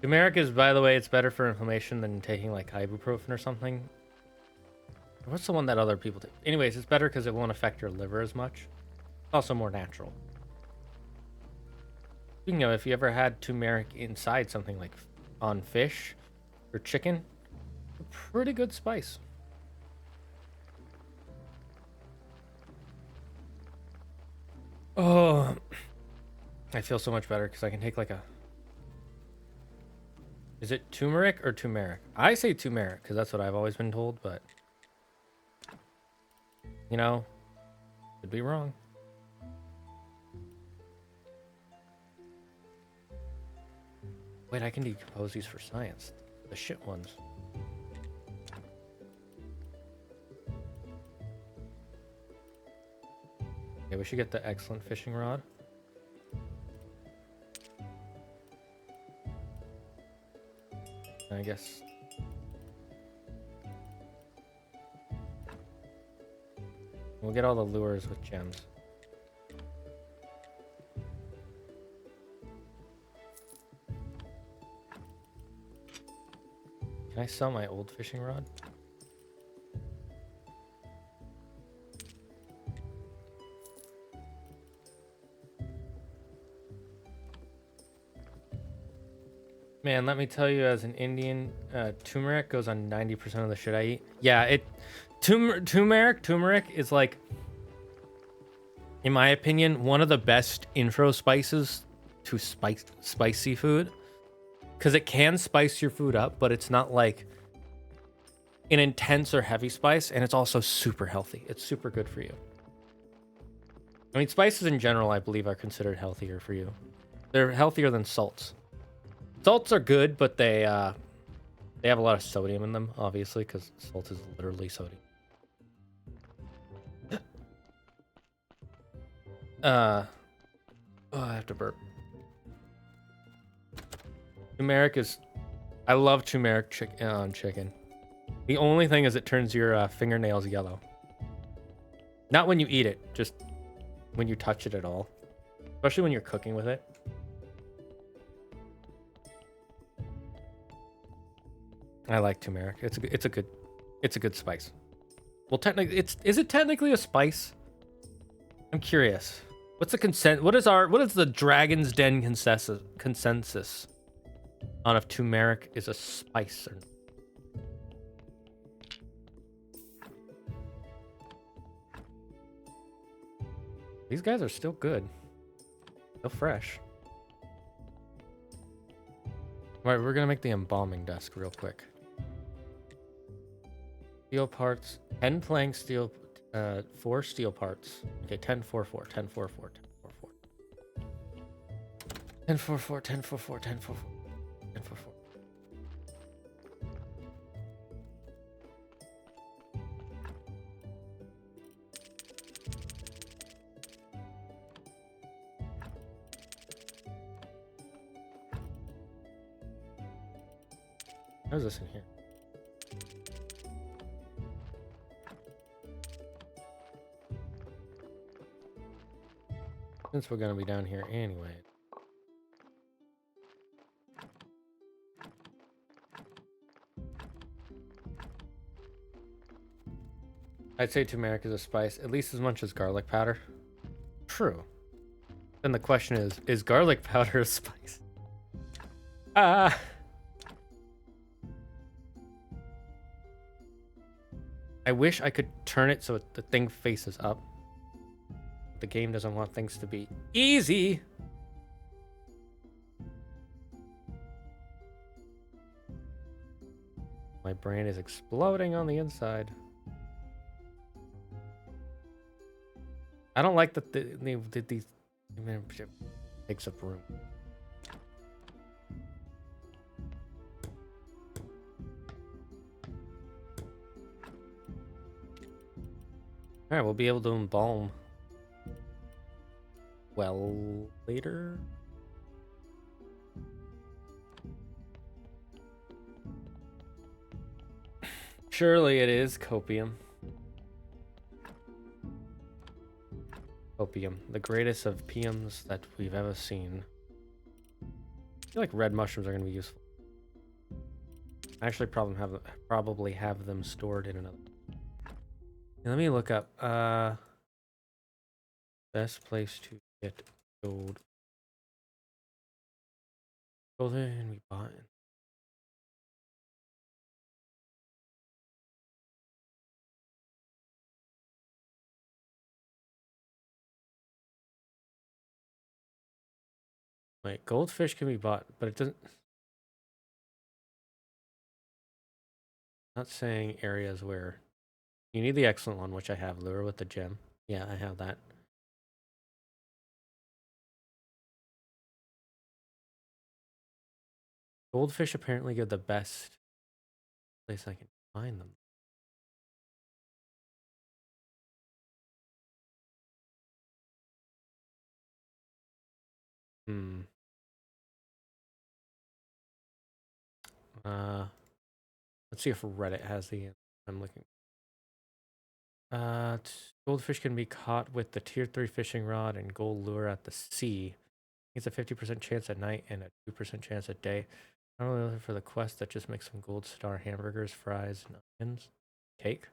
Turmeric is, by the way, it's better for inflammation than taking like ibuprofen or something. What's the one that other people take? Anyways, it's better because it won't affect your liver as much. It's also more natural. Speaking of, if you ever had turmeric inside something like on fish or chicken, a pretty good spice. Oh, I feel so much better because I can take like a... Is it turmeric or turmeric? I say turmeric because that's what I've always been told, but... You know, could be wrong. Wait, I can decompose these for science. The shit ones. Okay, we should get the excellent fishing rod. I guess. We'll get all the lures with gems. Can I sell my old fishing rod? Man, let me tell you, as an Indian, turmeric goes on 90% of the shit I eat. Yeah, turmeric is like, in my opinion, one of the best intro spices to spicy food. Because it can spice your food up, but it's not like an intense or heavy spice, and it's also super healthy. It's super good for you. I mean, spices in general, I believe, are considered healthier for you. They're healthier than salts. Salts are good, but they have a lot of sodium in them, obviously, because salt is literally sodium. Oh, I have to burp. Turmeric is... I love turmeric on chicken. The only thing is it turns your fingernails yellow. Not when you eat it, just when you touch it at all. Especially when you're cooking with it. I like turmeric. It's a good spice. Well, technically, is it technically a spice? I'm curious. What's the what is the Dragon's Den consensus on if turmeric is a spice or not? These guys are still good. Still fresh. All right, we're gonna make the embalming desk real quick. Steel parts, 10 plank steel, 4 steel parts. Okay, 10, 4, 4, 10, 4, 4, 10, 4, 4. 10, 4, 4, 10, 4, 4, 10, 4, 4, 10, 4, 4. How's this in here? Since we're gonna be down here anyway. I'd say turmeric is a spice, at least as much as garlic powder. True. Then the question is garlic powder a spice? I wish I could turn it so the thing faces up. The game doesn't want things to be easy. My brain is exploding on the inside. I don't like that they did these. Takes up room. All right, we'll be able to embalm well later. Surely it is copium. Copium, the greatest of piums that we've ever seen. I feel like red mushrooms are going to be useful. I actually probably have them stored in another. Let me look up best place to get gold. Gold and we bought it. Wait, goldfish can be bought, but it doesn't. Not saying areas where you need the excellent one, which I have. Lure with the gem. Yeah, I have that. Goldfish apparently give the best place I can find them. Hmm. Let's see if Reddit has the. I'm looking. Goldfish can be caught with the tier 3 fishing rod and gold lure at the sea. It's a 50% chance at night and a 2% chance at day. I'm only looking for the quest that just makes some gold star hamburgers, fries, and onions. Cake?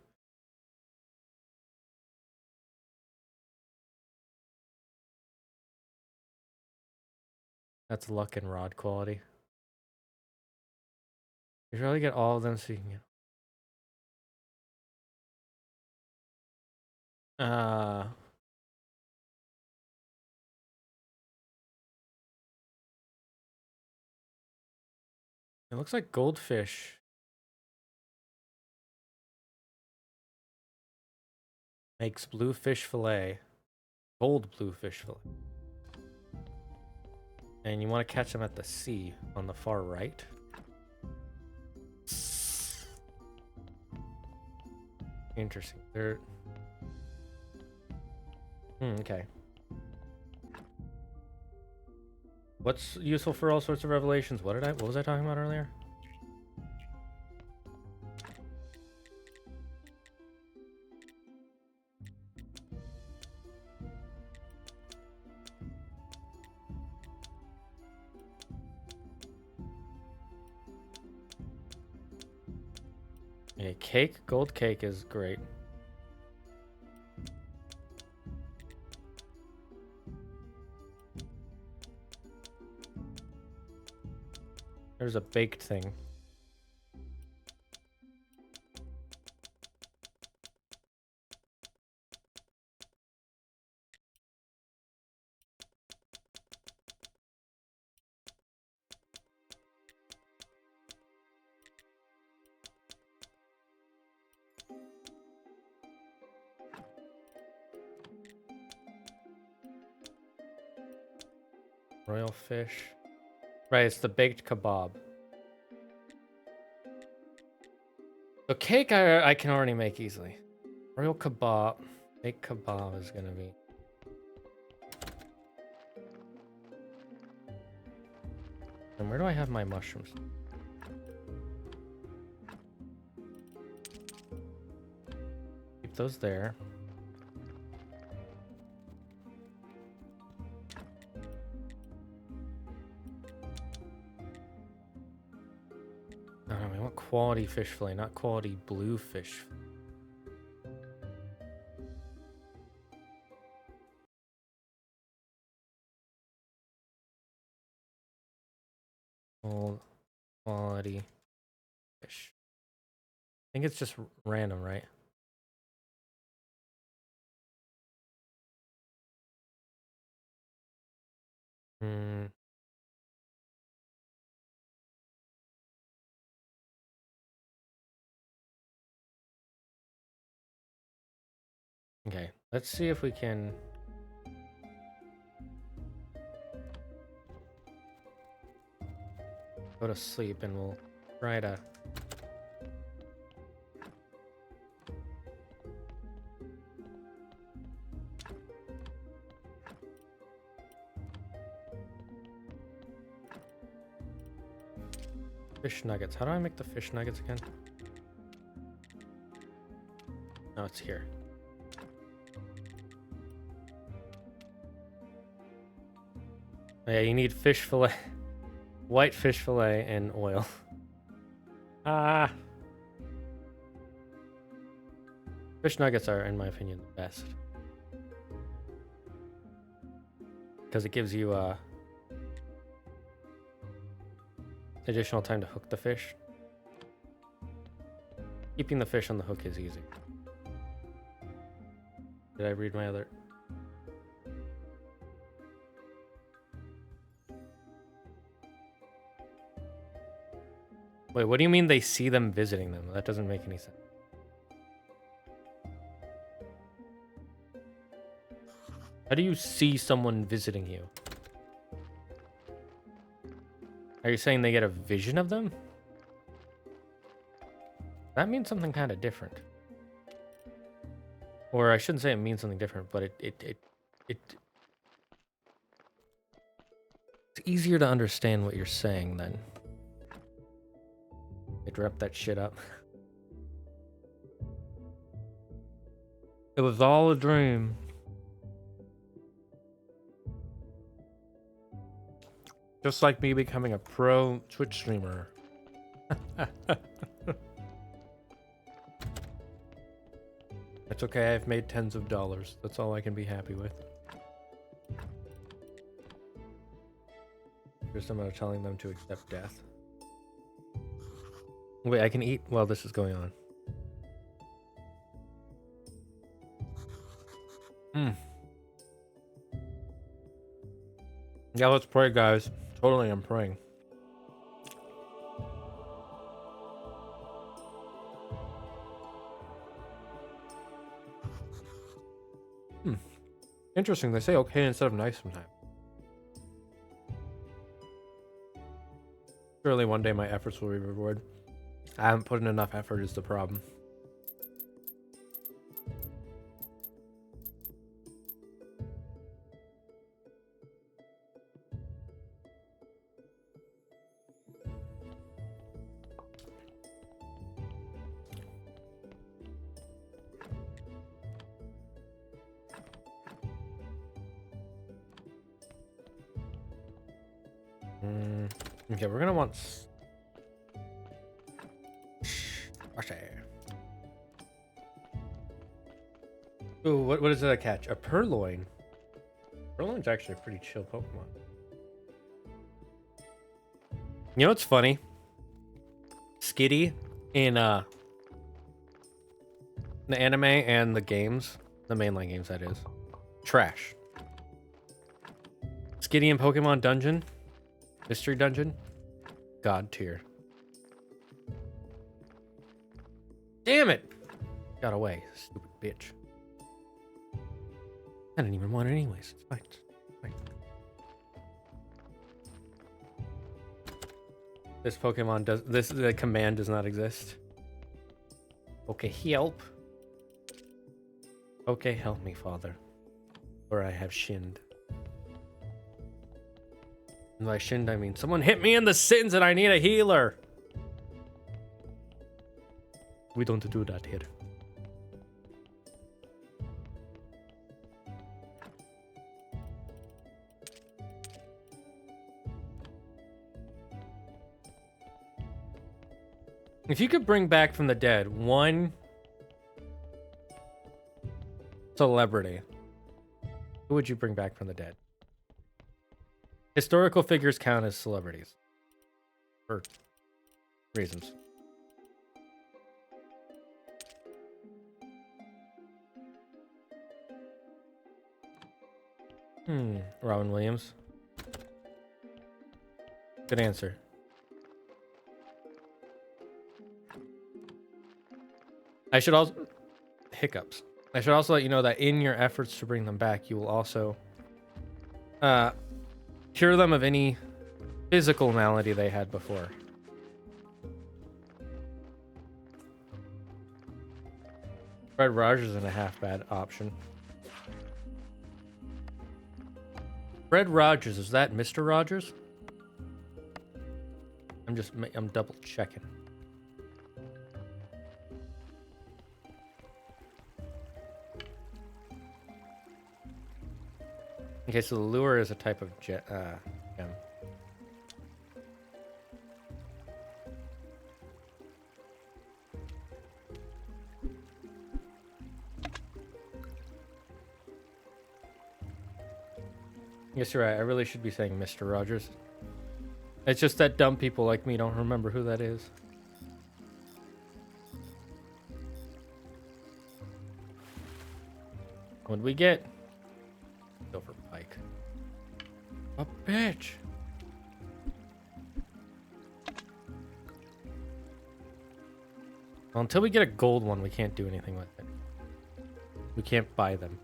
That's luck and rod quality. You should really get all of them so you can get. It looks like goldfish makes blue fish fillet, gold blue fish fillet. And you want to catch them at the sea on the far right. Interesting. They're okay. What's useful for all sorts of revelations? What was I talking about earlier? Okay, cake, gold cake is great. There's a baked thing. Royal fish. Right, it's the baked kebab. So cake I can already make easily. Royal kebab. Baked kebab is gonna be. And where do I have my mushrooms? Keep those there. No, we want quality fish fillet, not quality blue fish. Quality fish. I think it's just random, right? Hmm. Okay, let's see if we can go to sleep and we'll try to... Fish nuggets. How do I make the fish nuggets again? No, it's here. Oh, yeah, you need fish fillet, white fish fillet, and oil. Ah. Fish nuggets are, in my opinion, the best. Because it gives you additional time to hook the fish. Keeping the fish on the hook is easy. Did I read my alert? Wait, what do you mean they see them visiting them? That doesn't make any sense. How do you see someone visiting you? Are you saying they get a vision of them? That means something kind of different. Or I shouldn't say it means something different, but it's easier to understand what you're saying then. I'd wrap that shit up. It was all a dream. Just like me becoming a pro Twitch streamer. It's okay, I've made tens of dollars. That's all I can be happy with. Here's someone telling them to accept death. Wait, I can eat while this is going on. Yeah, let's pray, guys. Totally, I'm praying. Interesting, they say okay instead of nice sometimes. Surely one day my efforts will be rewarded. I haven't put in enough effort is the problem. Okay, we're gonna want... Ooh, what is that I catch? A purloin. Purloin's actually a pretty chill Pokemon. You know what's funny? Skitty in the anime and the games, the mainline games that is, trash. Skitty in Pokemon Dungeon, Mystery Dungeon, God tier. Damn it! Got away, stupid bitch. I didn't even want it anyways. It's fine. It's fine. This Pokemon does this. The command does not exist. Okay, help. Okay, help me, Father, or I have shinned. And by shinned, I mean someone hit me in the sins and I need a healer. We don't do that here. If you could bring back from the dead one celebrity, who would you bring back from the dead? Historical figures count as celebrities for reasons. Robin Williams. Good answer. I should also... Hiccups. I should also let you know that in your efforts to bring them back, you will also cure them of any physical malady they had before. Fred Rogers isn't a half bad option. Fred Rogers, is that Mr. Rogers? I'm double checking. Okay, so the lure is a type of gem. Yes, you're right. I really should be saying Mr. Rogers. It's just that dumb people like me don't remember who that is. What'd we get? Silver pike. A bitch. Well, until we get a gold one, we can't do anything with it. We can't buy them.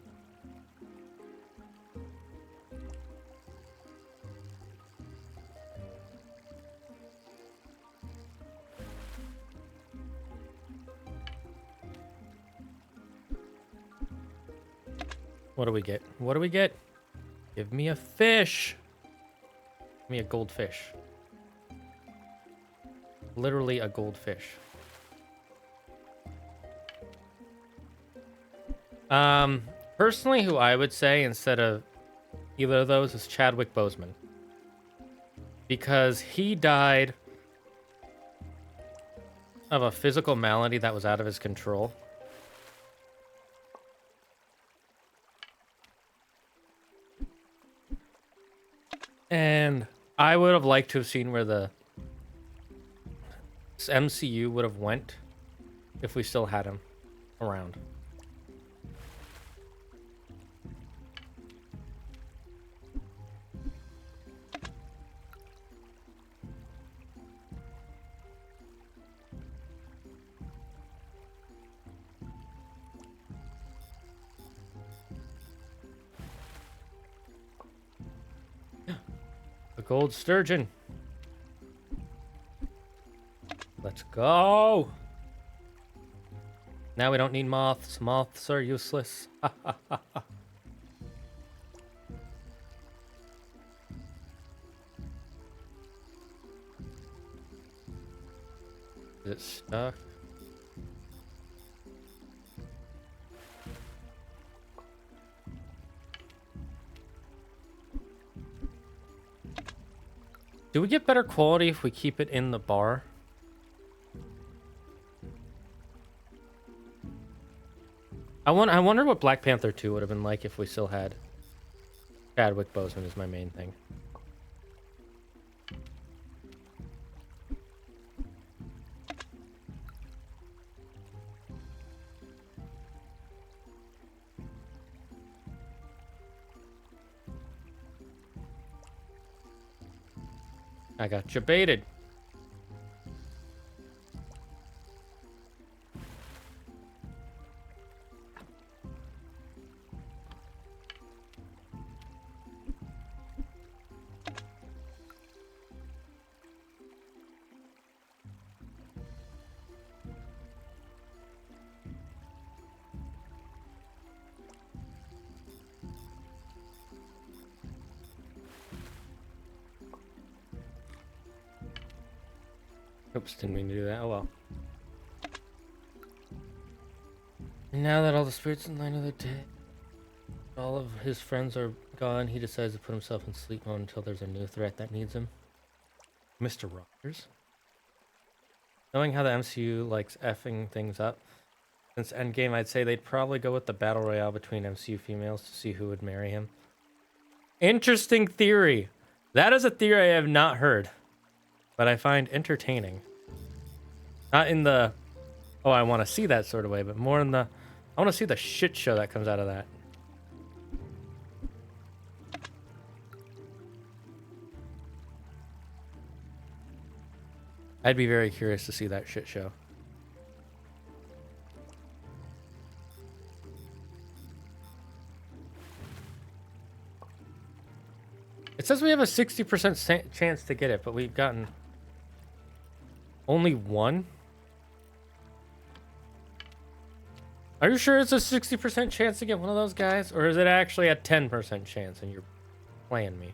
What do we get? What do we get? Give me a fish. Give me a goldfish. Literally a goldfish. Personally, who I would say instead of either of those is Chadwick Boseman. Because he died of a physical malady that was out of his control. And I would have liked to have seen where the MCU would have went if we still had him around. A gold sturgeon. Let's go. Now we don't need moths. Moths are useless. Is it stuck? Do we get better quality if we keep it in the bar? I wonder what Black Panther 2 would have been like if we still had Chadwick Boseman is my main thing. I got you baited. Oops, didn't mean to do that. Oh well. And now that all the spirits in line of the dead, all of his friends are gone, he decides to put himself in sleep mode until there's a new threat that needs him. Mr. Rogers? Knowing how the MCU likes effing things up, since Endgame, I'd say they'd probably go with the battle royale between MCU females to see who would marry him. Interesting theory. That is a theory I have not heard, but I find entertaining. Not in the, oh, I want to see that sort of way, but more in the, I want to see the shit show that comes out of that. I'd be very curious to see that shit show. It says we have a 60% chance to get it, but we've gotten only one. Are you sure it's a 60% chance to get one of those guys? Or is it actually a 10% chance and you're playing me?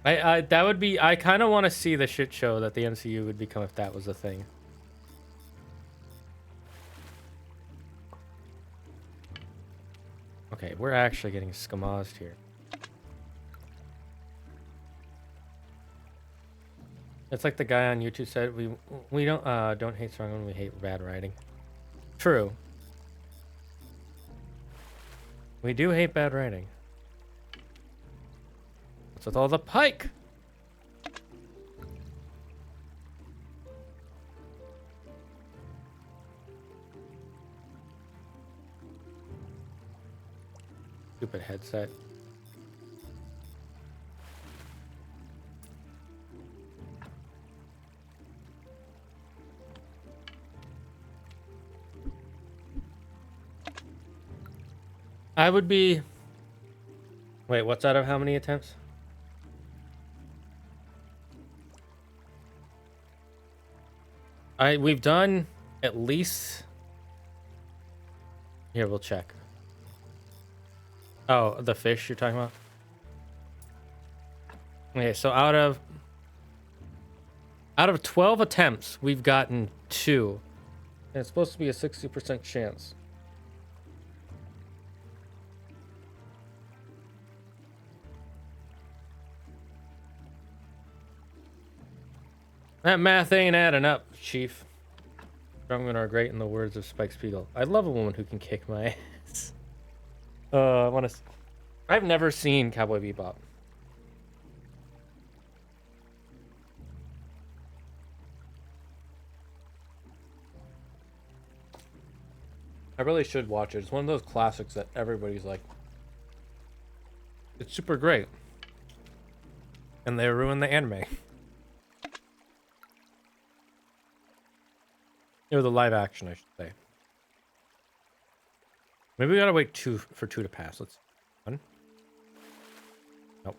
That would be... I kind of want to see the shit show that the MCU would become if that was a thing. Okay, we're actually getting skamazed here. It's like the guy on YouTube said, we don't hate strong women, we hate bad writing. True. We do hate bad writing. What's with all the pike? Stupid headset. I would be... Wait, what's out of how many attempts? We've done at least... Here, we'll check. Oh, the fish you're talking about? Okay, so out of 12 attempts, we've gotten 2. And it's supposed to be a 60% chance. That math ain't adding up, Chief. Strong women are great in the words of Spike Spiegel. I love a woman who can kick my ass. I've never seen Cowboy Bebop. I really should watch it. It's one of those classics that everybody's like, it's super great. And they ruined the anime. Or the live action, I should say. Maybe we gotta wait for 2 to pass. Let's... 1. Nope.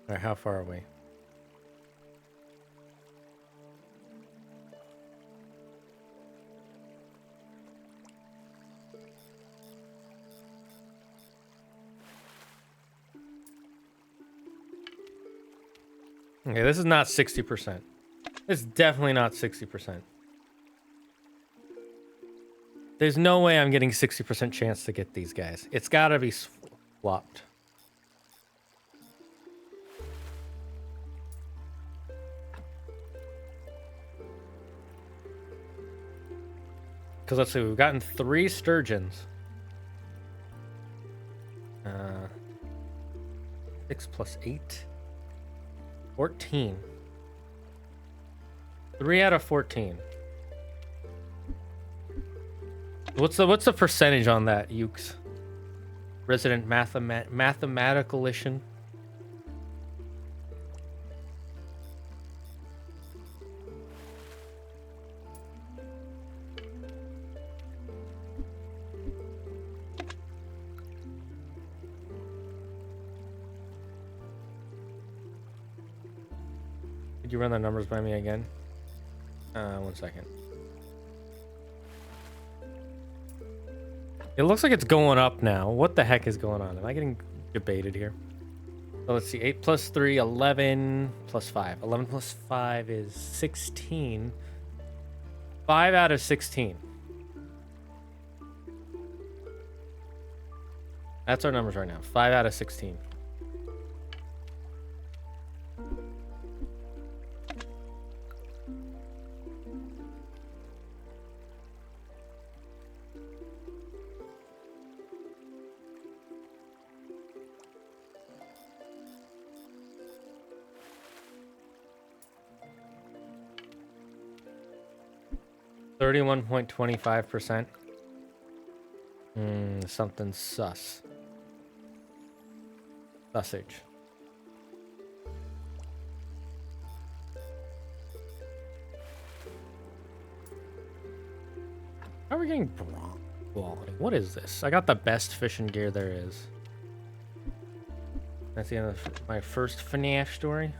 Alright, how far are we? Okay, this is not 60%. It's definitely not 60%. There's no way I'm getting 60% chance to get these guys. It's gotta be swapped. Because let's see, we've gotten 3 sturgeons. 6 plus 8. 14. 3 out of 14. What's the percentage on that, Ukes? Resident mathematicalician. Could you run the numbers by me again? 1 second. It looks like it's going up now. What the heck is going on? Am I getting debated here? So let's see. 8 plus 3, 11 plus 5. 11 plus 5 is 16. 5 out of 16. That's our numbers right now. 5 out of 16. %31.25%. Something sus. Sausage. How are we getting bronze quality? What is this? I got the best fishing gear there is. That's the end of my first FNAF story.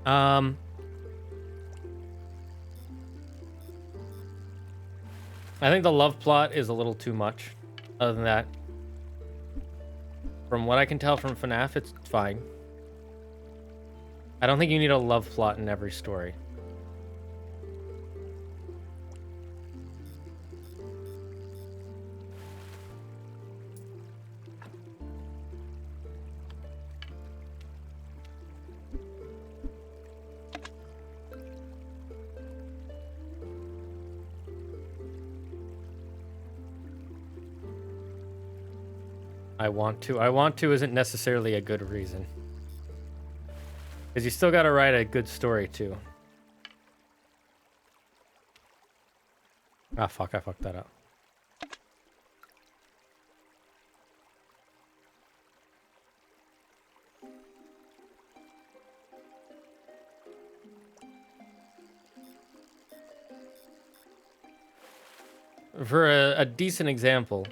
I think the love plot is a little too much. Other than that, from what I can tell from FNAF, it's fine. I don't think you need a love plot in every story. I want to. I want to isn't necessarily a good reason. Because you still gotta write a good story, too. Ah, fuck. I fucked that up. For a decent example,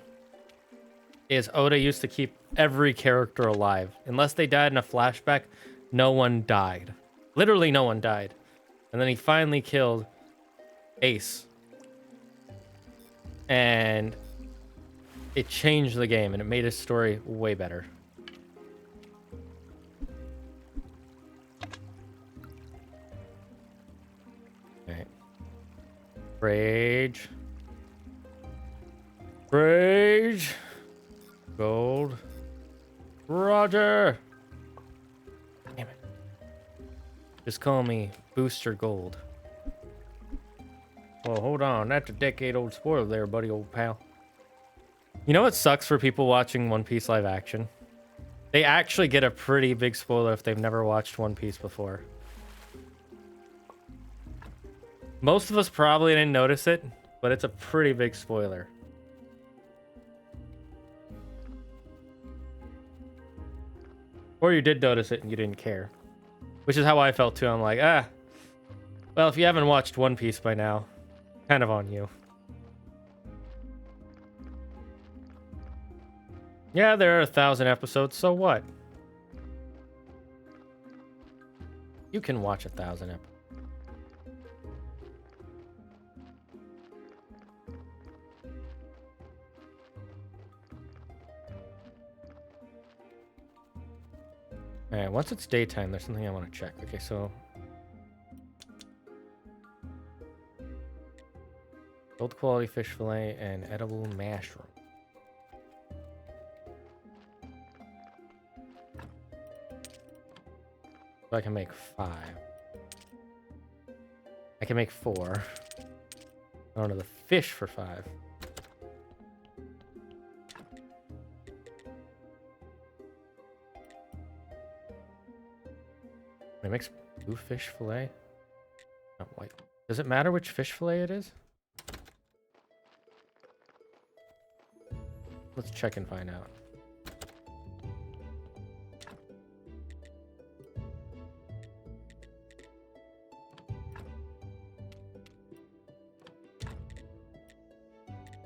is Oda used to keep every character alive. Unless they died in a flashback, no one died. Literally no one died. And then he finally killed Ace. And it changed the game, and it made his story way better. Okay. Rage. Rage. Gold. Roger. Damn it. Just call me Booster Gold. Well, hold on. That's a decade-old spoiler there, buddy, old pal. You know what sucks for people watching One Piece live action? They actually get a pretty big spoiler if they've never watched One Piece before. Most of us probably didn't notice it, but it's a pretty big spoiler. Or you did notice it and you didn't care. Which is how I felt too. I'm like, well, if you haven't watched One Piece by now, kind of on you. Yeah, there are 1,000 episodes, so what? You can watch 1,000 episodes. Alright, once it's daytime, there's something I want to check. Okay, so... gold quality fish fillet and edible mushroom. So I can make 5. I can make 4. I don't know, the fish for 5. It makes blue fish fillet. Not white. Does it matter which fish fillet it is? Let's check and find out.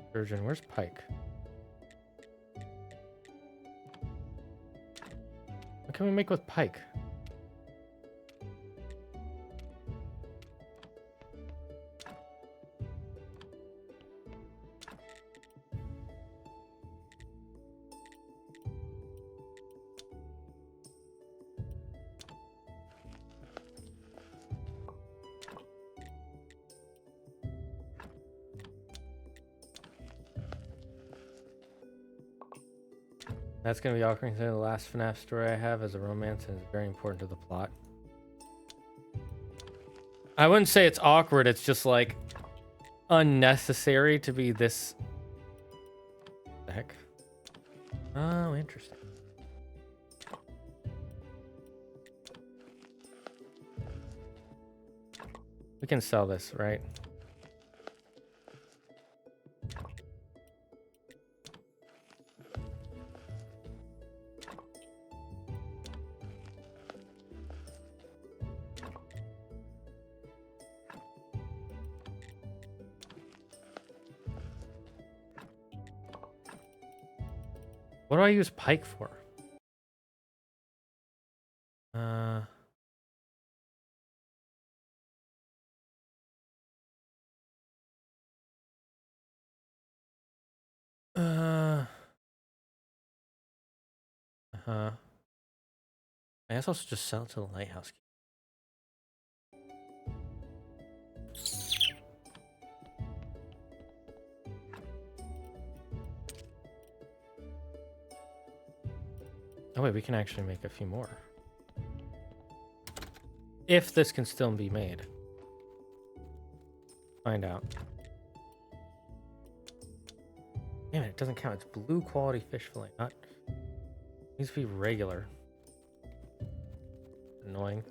Sturgeon, where's pike? What can we make with pike? That's going to be awkward considering the last FNAF story I have as a romance and is very important to the plot. I wouldn't say it's awkward, it's just like unnecessary to be this... What the heck? Oh, interesting. We can sell this, right? What do I use pike for? Uh, uh, uh-huh. I guess I'll just sell it to the lighthouse. Oh wait, we can actually make a few more. If this can still be made. Find out. Damn it, it doesn't count. It's blue quality fish fillet, not... It needs to be regular. Annoying.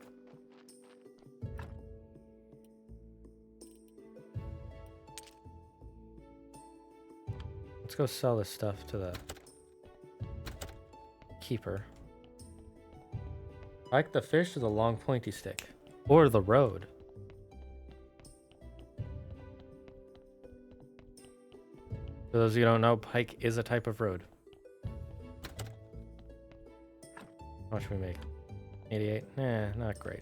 Let's go sell this stuff to the keeper. I like the fish or the long pointy stick? Or the road? For those of you who don't know, pike is a type of road. How much we make? 88? Nah, not great.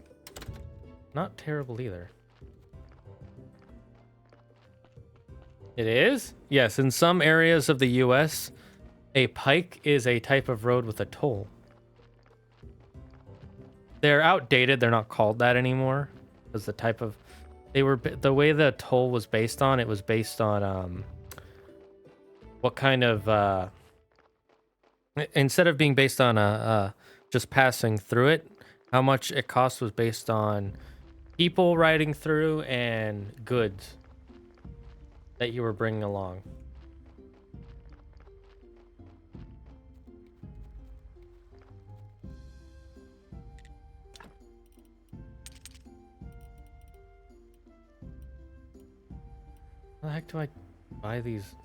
Not terrible either. It is? Yes, in some areas of the US, a pike is a type of road with a toll. They're outdated, they're not called that anymore. Because the type of... They were... The way the toll was based on, it was based on, what kind of, instead of being based on, just passing through it, how much it cost was based on people riding through and goods that you were bringing along. How the heck do I buy these?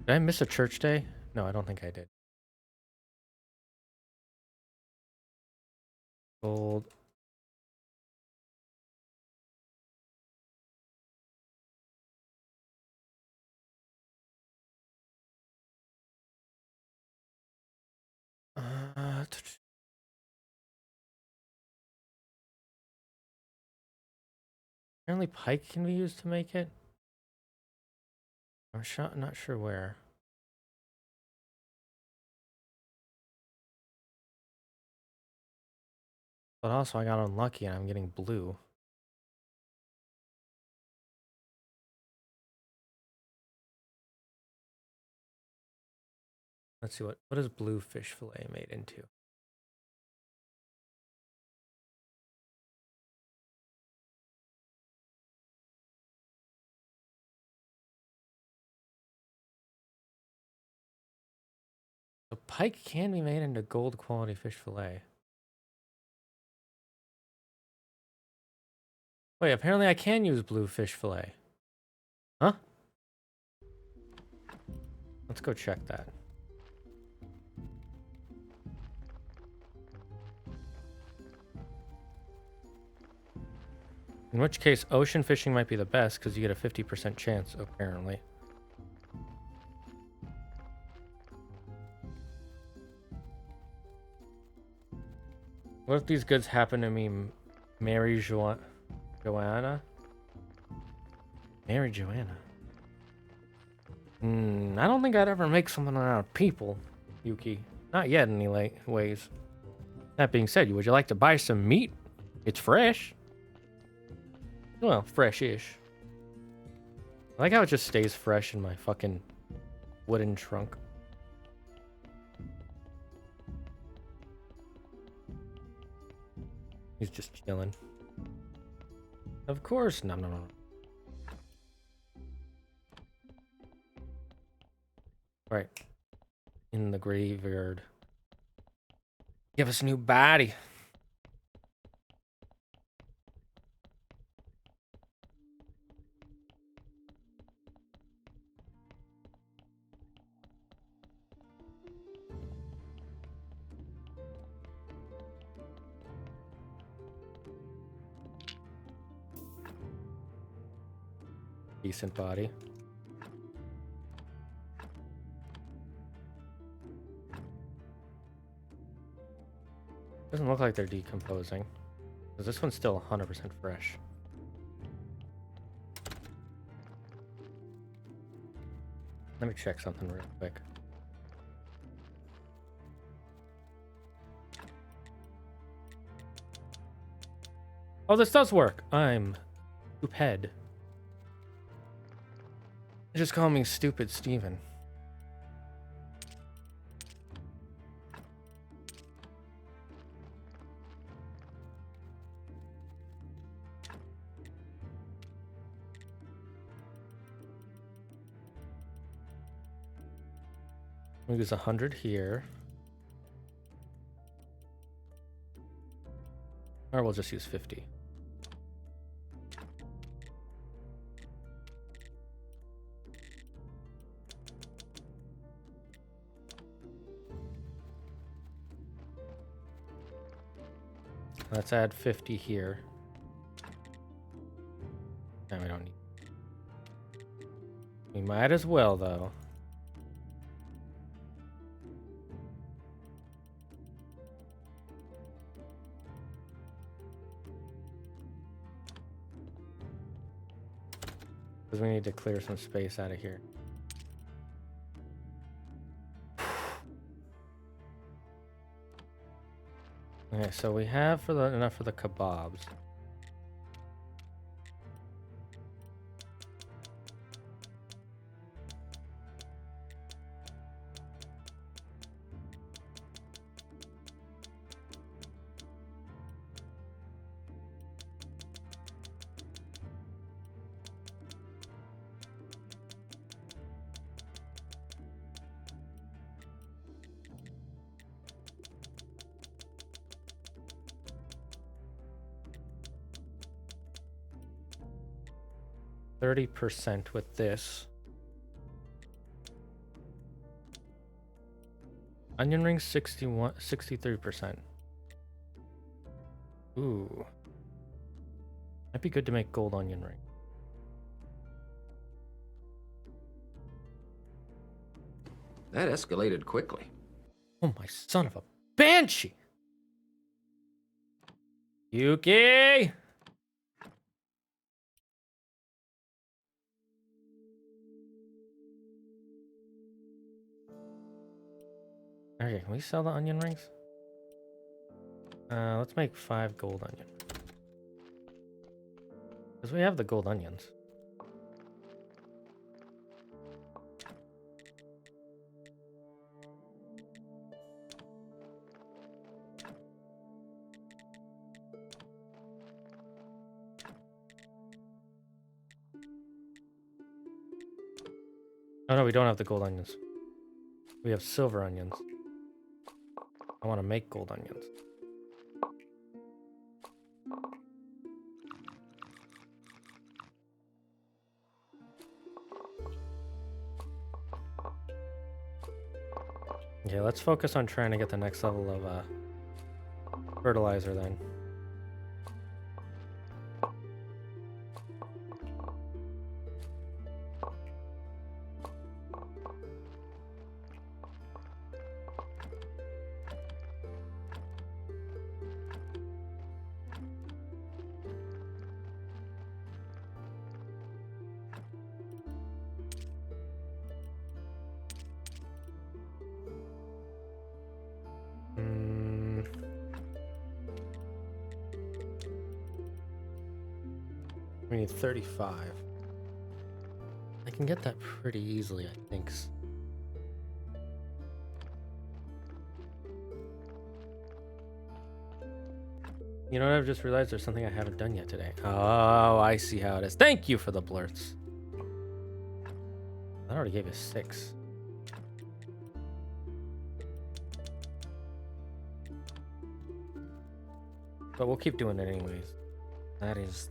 Did I miss a church day? No, I don't think I did. Gold. Apparently pike can be used to make it. I'm not sure where. But also I got unlucky and I'm getting blue. Let's see what is blue fish fillet made into? So pike can be made into gold quality fish fillet. Wait, apparently I can use blue fish fillet. Huh? Let's go check that. In which case, ocean fishing might be the best because you get a 50% chance, apparently. What if these goods happen to me, Mary Joanna? Mary Joanna. I don't think I'd ever make something out of people, Yuki. Not yet, anyways. That being said, would you like to buy some meat? It's fresh. Well, fresh-ish. I like how it just stays fresh in my fucking wooden trunk. He's just chilling. Of course. No. Right. In the graveyard. Give us a new body. Decent body. Doesn't look like they're decomposing. Because this one's still 100% fresh. Let me check something real quick. Oh, this does work. I'm stupid. Just call me Stupid Steven. We'll use 100 here. Or we'll just use 50. Let's add 50 here. No, we don't need. We might as well, though. Because we need to clear some space out of here. Okay, so we have enough for the kebabs. %, with this. Onion rings 63%. Ooh. Might be good to make gold onion ring. That escalated quickly. Oh my son of a banshee! Yuki! Okay, can we sell the onion rings? Let's make 5 gold onion. Because we have the gold onions. Oh no, we don't have the gold onions. We have silver onions. I want to make gold onions. Okay, let's focus on trying to get the next level of fertilizer then. We need 35. can get that pretty easily, I think. You know what? I've just realized there's something I haven't done yet today. Oh, I see how it is. Thank you for the blurts. I already gave you 6. But we'll keep doing it anyways.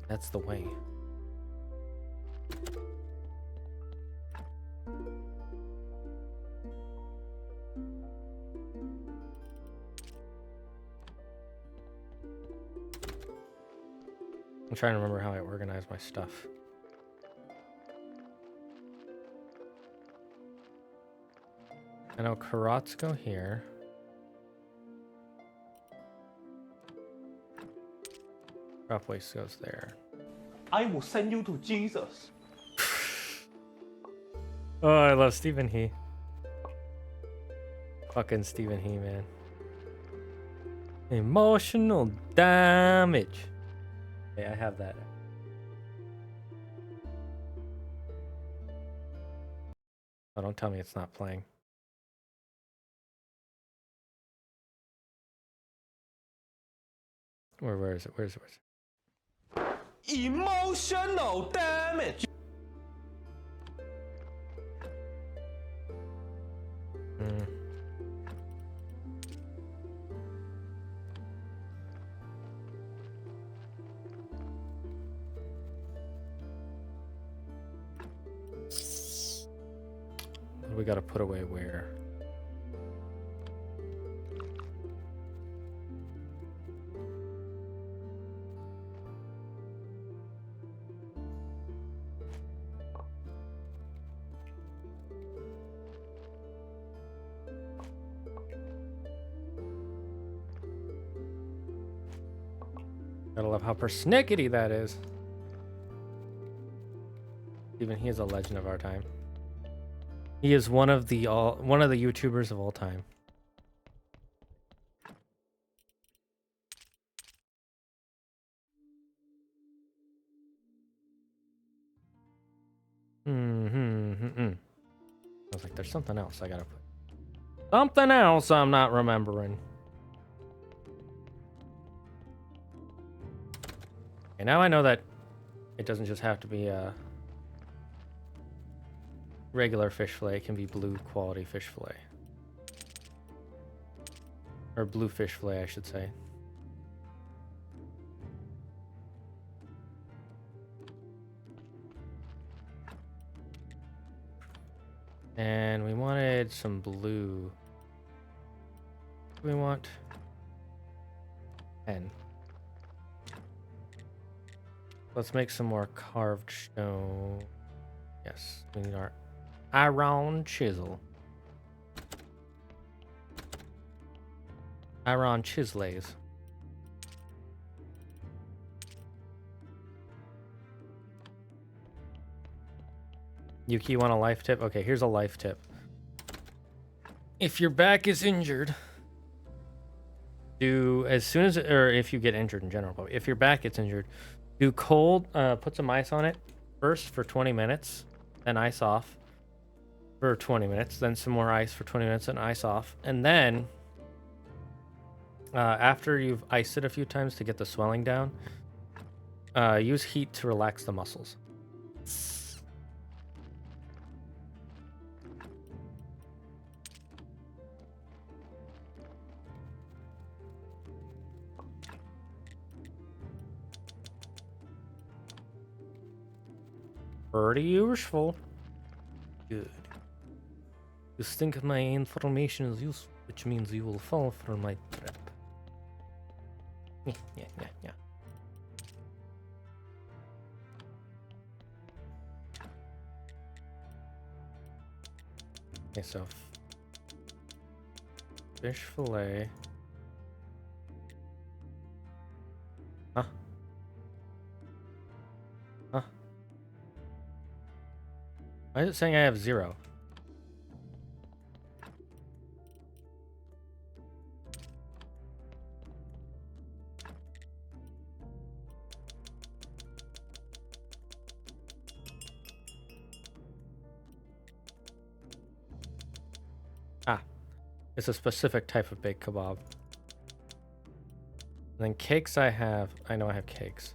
That's the way. I'm trying to remember how I organize my stuff. I know carrots go here. Crop waste goes there. I will send you to Jesus. Oh, I love Stephen He. Fucking Stephen He, man. Emotional damage. Okay, I have that. Oh, don't tell me it's not playing. Where is it? Where is it? Emotional damage. We gotta put away where? Gotta love how persnickety that is. Even he is a legend of our time. He is one of the YouTubers of all time. I was like, there's something else I gotta put. Something else I'm not remembering. Okay, now I know that it doesn't just have to be a regular fish fillet. It can be blue quality fish fillet. Or blue fish fillet, I should say. And we wanted some blue. We want 10. Let's make some more carved stone. Yes, we need our iron chisel. Iron chislays. Yuki, you want a life tip? Okay, here's a life tip. If your back is injured, or if you get injured in general, but if your back gets injured, do cold, put some ice on it first for 20 minutes, then ice off for 20 minutes, then some more ice for 20 minutes, and ice off. And then, after you've iced it a few times to get the swelling down, use heat to relax the muscles. Pretty useful. Good. You think my information is useful, which means you will fall for my trap. Yeah. Okay, so fish fillet. Huh? Why is it saying I have 0? It's a specific type of baked kebab. And then cakes I know I have cakes.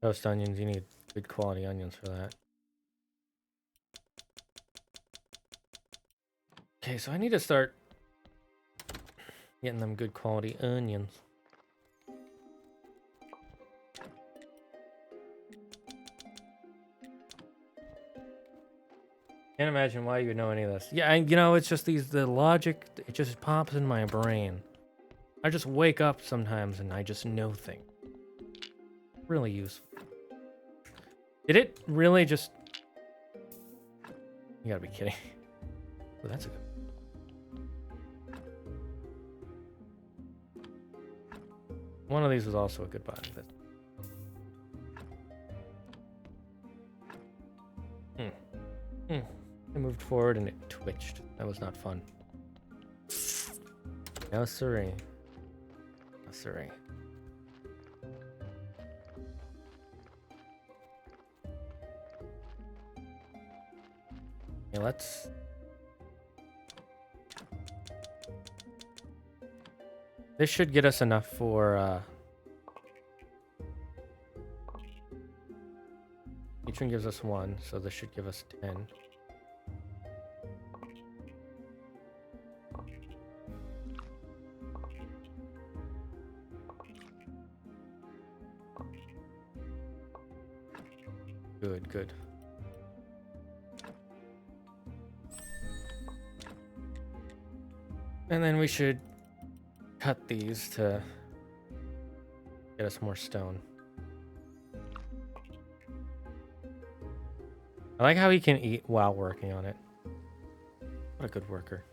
Toast onions, you need good quality onions for that. Okay, so I need to start getting them good quality onions. Can't imagine why you would know any of this. Yeah, you know, it's just the logic, it just pops in my brain. I just wake up sometimes and I just know things. Really useful. Did it really just... You gotta be kidding. Oh, that's a good... One of these was also a good body. I moved forward and it twitched. That was not fun. No siree. No siree. Yeah, let's... This should get us enough for, each one gives us 1, so this should give us 10. Good, good. And then we should cut these to get us more stone. I like how he can eat while working on it. What a good worker.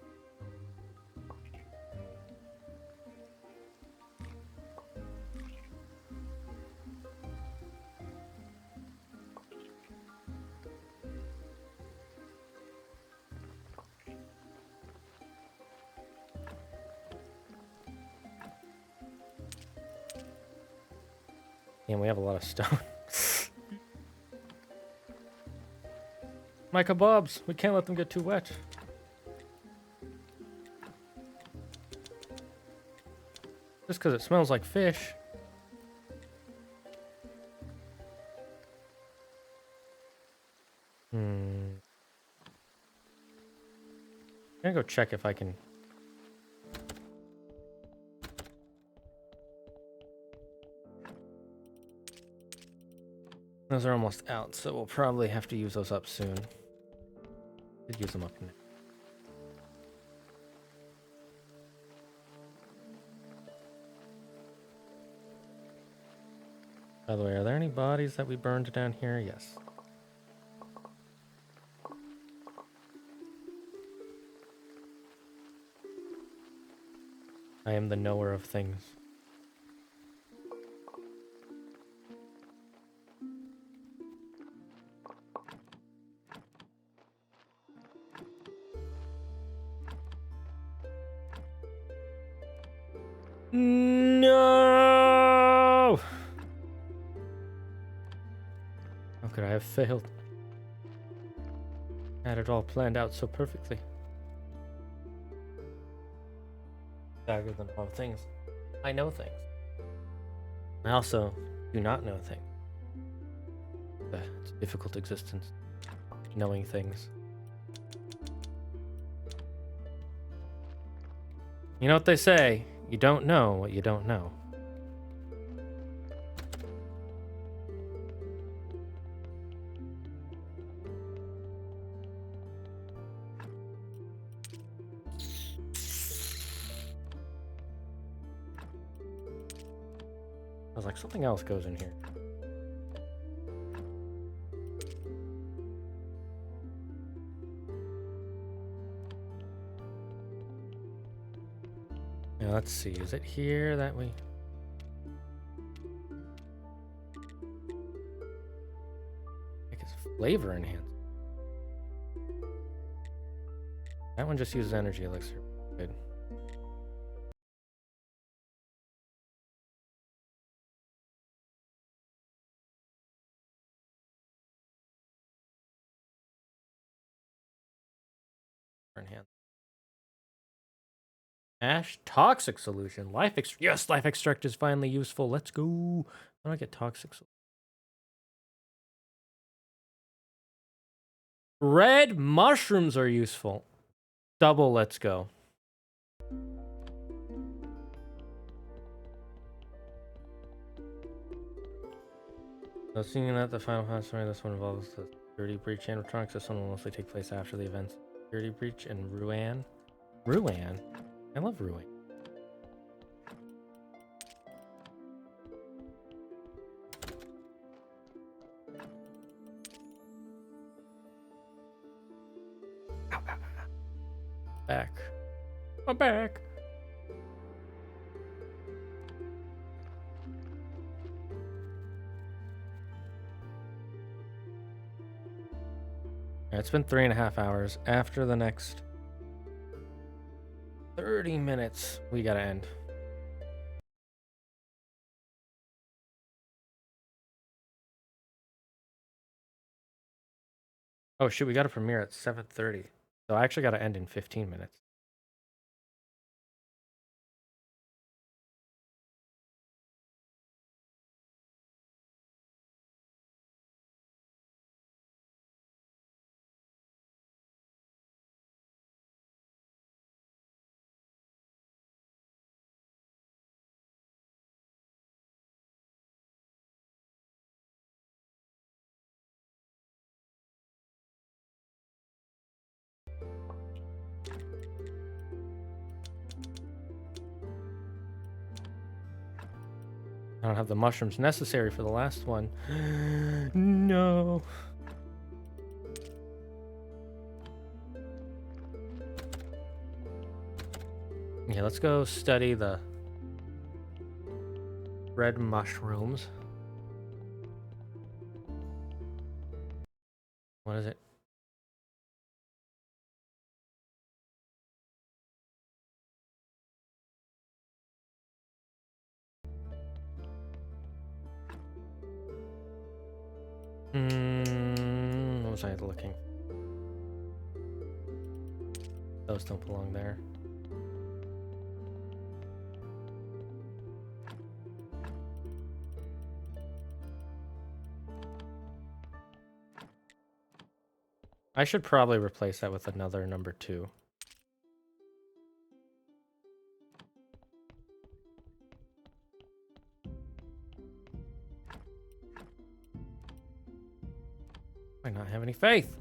And we have a lot of stone. My kebabs! We can't let them get too wet. Just because it smells like fish. I'm gonna go check if I can... Those are almost out, so we'll probably have to use those up soon. Could use them up now. By the way, are there any bodies that we burned down here? Yes. I am the knower of things. No! How could I have failed? I had it all planned out so perfectly. Dagger than all things. I know things. I also do not know things. It's a difficult existence, knowing things. You know what they say? You don't know what you don't know. I was like, something else goes in here. Now let's see, is it here that we... I think it's flavor enhanced. That one just uses energy elixir. Good. Ash toxic solution. Yes, life extract is finally useful. Let's go. How do I get toxic solution? Red mushrooms are useful. Double, let's go. So seeing that the final pass story, this one involves the security breach animatronics. This one will mostly take place after the events. Security breach and Ruan. Ruan? I love Ruan. Back. I'm back. It's been 3.5 hours. After the next 30 minutes, we gotta end. Oh shoot, we gotta premiere at 7:30. So I actually gotta end in 15 minutes. I don't have the mushrooms necessary for the last one. No. Yeah, let's go study the red mushrooms. What is it? What was I looking? Those don't belong there. I should probably replace that with another number 2. I not have any faith.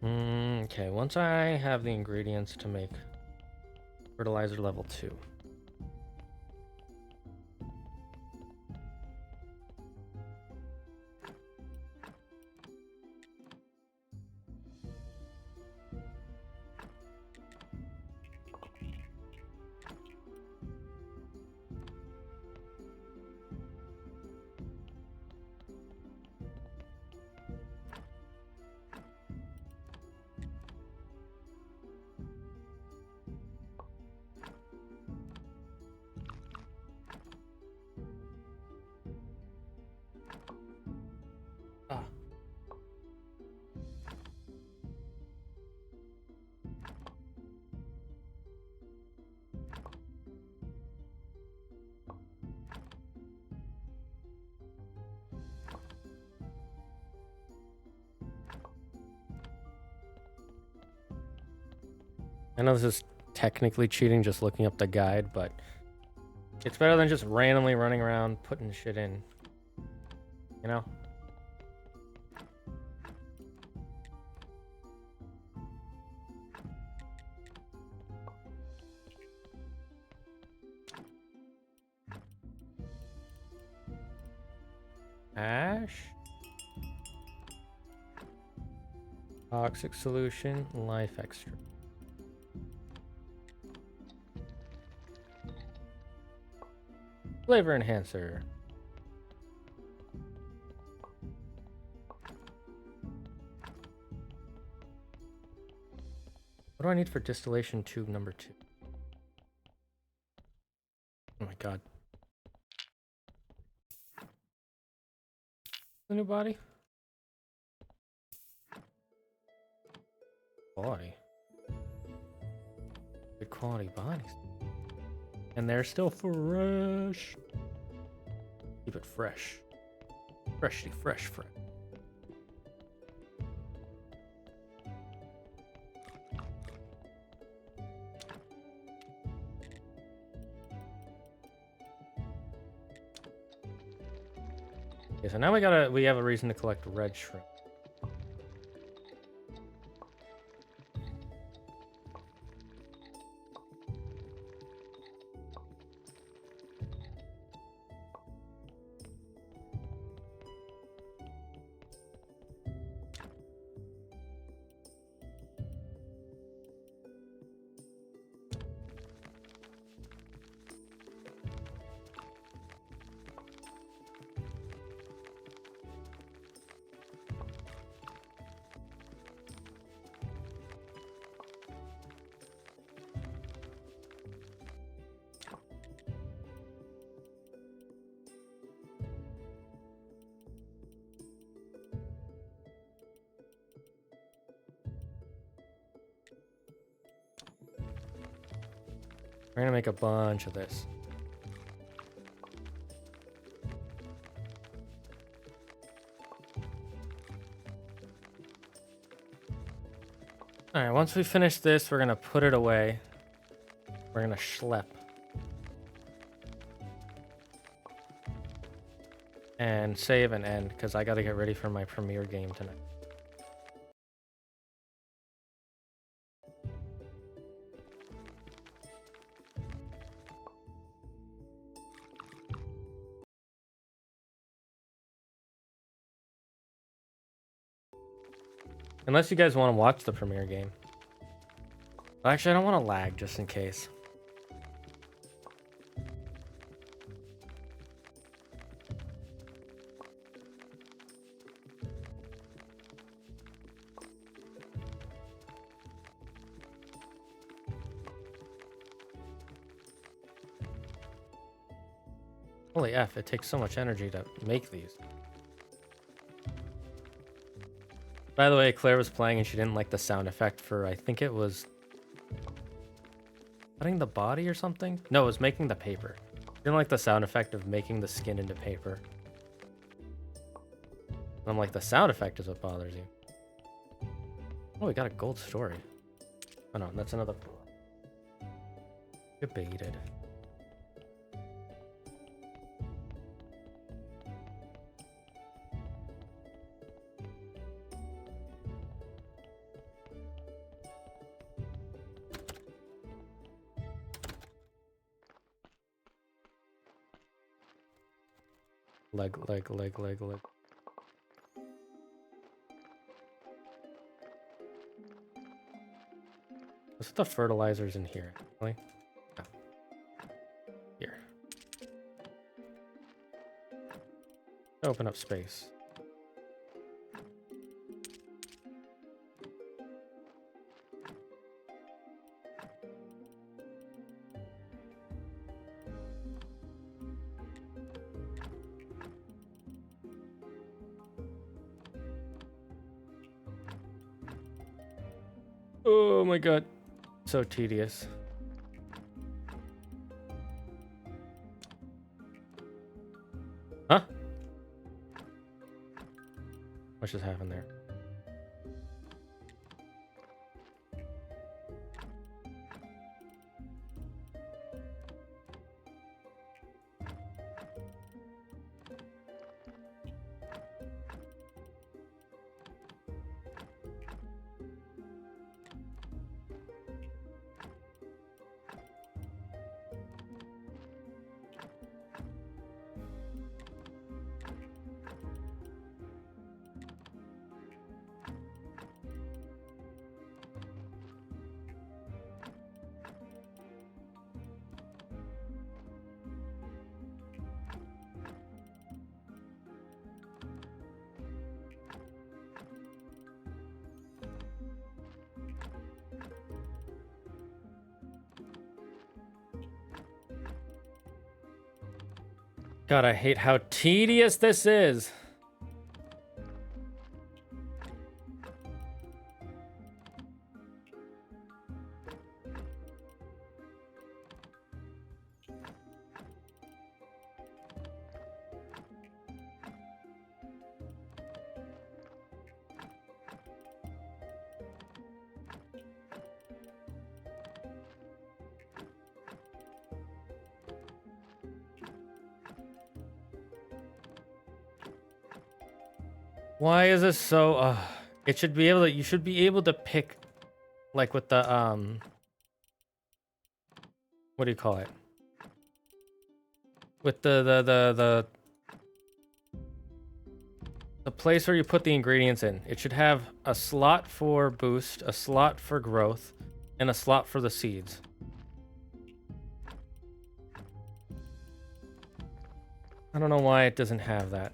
Okay, once I have the ingredients to make fertilizer level 2. Ah. I know this is technically cheating just looking up the guide, but it's better than just randomly running around putting shit in. You know? Ash. Toxic solution, life extra. Flavor enhancer. What do I need for distillation tube number 2? Oh my god. The new body? Quality. Good quality bodies. And they're still fresh. Keep it fresh. Freshly fresh. Okay, so now we have a reason to collect red shrimp. We're gonna make a bunch of this. Alright, once we finish this, we're gonna put it away. We're gonna schlep. And save and end, because I gotta get ready for my premiere game tonight. Unless you guys want to watch the premiere game. Actually, I don't want to lag just in case. Holy F, it takes so much energy to make these. By the way, Claire was playing and she didn't like the sound effect for, I think it was cutting the body or something? No, it was making the paper. She didn't like the sound effect of making the skin into paper. I'm like, the sound effect is what bothers you. Oh, we got a gold story. Oh no, that's another. Debated. Leg. What's the fertilizers in here? Really? Oh. Here. Open up space. Oh my god. So tedious. Huh? What just happened there? God, I hate how tedious this is. Why is this so it should be able to, you should be able to pick like with the what do you call it? With the place where you put the ingredients in. It should have a slot for boost, a slot for growth, and a slot for the seeds. I don't know why it doesn't have that.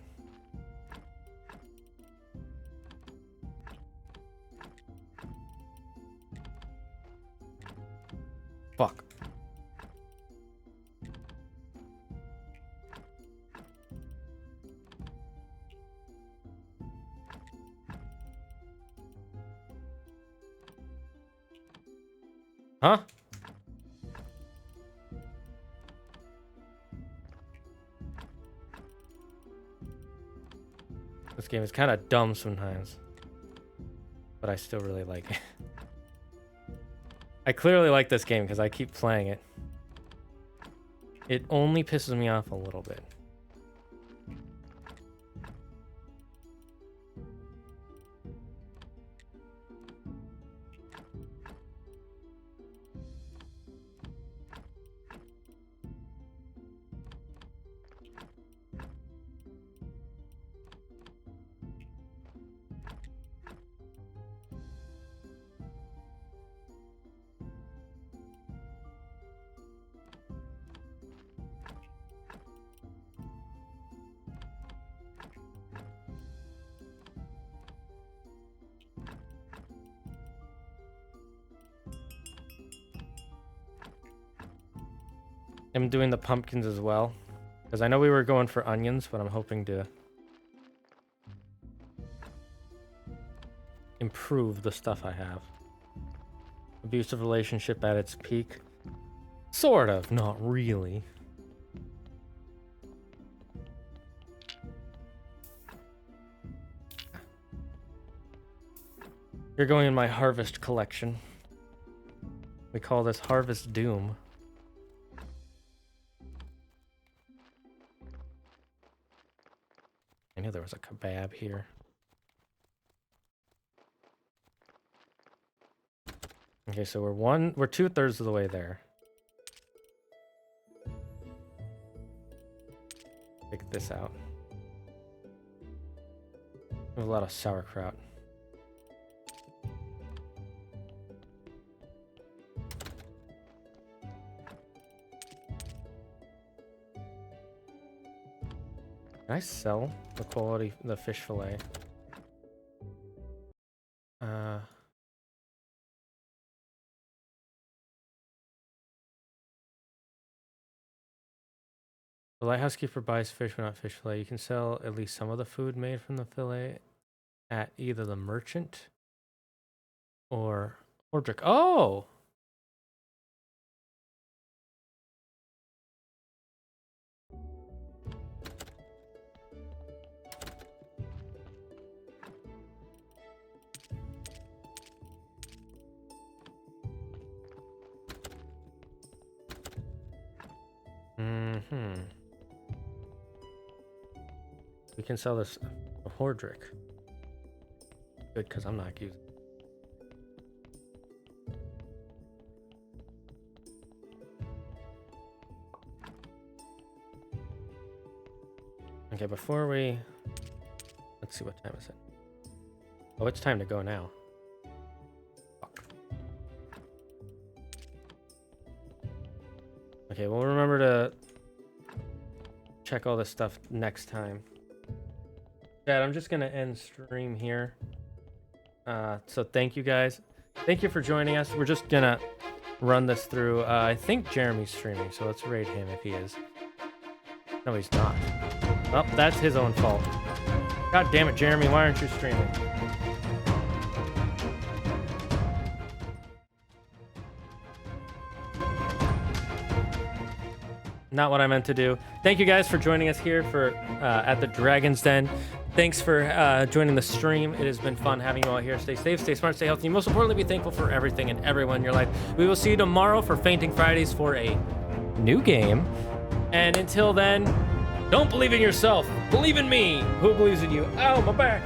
Fuck. Huh? This game is kind of dumb sometimes, but I still really like it. I clearly like this game because I keep playing it. It only pisses me off a little bit. I'm doing the pumpkins as well, because I know we were going for onions, but I'm hoping to improve the stuff I have. Abusive relationship at its peak. Sort of, not really. You're going in my harvest collection. We call this Harvest Doom. I knew there was a kebab here. Okay, so we're 2/3 of the way there. Take this out. There's a lot of sauerkraut. Can I sell the quality, the fish fillet? The lighthouse keeper buys fish but not fish fillet. You can sell at least some of the food made from the fillet at either the merchant or Ordric. Oh! Mm-hmm. We can sell this to Hordrick. Good, because I'm not using. Okay, before we... Let's see, what time is it? Oh, it's time to go now. Fuck. Okay, we'll remember to check all this stuff next time. Dad, I'm just gonna end stream here. So thank you guys. Thank you for joining us. We're just gonna run this through. I think Jeremy's streaming, so let's raid him if he is. No, he's not. Well, that's his own fault. God damn it, Jeremy, why aren't you streaming? Not what I meant to do. Thank you guys for joining us here for at the Dragon's Den. Thanks for joining the stream. It has been fun having you all here. Stay safe, stay smart, stay healthy. And most importantly, be thankful for everything and everyone in your life. We will see you tomorrow for Fainting Fridays for a new game. And until then, don't believe in yourself. Believe in me. Who believes in you? Ow, my back.